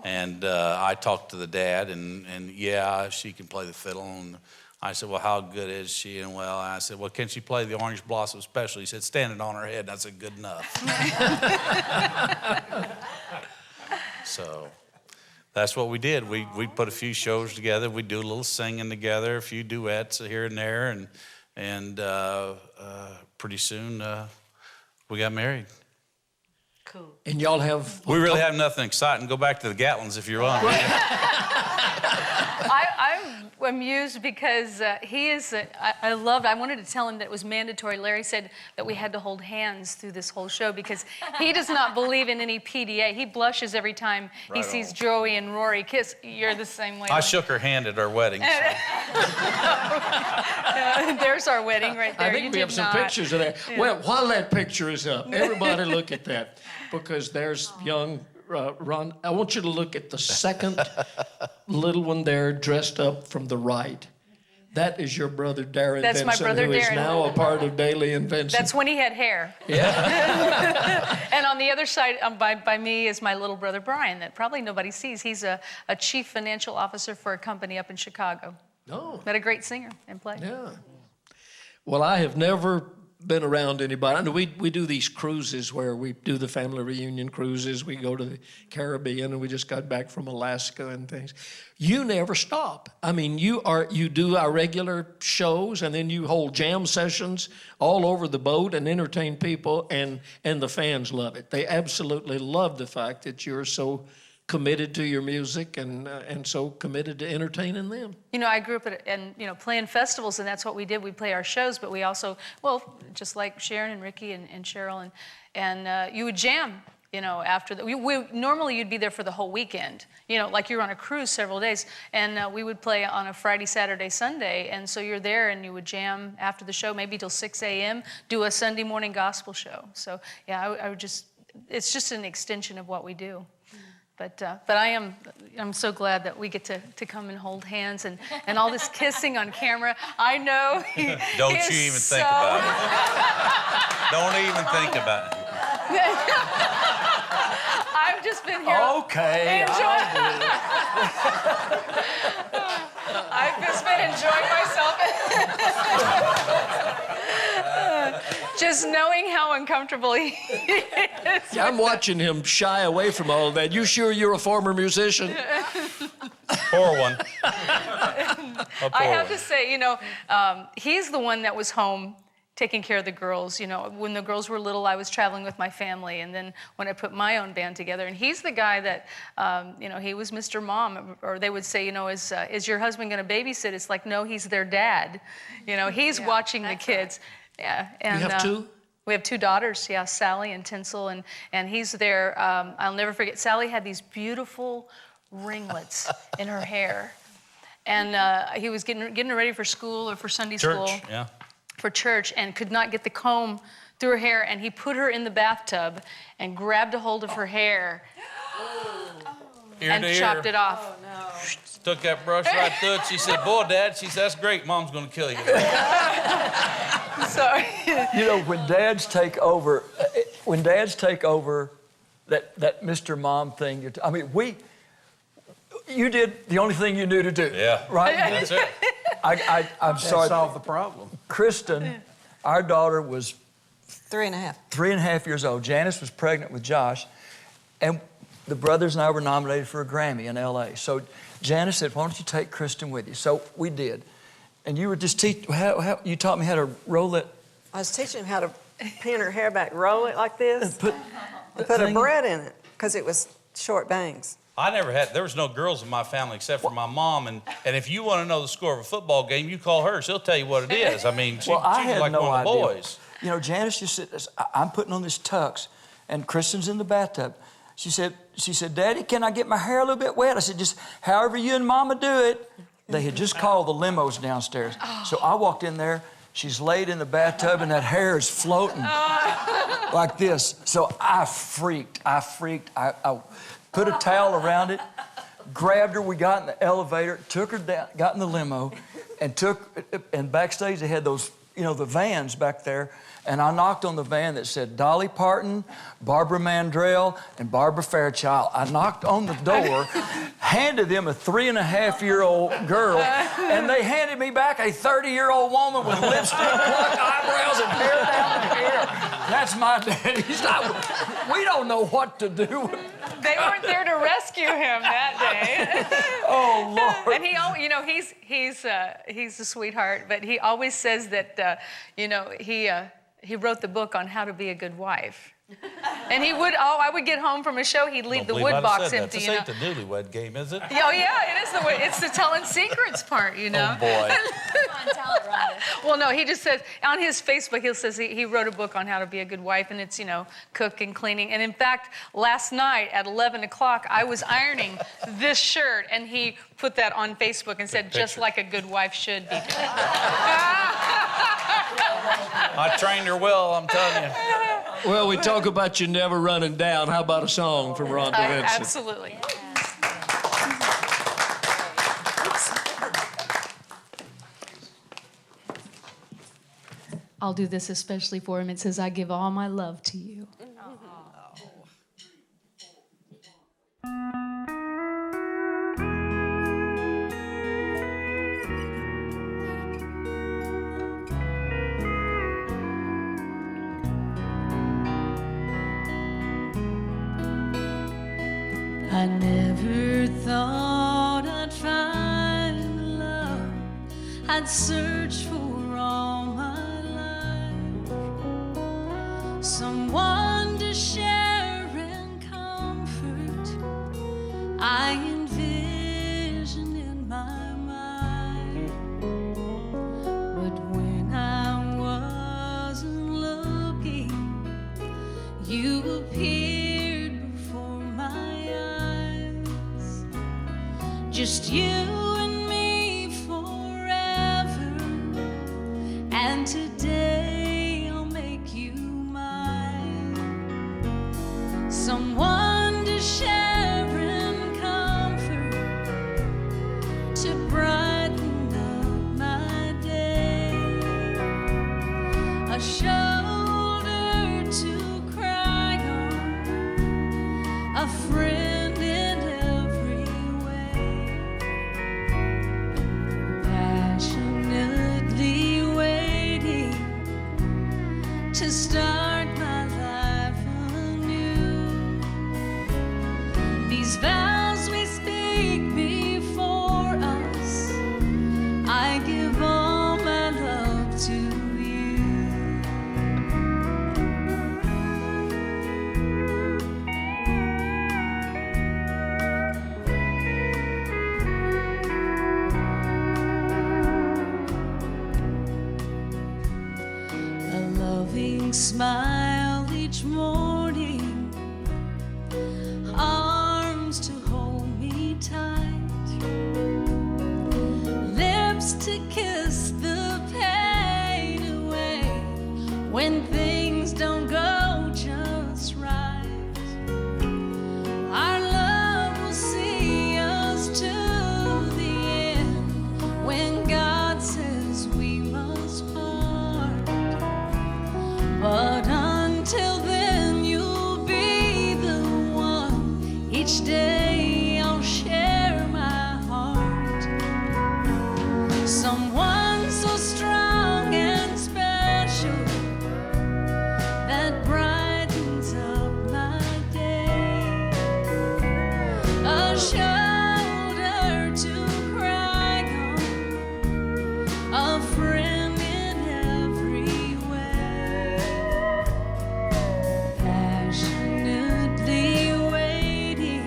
And I talked to the dad, and yeah, she can play the fiddle. And I said, well, how good is she? And well, I said, well, can she play the Orange Blossom Special? He said, stand it on her head. And I said, good enough. So that's what we did. We put a few shows together. We do a little singing together, a few duets here and there, and pretty soon we got married. Cool. And y'all have... We really have nothing exciting. Go back to the Gatlins if you're on. I'm amused because he is, I wanted to tell him that it was mandatory. Larry said that we had to hold hands through this whole show because he does not believe in any PDA. He blushes every time he sees Joey and Rory kiss. You're the same way. I shook her hand at our wedding. So. There's our wedding right there. I think we have some pictures of that. Yeah. Well, while that picture is up, everybody look at that because there's young Ron. I want you to look at the second little one there dressed up from the right. That is your brother, Darren That's Vincent, my brother, who is Darren. now a part of Daly and Vincent. That's when he had hair. Yeah. And on the other side, by me, is my little brother, Brian, that probably nobody sees. He's a chief financial officer for a company up in Chicago. Oh. But a great singer and player. Yeah. Well, I have never been around anybody. I know we do these cruises where we do the family reunion cruises. We go to the Caribbean, and we just got back from Alaska and things. You never stop. I mean, you do our regular shows, and then you hold jam sessions all over the boat and entertain people, and the fans love it. They absolutely love the fact that you're so committed to your music and so committed to entertaining them. You know, I grew up playing festivals, and that's what we did. We'd play our shows, but we also, well, just like Sharon and Ricky and Cheryl, and you would jam, you know, after the, normally you'd be there for the whole weekend, you know, like you're on a cruise several days, and we would play on a Friday, Saturday, Sunday, and so you're there and you would jam after the show, maybe till 6 a.m., do a Sunday morning gospel show. So, yeah, I would just, it's just an extension of what we do. But I'm so glad that we get to come and hold hands and all this kissing on camera. I know. Don't you even think about it. Don't even think about it. I've just been here. Okay. I've just been enjoying myself. Just knowing how uncomfortable he is. Yeah, I'm watching him shy away from all of that. You sure you're a former musician? Poor one. I have to say, you know, he's the one that was home taking care of the girls. You know, when the girls were little, I was traveling with my family, and then when I put my own band together, and he's the guy that, you know, he was Mr. Mom, or they would say, you know, is your husband going to babysit? It's like, no, he's their dad. You know, he's watching the kids. Right. Yeah, and you have two? We have two daughters, yeah, Sally and Tinsel, and he's there. I'll never forget, Sally had these beautiful ringlets in her hair, and he was getting her ready for school or for Sunday school. Yeah. For church, and could not get the comb through her hair, and he put her in the bathtub and grabbed a hold of her hair and chopped it off. Oh, no. Took that brush right through it. She said, boy, Dad, she said, that's great. Mom's going to kill you. Sorry. You know, when dads take over, that Mr. Mom thing, I mean, you did the only thing you knew to do. Yeah. Right? That's it. I'm sorry. Solve the problem. Kristen, our daughter, was 3.5. 3.5 years old. Janice was pregnant with Josh, and the brothers and I were nominated for a Grammy in L.A. So Janice said, why don't you take Kristen with you? So we did. And you were just you taught me how to roll it. I was teaching him how to pin her hair back, roll it like this, and put a braid in it, because it was short bangs. There was no girls in my family except for my mom, and if you want to know the score of a football game, you call her. She'll tell you what it is. I mean, she's like one of the boys. You know, Janice just said, I'm putting on this tux, and Kristen's in the bathtub. She said, Daddy, can I get my hair a little bit wet? I said, just however you and Mama do it. They had just called the limos downstairs. So I walked in there. She's laid in the bathtub, and that hair is floating like this. So I freaked. I put a towel around it, grabbed her. We got in the elevator, took her down, got in the limo, and backstage they had those, you know, the vans back there. And I knocked on the van that said Dolly Parton, Barbara Mandrell, and Barbara Fairchild. I knocked on the door, handed them a 3.5-year-old girl, and they handed me back a 30-year-old woman with lipstick, plucked eyebrows, and hair down here. That's my daddy. We don't know what to do. They weren't there to rescue him that day. Oh, Lord. And he, you know, he's a sweetheart, but he always says that, you know, he wrote the book on how to be a good wife. And he would, I would get home from a show, he'd leave the wood box empty. This ain't the newlywed game, is it? Oh, yeah, it is it's the telling secrets part, you know? Oh, boy. Come on, tell it, Ronda. Well, no, he just says, on his Facebook, he wrote a book on how to be a good wife, and it's, you know, cooking, cleaning. And in fact, last night at 11 o'clock, I was ironing this shirt, and he put that on Facebook and said, just like a good wife should be doing. I trained her well, I'm telling you. Well, we talk about you never running down. How about a song from Ronda Vincent? Absolutely. I'll do this especially for him. It says, I give all my love to you. I never thought I'd find love I'd search for all my life. Someone to share and comfort just you and me forever. And today I'll make you mine. Someone to share in comfort, to brighten up my day. A shoulder to cry on, a friend in every way. Passionately waiting to start my life anew. These vows we speak before us, I give all my love to you. A loving smile each morning, arms to hold me tight, lips to kiss the pain away when things don't go just right. Our love will see us to the end when God says we must part. But until then, you'll be the one. Each day I'll share my heart. Someone so strong and special that brightens up my day. A shoulder to cry on, a friend in every way. Passionately waiting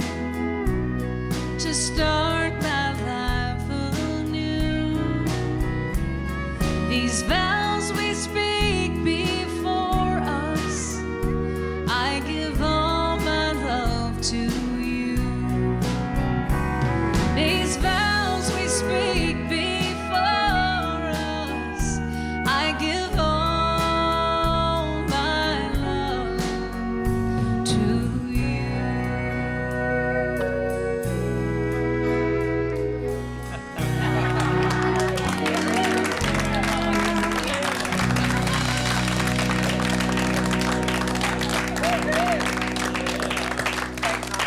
to start my life anew. These vows we speak before us, I give all my love to you. These vows we speak before us, I give all my love to you.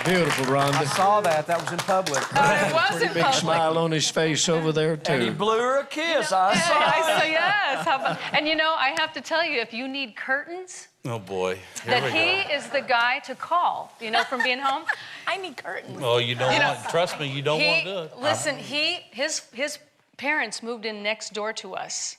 Beautiful, Ronda. I saw that. That was in public. It was in Big public. smile on his face over there, too. And he blew her a kiss. I saw I it. say yes. How about, and you know, I have to tell you, if you need curtains, Oh boy. Here that we he go. is the guy to call, you know, from being home. I need curtains. Oh, you don't You know, want, trust me, you don't want to do it. Listen, his parents moved in next door to us.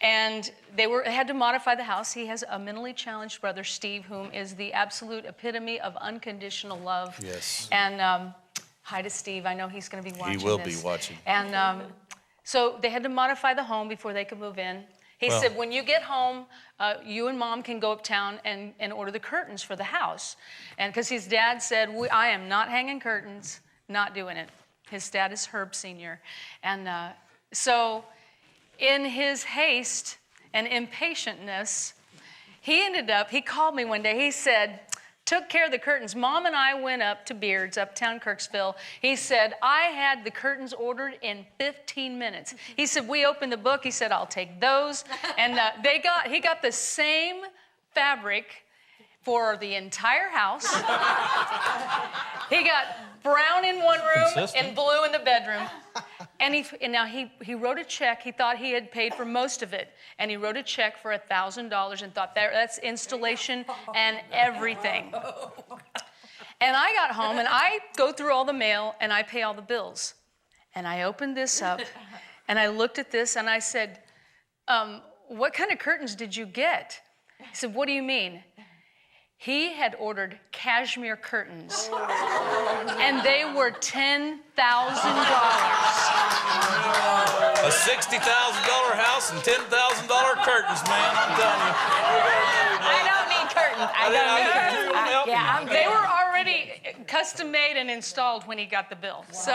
And they had to modify the house. He has a mentally challenged brother, Steve, whom is the absolute epitome of unconditional love. Yes. And hi to Steve. I know he's going to be watching He will this. be watching. And so they had to modify the home before they could move in. He Well- said, when you get home, you and Mom can go uptown and order the curtains for the house. And because his dad said, I am not hanging curtains, not doing it. His dad is Herb Sr. And so in his haste and impatientness, he called me one day. He said, took care of the curtains. Mom and I went up to Beard's, uptown Kirksville. He said, I had the curtains ordered in 15 minutes. He said, we opened the book. He said, I'll take those. And he got the same fabric for the entire house. He got brown in one room and blue in the bedroom. And now he wrote a check. He thought he had paid for most of it. And he wrote a check for $1,000 and thought that's installation and everything. And I got home and I go through all the mail and I pay all the bills. And I opened this up and I looked at this and I said, what kind of curtains did you get? He said, what do you mean? He had ordered cashmere curtains, and they were $10,000. A $60,000 house and $10,000 curtains, man. I'm telling you. I don't need curtains. I don't need curtains. They were already custom made and installed when he got the bill. So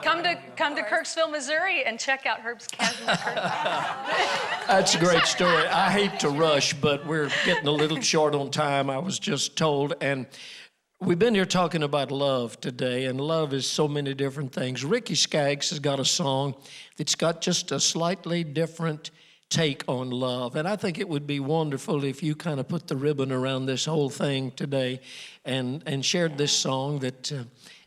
come to Kirksville, Missouri, and check out Herb's Cashmere Curtains. That's a great story. I hate to rush, but we're getting a little short on time, I was just told. And we've been here talking about love today, and love is so many different things. Ricky Skaggs has got a song that's got just a slightly different take on love. And I think it would be wonderful if you kind of put the ribbon around this whole thing today and shared this song that,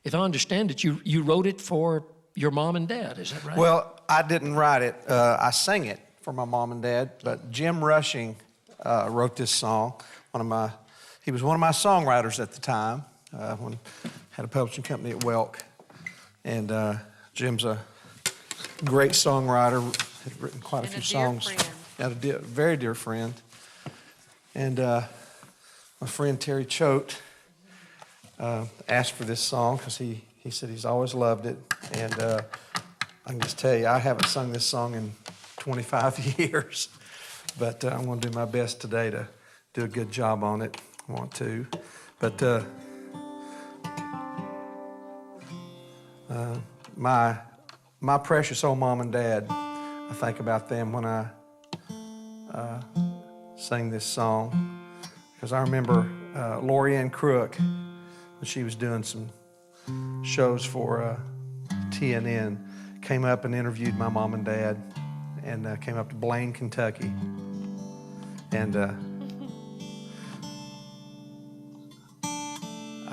if I understand it, you wrote it for your mom and dad, is that right? Well, I didn't write it. I sang it for my mom and dad, but Jim Rushing wrote this song. He was one of my songwriters at the time, when I had a publishing company at Welk. And Jim's a great songwriter, had written quite a few songs. Yeah, a very dear friend. And my friend Terry Choate asked for this song because he said he's always loved it. And I can just tell you, I haven't sung this song in 25 years. But I'm going to do my best today to do a good job on it. I want to. But my precious old mom and dad, I think about them when I sing this song. Because I remember Lori Ann Crook, when she was doing some shows for TNN, came up and interviewed my mom and dad, and came up to Blaine, Kentucky. And I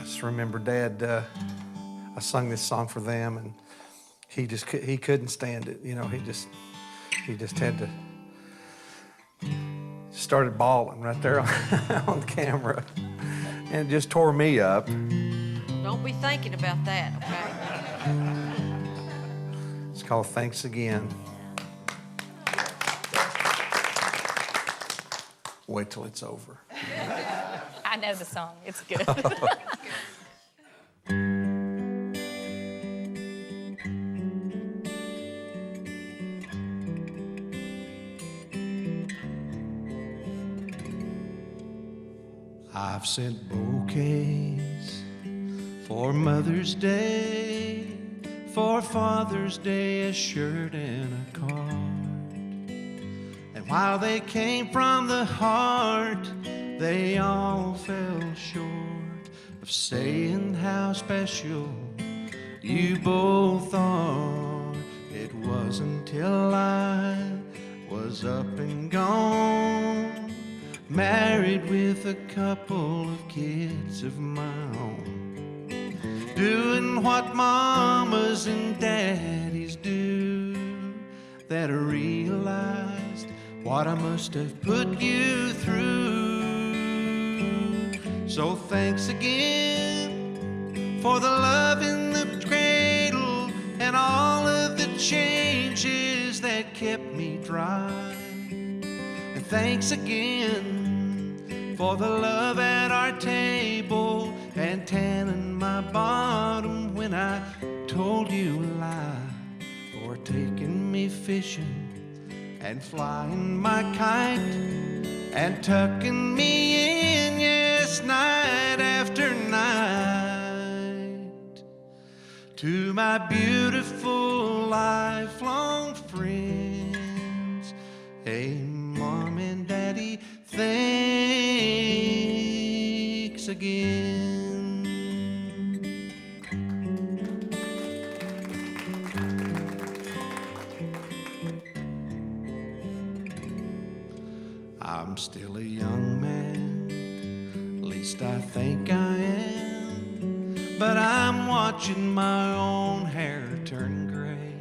just remember Dad, I sung this song for them, and he couldn't stand it. You know, he just had to, started bawling right there on the camera, and it just tore me up. Don't be thinking about that, okay? It's called Thanks Again. Wait till it's over. I know the song. It's good. I've sent bouquets for Mother's Day, for Father's Day, a shirt and a card. And while they came from the heart, they all fell short of saying how special you both are. It wasn't till I was up and gone, married with a couple of kids of my own, doing what mamas and daddies do, that I realized what I must have put you through. So thanks again for the love in the cradle and all of the changes that kept me dry. And thanks again for the love at our table and tanning my bottom when I told you a lie, for taking me fishing and flying my kite and tucking me in, yes, night after night. To my beautiful lifelong friends, hey, Mom and Daddy, thanks again. I'm still a young man, at least I think I am, but I'm watching my own hair turn gray.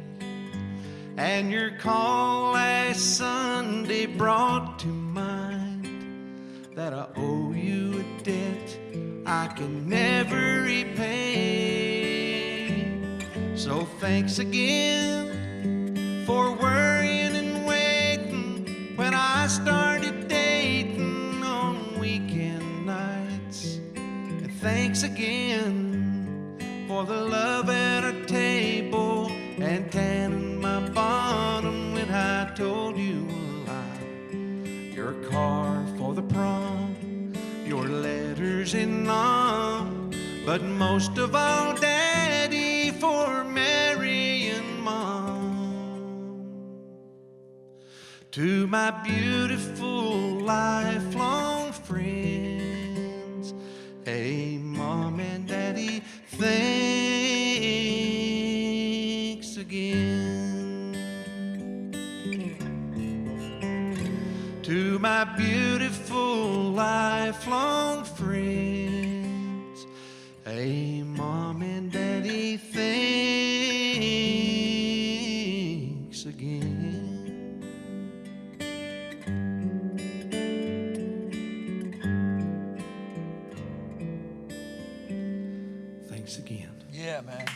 And your call last Sunday brought to mind that I owe you a debt I can never repay. So thanks again for worrying and waiting when I started dating on weekend nights. And thanks again for the love at our table and tanning my bottom when I told you a lie. Your car for the prom, your letters in all, but most of all, Daddy, for Mary and Mom. To my beautiful lifelong friends, hey, Mom and Daddy, thanks again. To my beautiful lifelong friends, hey, Mom and Daddy, thanks again. Thanks again. Yeah, man.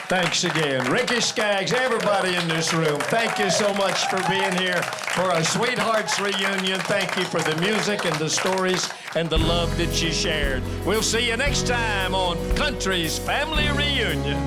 Thanks again. Ricky Skaggs, everybody in this room, thank you so much for being here for our Sweethearts reunion. Thank you for the music and the stories and the love that you shared. We'll see you next time on Country's Family Reunion.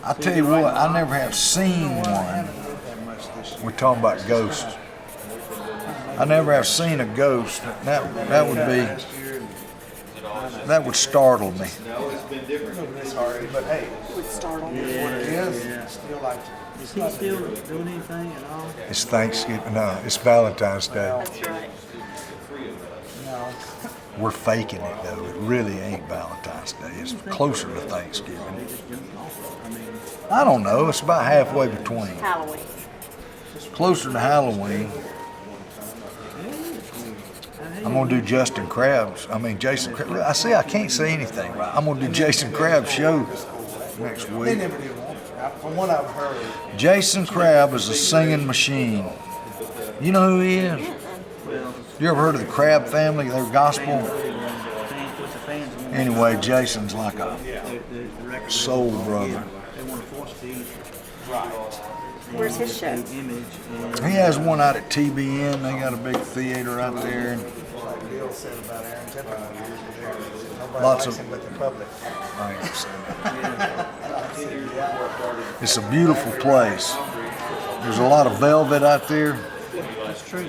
I tell you what, I never have seen one. We're talking about ghosts. I never have seen a ghost. That would startle me. But hey, It would startle me. what it is, still like Is he still doing anything at all? It's Thanksgiving. No, it's Valentine's Day. That's right. no. We're faking it though. It really ain't Valentine's Day. It's closer to Thanksgiving. I don't know. It's about halfway between. Halloween. Closer to Halloween. I'm gonna do Jason Crab's I see I can't say anything right. I'm gonna do Jason Crab's show next They week. never did one. From what I've heard. Jason Crab is a singing machine. You know who he is? You ever heard of the Crab family, their gospel? Anyway, Jason's like a soul brother. Where's his show? He has one out at TBN. They got a big theater out there. Bill said about Aaron Tippin years ago. Lots of. with the public. I ain't seen it. It's a beautiful place. There's a lot of velvet out there. That's true.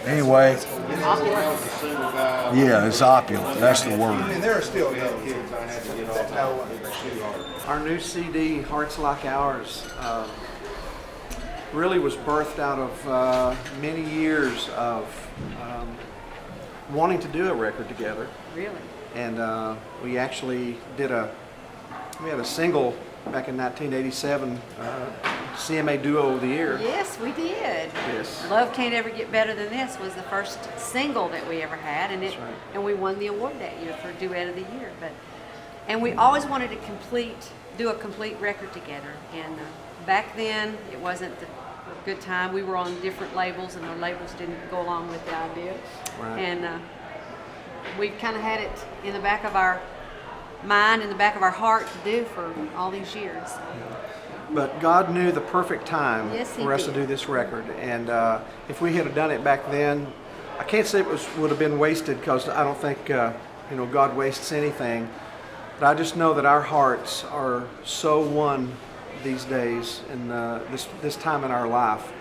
Anyway, yeah, it's opulent. That's the word. And there are still young kids I had to get off know our new CD, Hearts Like Ours, really was birthed out of many years of wanting to do a record together. Really? And we actually we had a single back in 1987, CMA Duo of the Year. Yes, we did. Yes. Love Can't Ever Get Better Than This was the first single that we ever had, and and we won the award that year for Duet of the Year. And we always wanted to do a complete record together. And back then, it wasn't a good time. We were on different labels, and the labels didn't go along with the idea. Right. And we've kind of had it in the back of our mind, in the back of our heart to do for all these years. But God knew the perfect time Yes, He for us did. to do this record. And if we had done it back then, I can't say it would have been wasted, because I don't think God wastes anything. But I just know that our hearts are so one these days, and this time in our life.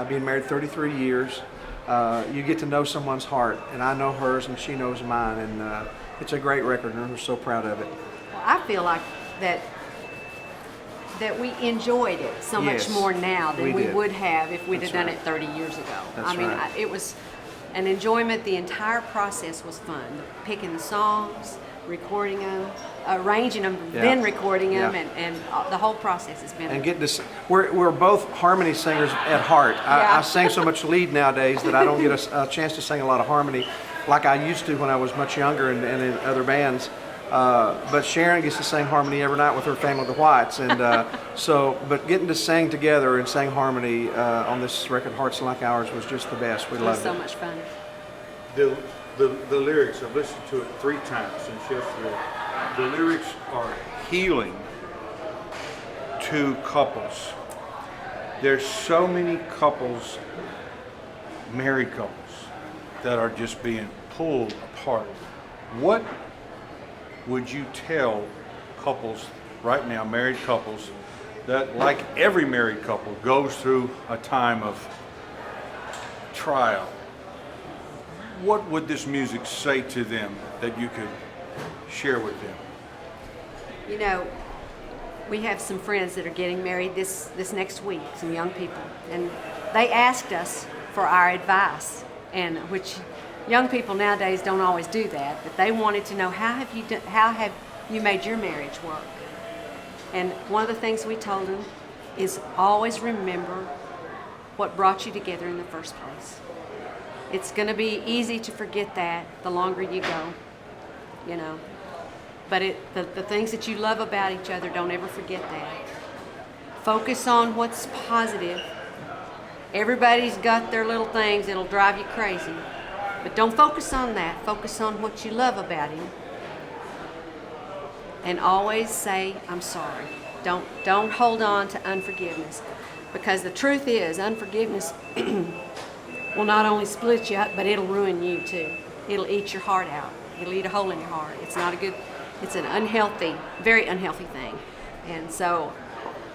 Being married 33 years, you get to know someone's heart, and I know hers, and she knows mine, and it's a great record, and we're so proud of it. Well, I feel like that we enjoyed it so much Yes, more now than we we did. would have if we'd That's have done right. it 30 years ago. That's I mean, right. it was an enjoyment. The entire process was fun. Picking the songs, recording them, arranging them, Yeah. then recording them, Yeah. and the whole process has been. And getting to, we're both harmony singers at heart. Yeah. I sing so much lead nowadays that I don't get a chance to sing a lot of harmony like I used to when I was much younger and in other bands. But Sharon gets to sing harmony every night with her family, the Whites, and but getting to sing together and sing harmony on this record, Hearts Like Ours, was just the best. We It was loved so it. much fun. The lyrics, I've listened to it 3 times since yesterday. The lyrics are healing to couples. There's so many couples, married couples, that are just being pulled apart. What would you tell couples right now, married couples, that like every married couple goes through a time of trial? What would this music say to them that you could share with them? You know, we have some friends that are getting married this next week, some young people, and they asked us for our advice, and which young people nowadays don't always do that, but they wanted to know how have you made your marriage work? And one of the things we told them is always remember what brought you together in the first place. It's going to be easy to forget that the longer you go, But the things that you love about each other, don't ever forget that. Focus on what's positive. Everybody's got their little things that'll drive you crazy. But don't focus on that. Focus on what you love about him. And always say, I'm sorry. Don't hold on to unforgiveness. Because the truth is, unforgiveness will not only split you up, but it'll ruin you too. It'll eat your heart out. It'll eat a hole in your heart. It's an unhealthy, very unhealthy thing. And so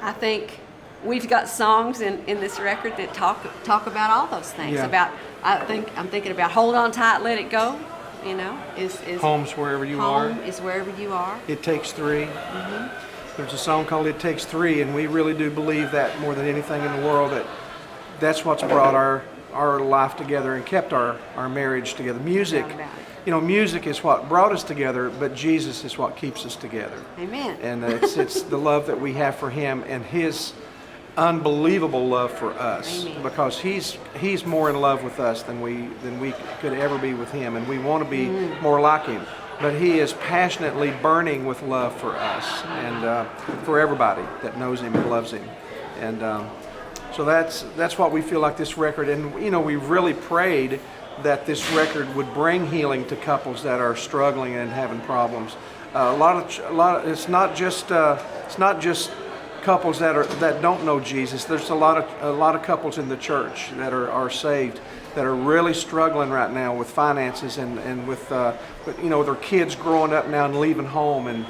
I think we've got songs in this record that talk about all those things. Yeah. I'm thinking about Hold On Tight, Let It Go, is Home's wherever you are. Home is wherever you are. It Takes 3. Mm-hmm. There's a song called It Takes 3, and we really do believe that more than anything in the world, that's what's brought our life together and kept our marriage together. Music, music is what brought us together, but Jesus is what keeps us together. Amen. And it's the love that we have for him and his unbelievable love for us. Amen. Because he's more in love with us than we could ever be with him, and we want to be more like him. But he is passionately burning with love for us and for everybody that knows him and loves him. And so that's what we feel like this record. And we really prayed that this record would bring healing to couples that are struggling and having problems. A lot of it's not just couples that don't know Jesus. There's a lot of couples in the church that are saved that are really struggling right now with finances and with their kids growing up now and leaving home and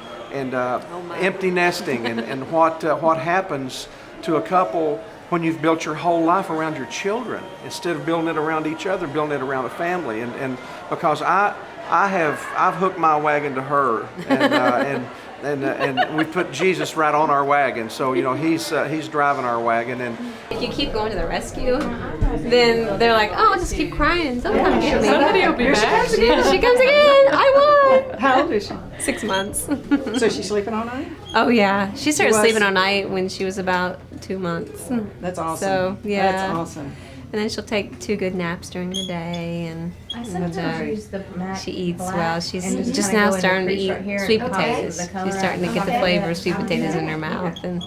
empty nesting and what happens to a couple when you've built your whole life around your children instead of building it around each other, building it around a family. And because I've hooked my wagon to her and we put Jesus right on our wagon. So he's driving our wagon. And if you keep going to the rescue, then they're like, oh, I'll just keep crying. Someone get me. Somebody will be back. She comes again. I won. How old is she? 6 months. So she's sleeping all night? Oh yeah, she started sleeping all night when she was about 2 months. That's awesome. So yeah, that's awesome. And then she'll take 2 good naps during the day, and she eats well. She's just now starting to eat sweet potatoes. She's starting to get the flavor of sweet potatoes in her mouth, and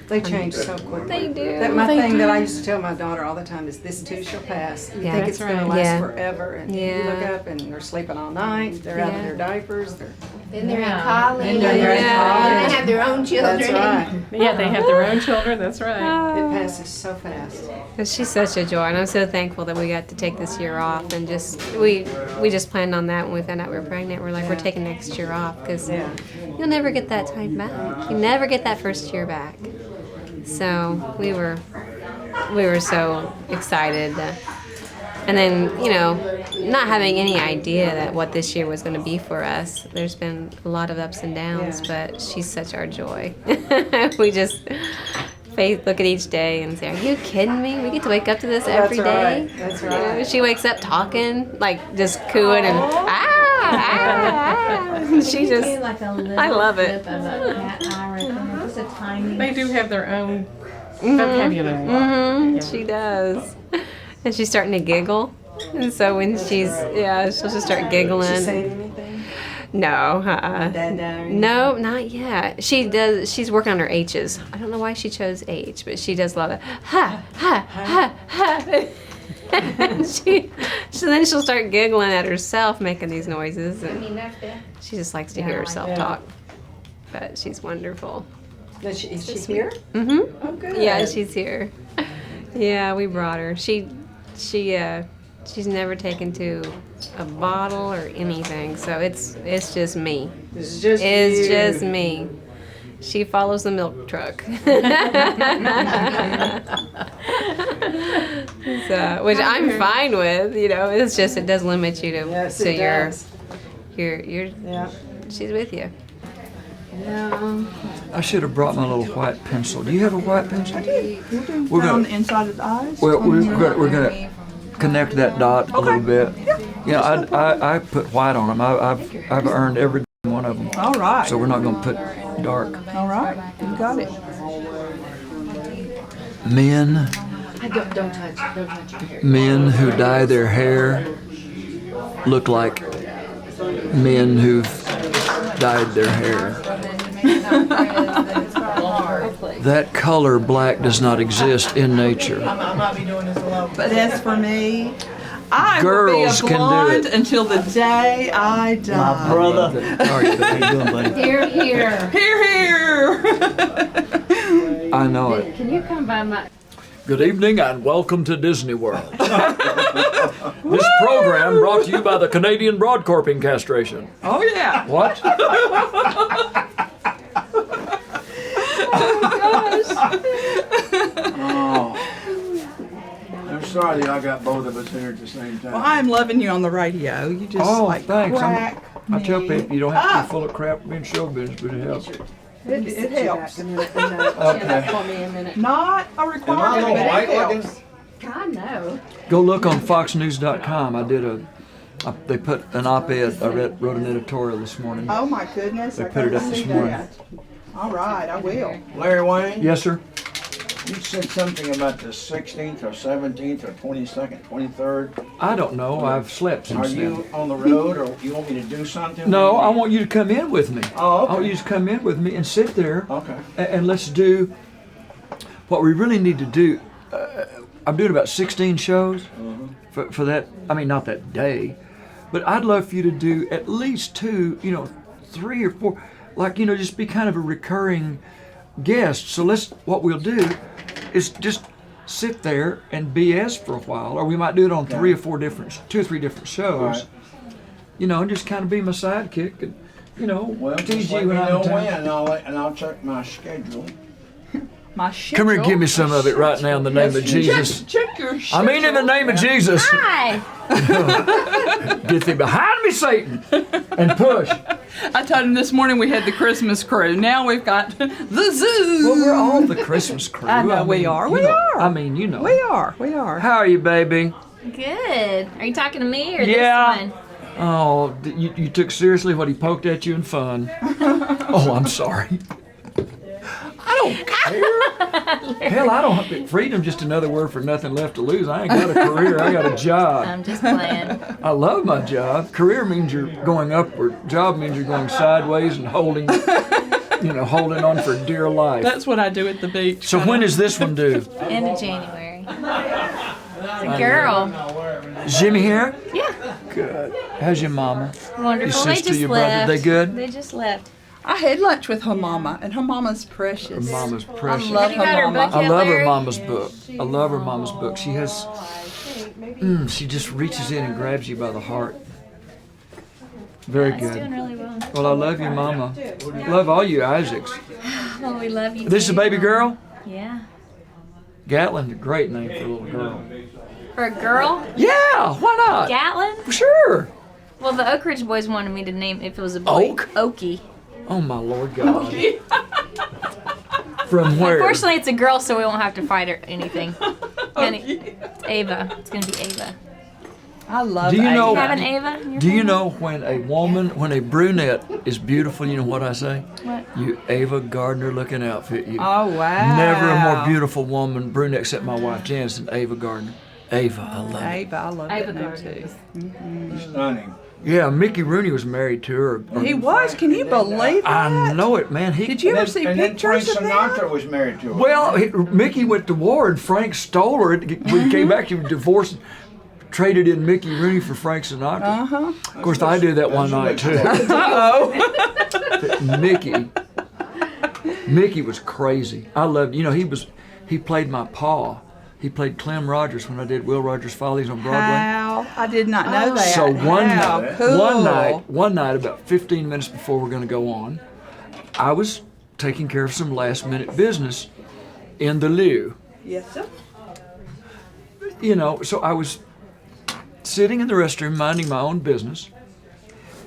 they change so quickly. They do. My thing that I used to tell my daughter all the time is, "This too shall pass." You think it's going to last forever, and you look up and they're sleeping all night. They're out of their diapers. Then they're in college. And they're in college. And they have their own children. That's right. Yeah, they have their own children. That's right. It passes so fast. But she's such a joy, and I'm so thankful that we got to take this year off. And we just planned on that when we found out we were pregnant. We're like, we're taking next year off because you'll never get that time back. You never get that first year back. So we were so excited. And then, not having any idea that what this year was going to be for us. There's been a lot of ups and downs, but she's such our joy. We just look at each day and say, are you kidding me? We get to wake up to this every day. That's right. She wakes up talking, like just cooing and she just, I love it. They do have their own vocabulary. Mm-hmm. She does. And she's starting to giggle. And so when she'll just start giggling. Does she say anything? No. No, not yet. She does. She's working on her H's. I don't know why she chose H, but she does a lot of ha, ha, ha, ha. So then she'll start giggling at herself, making these noises. And she just likes to hear herself talk. But she's wonderful. Is she here? Mm-hmm. Oh, good. Yeah, she's here. Yeah, we brought her. She's never taken to a bottle or anything, so it's just me. It's just just me. She follows the milk truck. So, which I'm fine with, It's just it does limit you to your she's with you. Yeah. I should have brought my little white pencil. Do you have a white pencil? I do. We're gonna, on the inside of the eyes? Well, we're gonna connect that dot a little bit. Yeah, I put white on them. I've earned every one of them. All right. So we're not gonna put dark. All right. You got it. Men. Don't touch your hair. Men who dye their hair look like men who've dyed their hair. That color black does not exist in nature. I might be doing this alone. But as for me, I Girls will be a can do blonde it. until the day I die. My brother. How you doing, buddy? Hear, hear. Hear, hear. I know it. Can you come by my... Good evening and welcome to Disney World. This program brought to you by the Canadian Broadcorping Castration. Oh, yeah. What? Oh. I'm sorry that I got both of us here at the same time. Well, I'm loving you on the radio. You just thanks. crack I tell me people you don't have to up. be full of crap to be in show business, but it helps. It helps. Okay. Not a requirement, but it helps. I know. Go look on foxnews.com. They put an op-ed, wrote an editorial this morning. Oh my goodness. They I put it gotta up see this morning. that. All right, I will. Larry Wayne? Yes, sir. You said something about the 16th or 17th or 22nd, 23rd. I don't know. I've slept since Are then. you on the road or you want me to do something? No, I want you to come in with me. Oh, okay. I want you to come in with me and sit there. Okay. And let's do what we really need to do. I'm doing about 16 shows for that. I mean, not that day, but I'd love for you to do at least 2, 3 or 4, just be kind of a recurring guests. So what we'll do is just sit there and BS for a while, or we might do it on 2 or 3 different shows. Right. You know, and just kind of be my sidekick, and Well, tease just you let me when I'm know in town. when, and I'll check my schedule. My Come here and give me some of it right now in the name of Jesus. Check your I mean, in the name of Jesus. Hi. Get thee behind me, Satan, and push. I told him this morning we had the Christmas crew. Now we've got the zoo. Well, we're all the Christmas crew. I know we are. We are. I mean, you know. We are. We are. How are you, baby? Good. Are you talking to me or Yeah. this one? Oh, you took seriously what he poked at you in fun. Oh, I'm sorry. I don't care. Hell, I don't. Freedom, just another word for nothing left to lose. I ain't got a career. I got a job. I'm just playing. I love my job. Career means you're going upward. Job means you're going sideways and holding on for dear life. That's what I do at the beach. So when is this one due? End of January. It's a girl. Is Jimmy here? Yeah. Good. How's your mama? Wonderful. Your They sister, just your left. brother, they good? They just left. I had lunch with her mama, and her mama's precious. Her mama's precious. I love her mama. I love her mama's book. I love her mama's book. She has, she just reaches in and grabs you by the heart. Very It's good. doing really well. Well, I love you, mama. Love all you Isaacs. Well, we love you. This is a too. baby girl? Yeah. Gatlin, a great name for a little girl. For a girl? Yeah, why not? Gatlin? Sure. Well, the Oak Ridge boys wanted me to name if it was a boy. Oak? Okie. Oh my Lord God. From where? Unfortunately, it's a girl, so we won't have to fight or anything. Ava. It's gonna be Ava. I love Do you know? You have an Ava in your Do you family? know when a brunette is beautiful? You know what I say? What? You Ava Gardner looking outfit. You. Oh, wow. Never a more beautiful woman, brunette, except my wife Janice, than Ava Gardner. Ava, I love it. Ava, I love Ava that name Gardner. too. Stunning. Yeah, Mickey Rooney was married to her. He was. Can you believe that? I know it, man. Did you ever see And then Frank pictures of that? Sinatra was married to her. Well, Mickey went to war and Frank stole her. When he came back, he was divorced, traded in Mickey Rooney for Frank Sinatra. Uh-huh. Of course, I did that one night too. Uh-oh. Mickey was crazy. I loved. He played my pa. He played Clem Rogers when I did Will Rogers Follies on Broadway. How? I did not know that. So How cool. one night, about 15 minutes before we're going to go on, I was taking care of some last-minute business in the loo. Yes, sir. So I was sitting in the restroom minding my own business,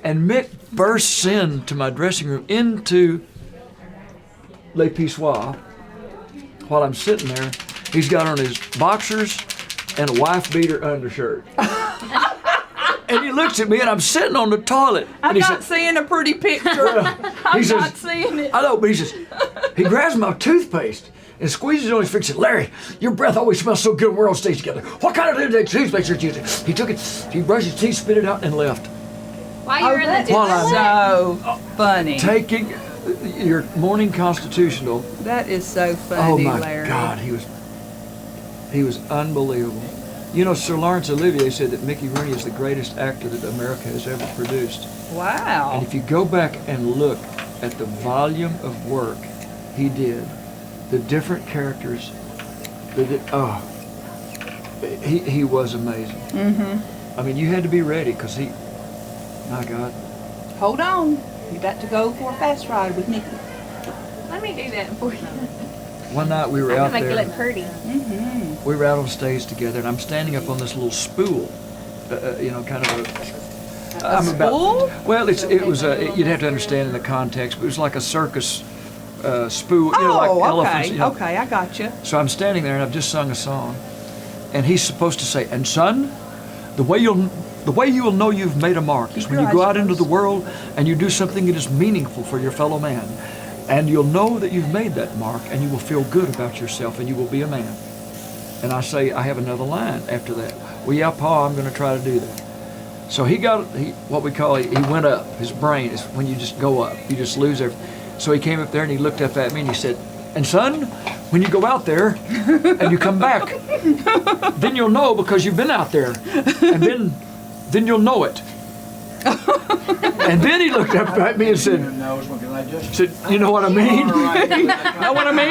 and Mick bursts into my dressing room into Les Pissoirs while I'm sitting there. He's got on his boxers and a wife-beater undershirt. And he looks at me, and I'm sitting on the toilet. I'm and he not seeing a pretty picture. I'm says- not seeing it. I know, but he grabs my toothpaste and squeezes it on his face and said, "Larry, your breath always smells so good when we're all staying together. What kind of toothpaste are you using?" He took it, he brushed his teeth, spit it out, and left. While you were in the While I'm So funny. taking your morning constitutional. That is so Oh funny, my Larry. God, he was unbelievable. You know, Sir Laurence Olivier said that Mickey Rooney is the greatest actor that America has ever produced. Wow. And if you go back and look at the volume of work he did, the different characters, he was amazing. Mm-hmm. I mean, you had to be ready because my God. Hold on. You got to go for a fast ride with Mickey. Let me do that for you. One night we were I'm out gonna make you there. look pretty. Mm-hmm. We were out on stage together, and I'm standing up on this little spool, kind of a. spool? Well, it was. You'd have to understand in the context, but it was like a circus spool, like Oh, elephants. okay. Okay, I got you. So I'm standing there, and I've just sung a song, and he's supposed to say, "And son, the way you will know you've made a mark is when you go out into the world and you do something that is meaningful for your fellow man. And you'll know that you've made that mark, and you will feel good about yourself, and you will be a man." And I say, I have another line after that. "Well, yeah, Pa, I'm going to try to do that." So he went up. His brain is when you just go up. You just lose everything. So he came up there, and he looked up at me, and he said, "And son, when you go out there and you come back, then you'll know because you've been out there, and then you'll know it." And then he looked up at me and said, you know what I mean? Know what I mean?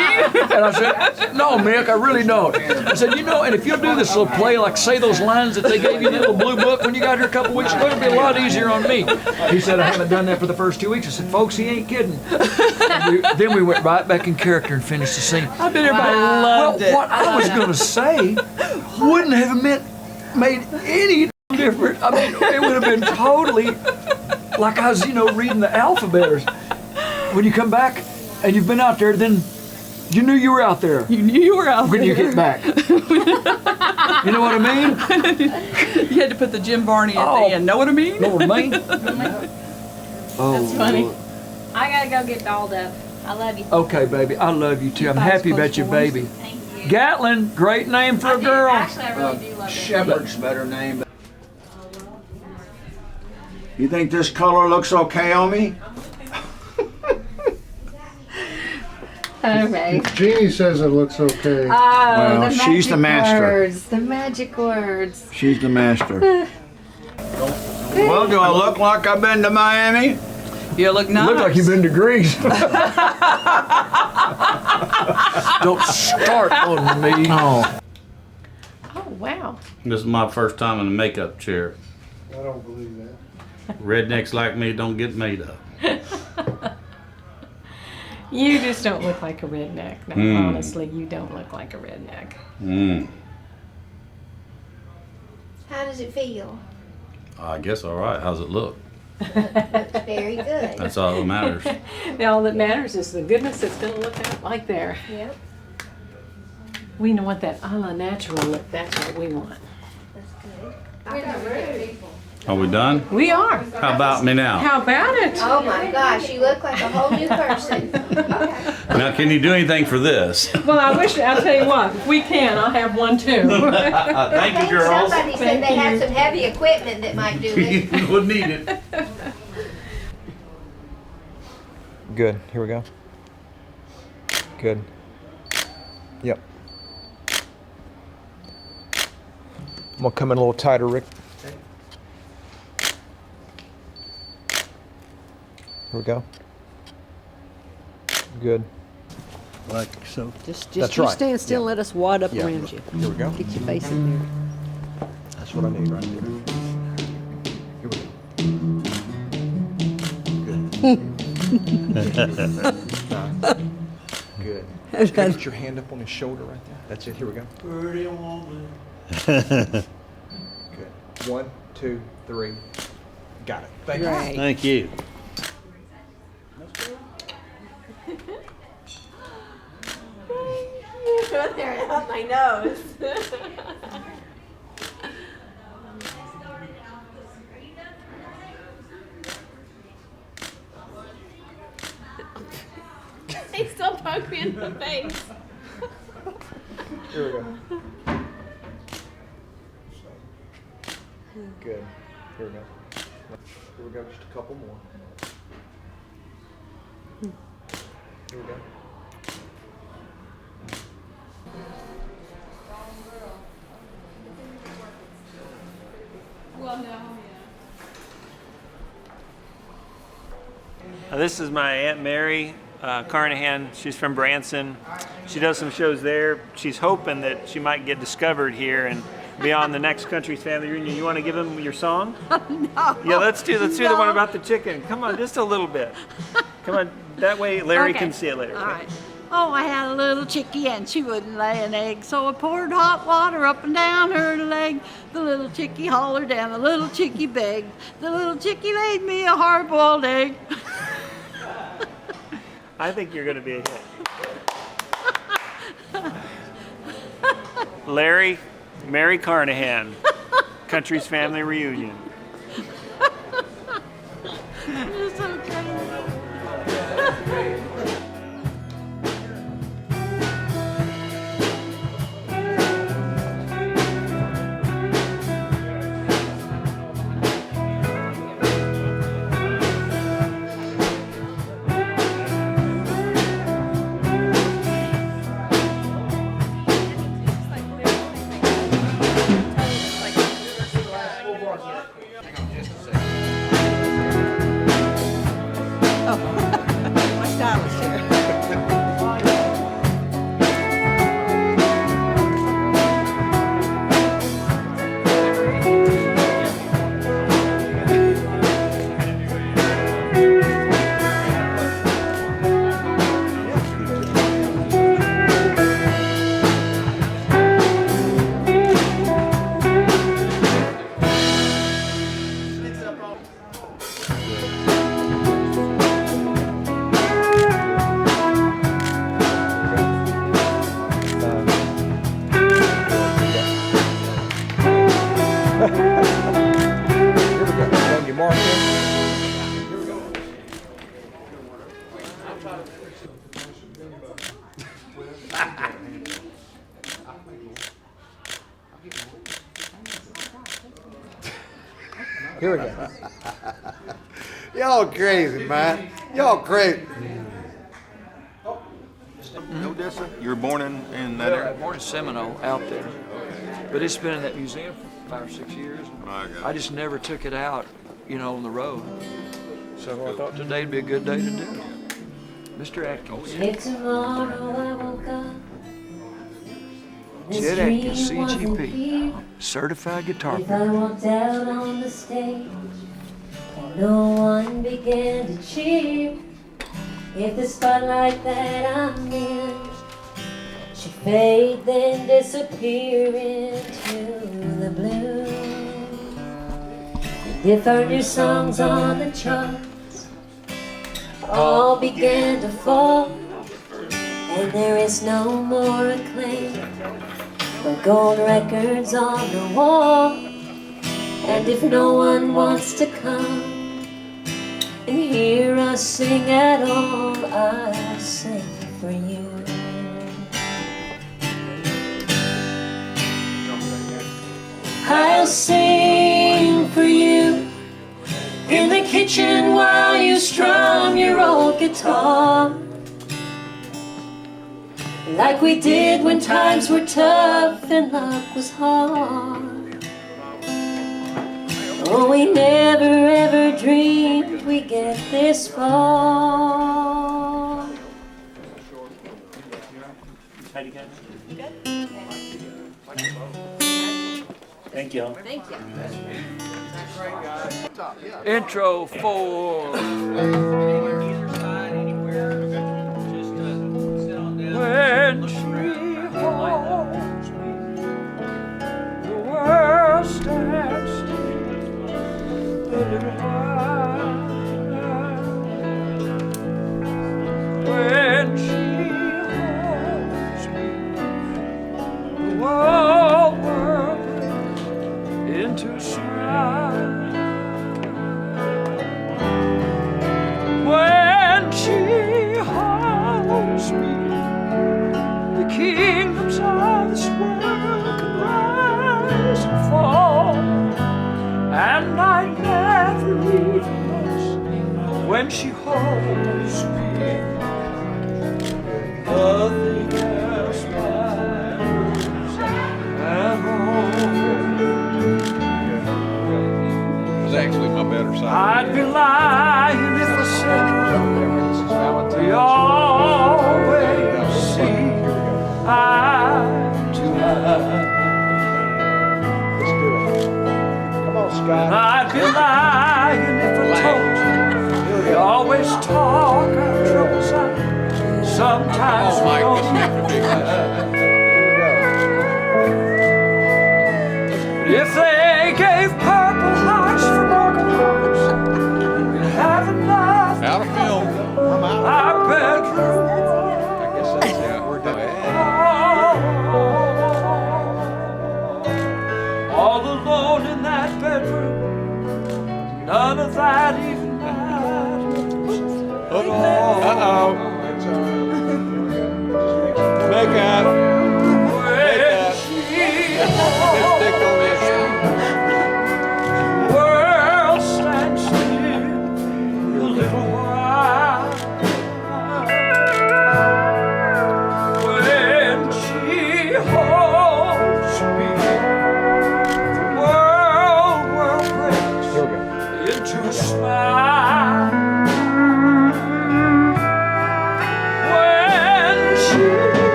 And I said, no, Mick, I really don't. I said, you know, and if you'll do this little play, like say those lines that they gave you in that little blue book when you got here a couple weeks ago, it'll be a lot easier on me. He said, I haven't done that for the first 2 weeks. I said, folks, he ain't kidding. Then we went right back in character and finished the scene. I bet everybody loved it. What I was going to say wouldn't have made any difference. I mean, it would have been totally like I was, you know, reading the alphabet. Or, when you come back and you've been out there, then you knew you were out there. You knew you were out when there. When you get back. You know what I mean? You had to put the Jim Varney at the end. Know what I mean? Know what I mean? Oh, That's funny. Lord. I gotta go get dolled up. I love you. Okay, baby. I love you too. I'm happy about your baby. Thank you. Gatlin, great name for a girl. Actually, I really do love it. Shepherd's better name. You think this color looks okay on me? All right. Jeannie says it looks okay. Oh, Well, the she's the magic master. words. The magic words. She's the master. Well, do I look like I've been to Miami? You look nice. Look like you've been to Greece. Don't start on me. Oh, wow. This is my first time in a makeup chair. I don't believe that. Rednecks like me don't get made up. You just don't look like a redneck. No, Mm. honestly, you don't look like a redneck. Mm. How does it feel? I guess all right. How's it look? Very good. That's all that matters. All that matters is the goodness that's going to look out like there. Yep. We don't want that a la natural look. That's what we want. That's good. We're the rude people. Are we done? We are. How about me now? How about it? Oh my gosh, you look like a whole new person. Now, can you do anything for this? Well, I wish, I'll tell you what, if we can, I'll have one too. Thank you, girls. Somebody said they had some heavy equipment that might do it. You would need it. Good. Here we go. Good. Yep. I'm gonna come in a little tighter, Rick. Here we go. Good. Like so. Just That's you right. stand still and let us wad up Yeah. around you. Here we go. Get your face in there. That's what I need right there. Here we go. Good. Just put your hand up on his shoulder right there. That's it. Here we go. Pretty woman. Good. 1, 2, 3. Got it. Thank you. Thank you. Go there and help my nose. They still poke me in the face. Here we go. Good. Here we go. Here we go. Just a couple more. Here we go. Well, no, This is my Aunt Mary Carnahan. She's from Branson. She does some shows there. She's hoping that she might get discovered here and be on the next Country's Family Reunion. You want to give them your song? No. Yeah, let's do the one about the chicken. Come on, just a little bit. Come on, that way Larry can see it later. All right. Oh, I had a little chickie and she wouldn't lay an egg, so I poured hot water up and down her leg. The little chickie hollered and the little chickie begged. The little chickie laid me a hard-boiled egg. I think you're going to be a hit. Larry, Mary Carnahan, Country's Family Reunion. You're so crazy. Here we go. Y'all crazy, man. Y'all crazy. Odessa? You were born in that area? Born in Seminole, out there. But it's been in that museum for 5 or 6 years. I just never took it out, on the road. So I thought today'd be a good day to do it. Mr. Atkins. If tomorrow I woke up, Chet Atkins, CGP, certified guitar if I player. walked out on the stage and no one began to cheer, if the spotlight that I'm in should fade then disappear into the blue, and if our new songs on the charts all began to fall and there is no more acclaim or gold records on the wall, and if no one wants to come and hear us sing at all, I'll sing for you. I'll sing for you in the kitchen while you strum your old guitar, like we did when times were tough and luck was hard. Oh, we never ever dreamed we'd get this far. Thank you. Thank you. Intro 4. When she holds me, the world stands still a little while. When she holds me, the whole world breaks into smile. When she holds me, the kingdoms of this world can rise and fall, and I never even lost when she holds me. Nothing else matters at all. It was actually my better side. I'd be lying if I said we always see eye to eye. Let's do it. Come on, Scott. I'd be lying if I told you we always talk our troubles out. Sometimes we don't But if they gave purple hearts for broken hearts, we'd have enough. Out of film. Our bedroom. I guess that's how we're doing. All alone in that bedroom. None of that even matters at all. Uh-oh.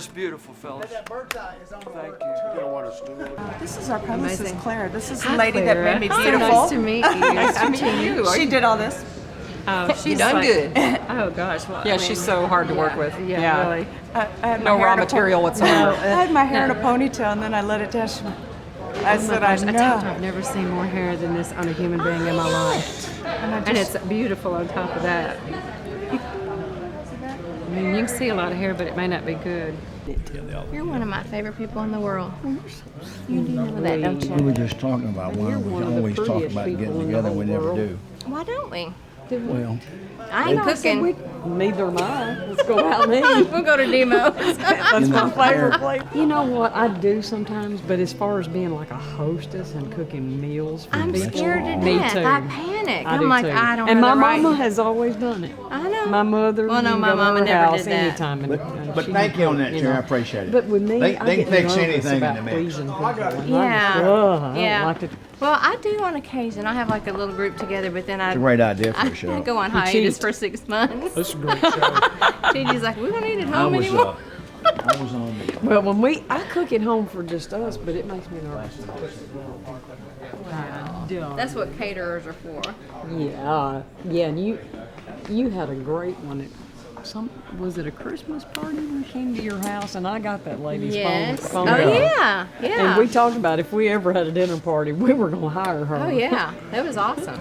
That's beautiful, fellas. That bird's eye is on the Thank you. You don't want us to do it. This is our publicist, Amazing. Claire. This is the Hi, lady Clara. that made me So beautiful. nice to meet you. Nice to meet you. She did all this. Oh, she's done good. Oh gosh, well, Yeah, she's so hard to work with. Yeah. really. I had No my hair raw in a material whatsoever. I had my hair in a No. ponytail and then I let it down. I Oh my said, gosh, I I know. tell you, I've never seen more hair than this on a human being in my life. And it's beautiful on top of that. I mean, you can see a lot of hair, but it may not be good. You're one of my favorite people in the world. You do know that, don't you? We were just talking about why we always talk about getting together, we never do. Why don't we? Well, I ain't cooking. Neither am I. Let's go out and eat. We'll go to Demos. That's my favorite place. You know what I do sometimes, but as far as being like a hostess and cooking meals for I'm people, scared to me death. too. I panic. I I'm do like, too. I don't And have my the right- mama has always done it. I know. My mother. Well, no, you can my go to mama her never house did that. anytime. But thank you on that, Sharon. I appreciate it. But with me, They I can get fix nervous anything in about the mix. pleasing people. And I Yeah. just, I don't yeah. like to. Well, I do on occasion. I have like a little group together, but then It's a great idea for a show. I go on You hiatus cheat. for 6 months. That's a great show. Gigi's like, we don't eat at I home was anymore. I was on the. Well, when I cook at home for just us, but it makes me nervous. That's what caterers are for. Yeah, yeah, and you had a great one. Was it a Christmas party when we came to your house? And I got that lady's Yes. phone. Oh, number. yeah, yeah. And we talked about if we ever had a dinner party, we were going to hire her. Oh yeah, that was awesome.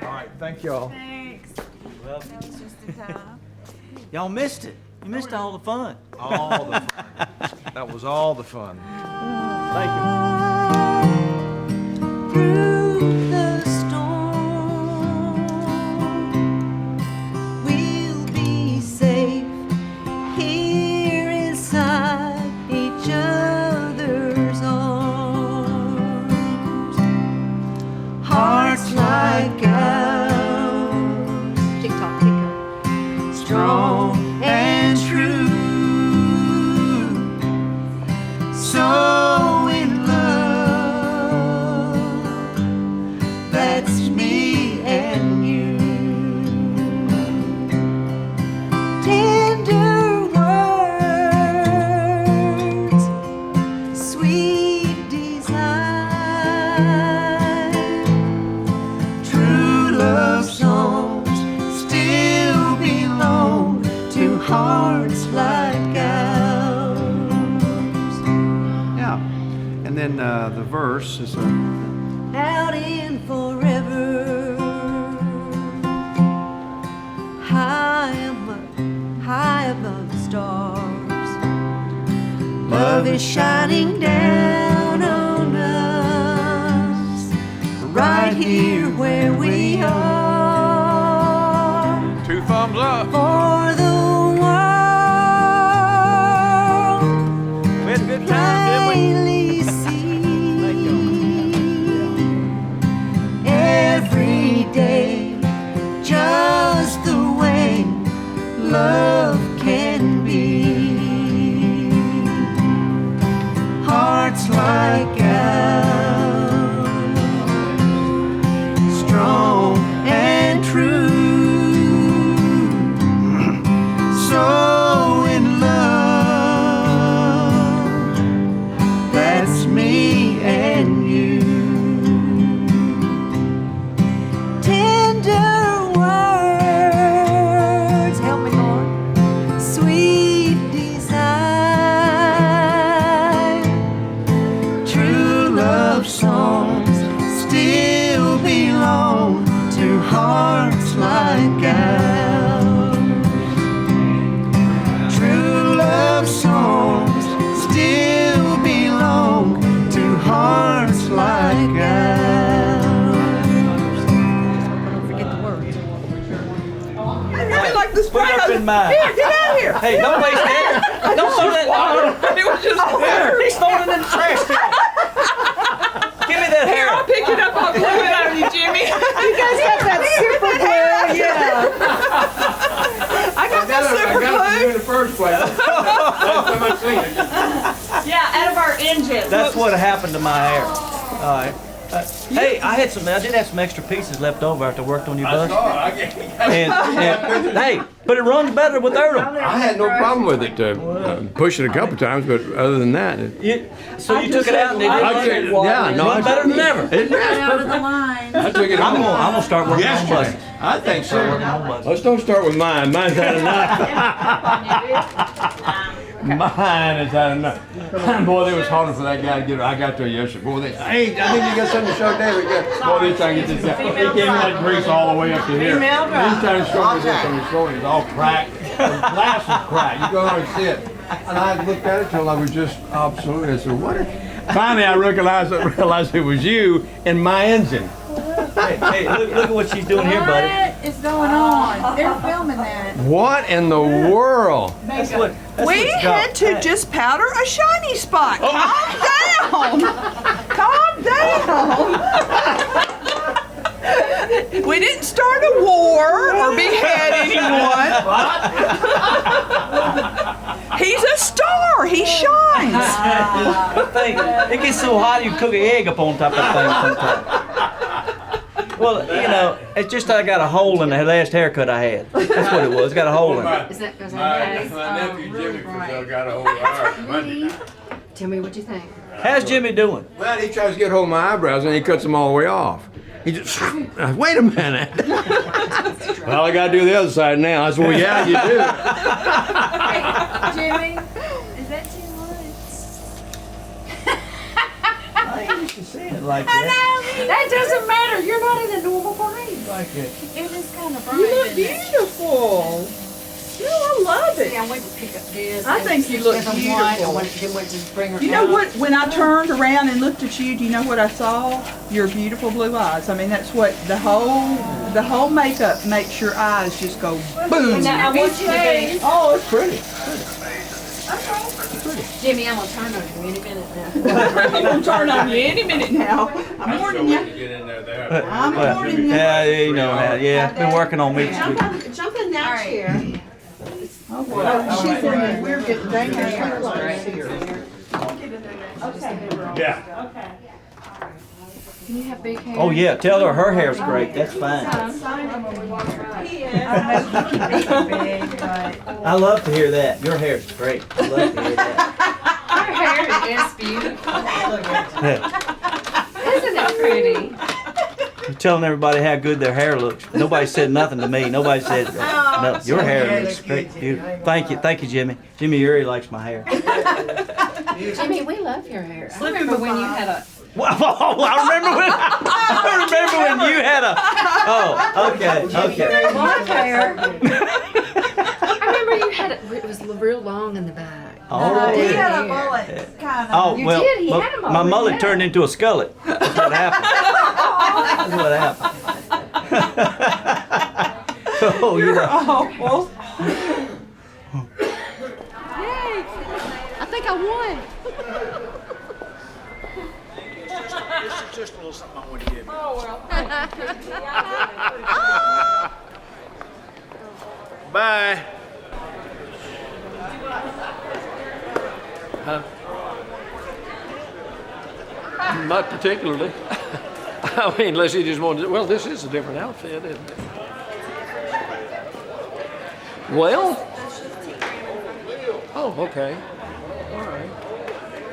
All right, thank y'all. Thanks. Well, That was just in time. y'all missed it. You missed all the fun. All the fun. That was all the fun. Thank you. Through the storm, we'll be safe here inside each other's arms. Hearts like ours, TikTok, TikTok. strong and true. So in love, that's me and you. Tender words, sweet desire, true love songs still belong to hearts like ours. Yeah. And then the verse is Out in forever, high above the stars, love is shining down on us, right here where we are. two thumbs up. For the world We had a good time, didn't we? plainly see every day, just the way love can be. Hearts like ours, strong and true. So in love, that's me and you. Tender words, help me Lord, like the spray. Put it up in mine. Here, get out of here. Hey, don't waste that. Don't throw that. It was just water. He's throwing it in the trash can. Give me that hair. I'll pick it up. I'll glue it on you, Jimmy. You guys got that super glue. Yeah. I got that super glue. in the first place. Last time I seen it. Yeah, out of our engine. That's what happened to my hair. All right. Hey, I did have some extra pieces left over after I worked on your bus. And hey, but it runs better without them. I had no problem with it. Pushed it a couple times, but other than that, So you took it out and it didn't run better than ever. Out of the line. I took it. I'm gonna start working on buses. I think so. Let's don't start with mine. Mine's had enough. Mine has had enough. Boy, they was holding for that guy to get it. I got there yesterday. Boy, I think you got something to show David. Boy, they're trying to get this guy. They gave me that grease all the way up to here. He's trying to show me this on his shoulder. It's all cracked. The glass is cracked. You go over and see it. And I looked at it till I was just absolutely. I said, what? Finally, I realized it was you in my engine. Hey, look at what she's doing here, buddy. What is going on? They're filming that. What in the world? We had to just powder a shiny spot. Calm down. Calm down. We didn't start a war or behead anyone. He's a star. He shines. It gets so hot you cook an egg up on top of that thing sometimes. Well, you know, it's just I got a hole in the last haircut I had. That's what it was. Got a hole in it. Is that because my nephew Jimmy got a hold of ours Monday night. Tell me what you think. How's Jimmy doing? Well, he tries to get hold of my eyebrows and he cuts them all the way off. He just, wait a minute. Well, I got to do the other side now. I said, well, yeah, you do. Jimmy, is that too much? Like I know. That doesn't matter. You're not in a normal parade. Like it. It is kind of bright. You look beautiful. No, I love it. See, I went to pick up this. I think you look beautiful. You know what? When I turned around and looked at you, do you know what I saw? Your beautiful blue eyes. I mean, that's what the whole makeup makes your eyes just go boom. Now, I want you to be. Oh, it's pretty. Jimmy, I'm going to turn on you any minute now. I'm going to turn on you any minute now. I'm warning you. I'm warning you. Yeah, you know that. Yeah, been working on me. Jump in that chair. Oh, well, she's in and we're getting dangerous here. Okay. Yeah. Okay. Can you have big hair? Oh yeah, tell her her hair's great. That's fine. I love to hear that. Your hair's great. I love to hear that. Your hair is beautiful. Isn't it pretty? I'm telling everybody how good their hair looks. Nobody said nothing to me. Nobody said no. Your hair looks great, beautiful. Thank you, Jimmy. Jimmy Yeary likes my hair. Jimmy, we love your hair. I remember when you had a. Well, I remember when you had a. Oh, okay. My hair. I remember you had it. It was real long in the back. Oh, he had a mullet, kind of. Oh, You well, did. He had a mullet. my mullet turned into a skullet. That's what happened. That's what happened. Oh, you know. Yay! I think I won. This is just a little something I want to give you. Oh, well. Bye. Not particularly. I mean, unless you just wanted to, well, this is a different outfit, isn't it? Well? Oh, okay. All right.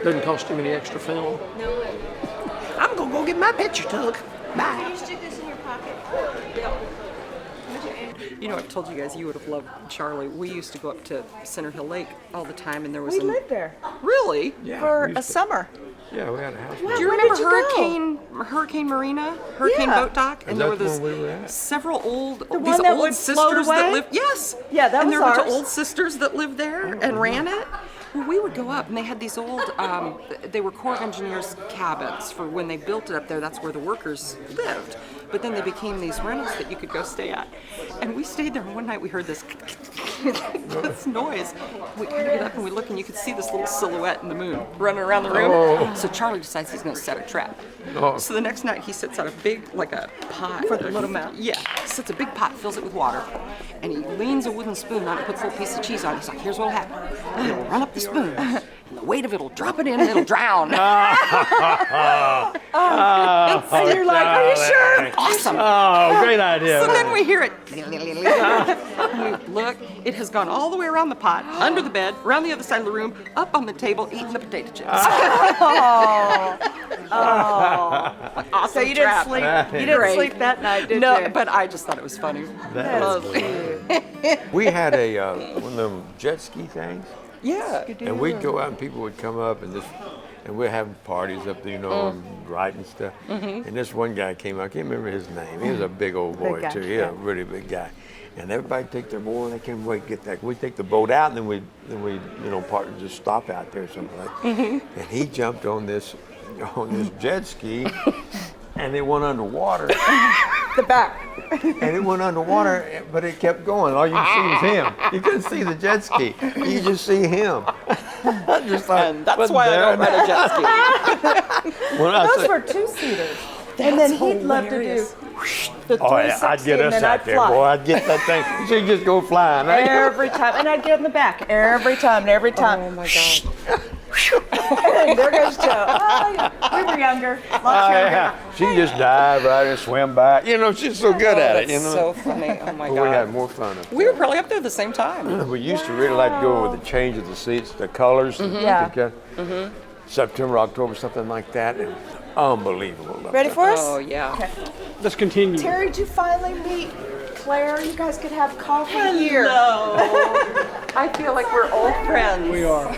Doesn't cost you any extra film. No. I'm going to go get my picture took. Bye. Can you stick this in your pocket? You know, I told you guys you would have loved Charlie. We used to go up to Center Hill Lake all the time, and there was We lived there. Really? Yeah, For we a used to- summer. Yeah, we had a house. Do you Where remember did you go? Hurricane Marina, Hurricane Yeah. Boat Dock, Is and that there were the those one we were at? several old The these one that old would sisters float that away? lived. Yes. Yeah, that and was there were ours. the old sisters that lived there and ran it. Well, we would go up, and they had these old. They were Corps of Engineers cabins for when they built it up there. That's where the workers lived. but then they became these rentals that you could go stay at. And we stayed there, and one night we heard this, this noise. We kind of get up and we look, and you could see this little silhouette in the moon running around the room. Oh. So Charlie decides he's going to set a trap. Oh. So the next night he sets out a big, like a pot. For the little amount? Yeah. Sets a big pot, fills it with water, and he leans a wooden spoon on it, puts a little piece of cheese on it. He's like, here's what'll happen. It'll run up the spoon, and the weight of it'll drop it in, and it'll drown. And you're like, are you sure? Awesome. Oh, great idea. So then we hear it. And we look, it has gone all the way around the pot, under the bed, around the other side of the room, up on the table, eating the potato chips. Awesome. So you didn't trap. sleep. You didn't sleep that night, did no, you? but I just thought it was funny. We had a one of them jet ski things. Yeah. And we'd go out and people would come up and we'd have parties up there, and writing stuff. Mhm. And this one guy came out, I can't remember his name. He was a big old boy Big guy, too. He was a really big guy. And everybody take their boat and they can't wait to get that. We take the boat out and then we partners just stop out there or something like that. And he jumped on this jet ski and it went underwater. The back. And it went underwater, but it kept going. All you could see was him. You couldn't see the jet ski. You just see him. Just like, and that's why I don't ride a jet ski. Those were two-seaters. And then he'd love to do the 360, I'd get and us then out I'd there, fly. boy. I'd get that thing. She'd just go flying. Every time. And I'd get in the back. Every time and every time. Oh, my God. And there goes Joe. Oh, yeah. We were younger. Lots younger. She just dive right and swim back. She's so good at it. That's so funny. Oh, my But God. we had more fun up We were probably up there at the same time. We used to really like to go with the change of the seats, the colors. Yeah. September, October, something like that. And unbelievable. Ready for us? Oh, yeah. Okay. Let's continue. Terry, did you finally meet Claire? You guys could have coffee here. No. I feel like we're old friends. We are.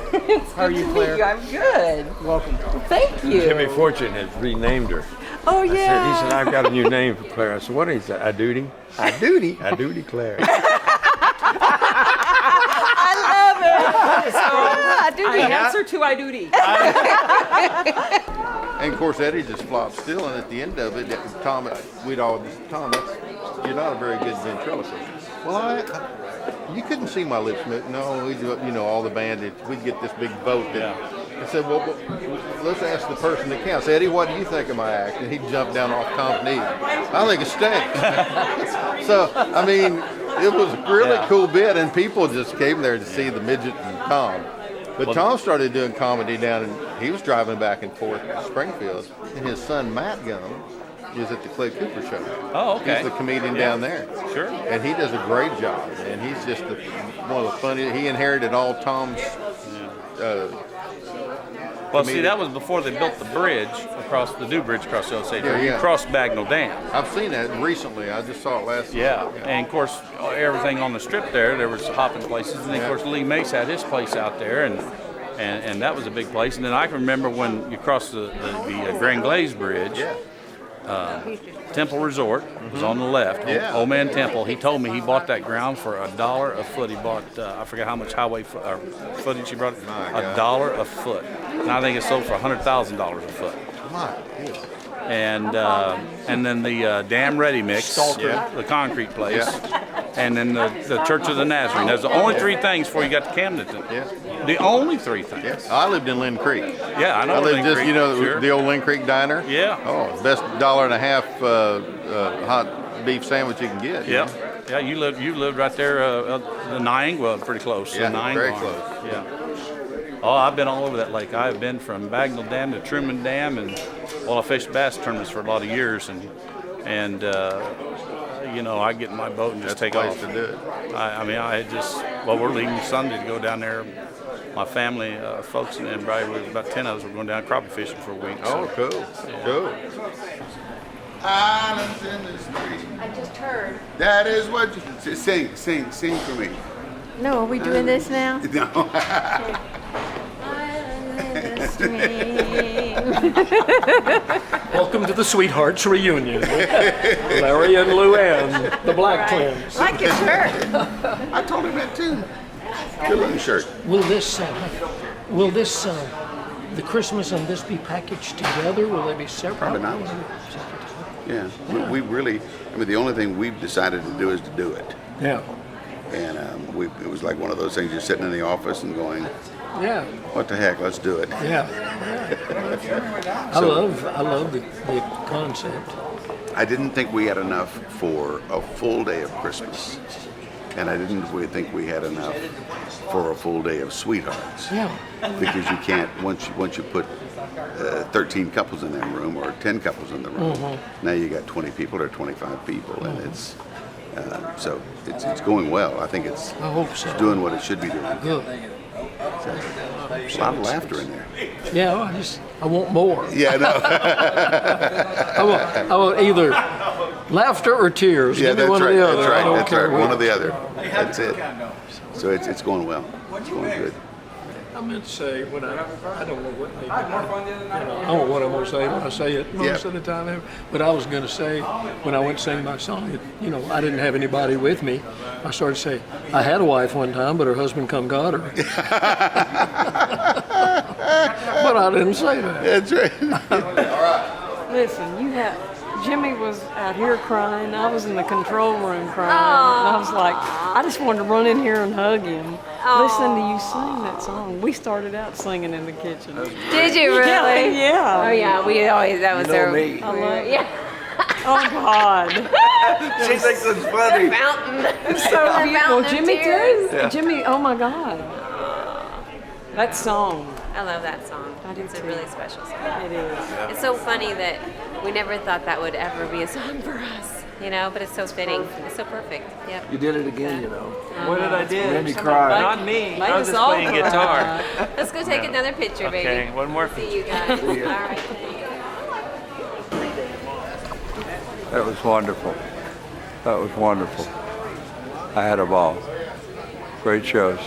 How are you, Good to Claire? meet you. I'm good. Welcome. Thank you. Jimmy Fortune has renamed her. Oh, He yeah. said, I've got a new name for Claire. I said, what is that? Aduti? Aduti Claire. I love it. I answer to I duty. And of course, Eddie just flopped still, and at the end of it, Tom, you're not a very good ventriloquist. Well, you couldn't see my lips move. No, we do, all the bandits. We'd get this big vote that I said, well, let's ask the person that counts. Eddie, what do you think of my act? And he'd jump down off Tom's knee. I think it stinks. So, I mean, it was a really cool bit, and people just came there to see the midget and Tom. But Tom started doing comedy down, and he was driving back and forth to Springfield, and his son Matt Gum is at the Clay Cooper show. Oh, okay. He's the comedian down there. Sure. And he does a great job, and he's just one of the funniest. He inherited all Tom's. Well, see, that was before they built the bridge across the new bridge across the Osage River. You crossed Bagnell Dam. I've seen that recently. I just saw it last night. Yeah, and of course, everything on the strip there was hopping places, and then, of course, Lee Mace had his place out there, and that was a big place. And then I can remember when you crossed the Grand Glaze Bridge, Temple Resort was on the left, Old Man Temple. He told me he bought that ground for $1 a foot. He bought, I forget how much highway footage he brought, $1 a foot. And I think it sold for $100,000 a foot. And then the Dam Ready Mix, the concrete place, and then the Church of the Nazarene. Those are the only three things before you got to Camdenton. The only three things. I lived in Lynn Creek. Yeah, I know. I lived Lynn just, Creek, sure. the old Lynn Creek Diner. Yeah. Oh, best $1.50 hot beef sandwich you can get. Yeah. Yeah, you lived right there, the Niangua, pretty close. Yeah, the very Niangua. close. Yeah. Oh, I've been all over that lake. I've been from Bagnell Dam to Truman Dam, and I fished bass tournaments for a lot of years, and I get in my boat and just take off. To do it. We're leaving Sunday to go down there. My family, folks, and probably about 10 of us were going down crappie fishing for a week. Oh, cool. Yeah. Cool. Islands in the street. I just heard. That is what you sing for me. No, are we doing this now? No. Welcome to the Sweethearts reunion. Larry and Luann, the Black Twins. Like your shirt. I told him that too. Good looking shirt. Will the Christmas and this be packaged together? Will they be separate? Probably not. Yeah, we really, I mean, the only thing we've decided to do is to do it. Yeah. And it was like one of those things, you're sitting in the office and going, Yeah. what the heck, let's do it. Yeah. I love the concept. I didn't think we had enough for a full day of Christmas. And I didn't think we had enough for a full day of Sweethearts. Yeah. Because you can't, once you put 13 couples in that room or 10 couples in the room, now you got 20 people or 25 people, and it's so it's going well. I think it's doing what it should be doing. Good. So, a lot of laughter in there. Yeah, I want more. Yeah, I know. I want either laughter or tears. Yeah, Give me that's one right. or the other. That's right. I don't That's care right. One which. or the other. That's it. So it's going well. It's going good. I meant to say when I don't know what maybe, I don't know what I'm going to say when I say it most of the time, but I was going to say when I went to sing my song, I didn't have anybody with me. I started to say, I had a wife one time, but her husband come got her. But I didn't say that. That's right. Listen, Jimmy was out here crying. I was in the control room crying. And I was like, I just wanted to run in here and hug him. Listen to you sing that song. We started out singing in the kitchen. Did you really? Yeah. Oh yeah, we always, that was our. me. I love it. Yeah. Oh God. She thinks it's funny. Fountain. It's so beautiful. Fountain of Jimmy tears. too. Jimmy, oh my God. That song. I love that song. It's a really special song. It is. It's so funny that we never thought that would ever be a song for us, but it's so fitting. It's so perfect. Yep. You did it again, What did I do? Made me cry. Not me. Made I was us just all playing cry. guitar. Let's go take another picture, baby. Okay, one more. See you guys. See ya. All right. That was wonderful. That was wonderful. I had a ball. Great shows.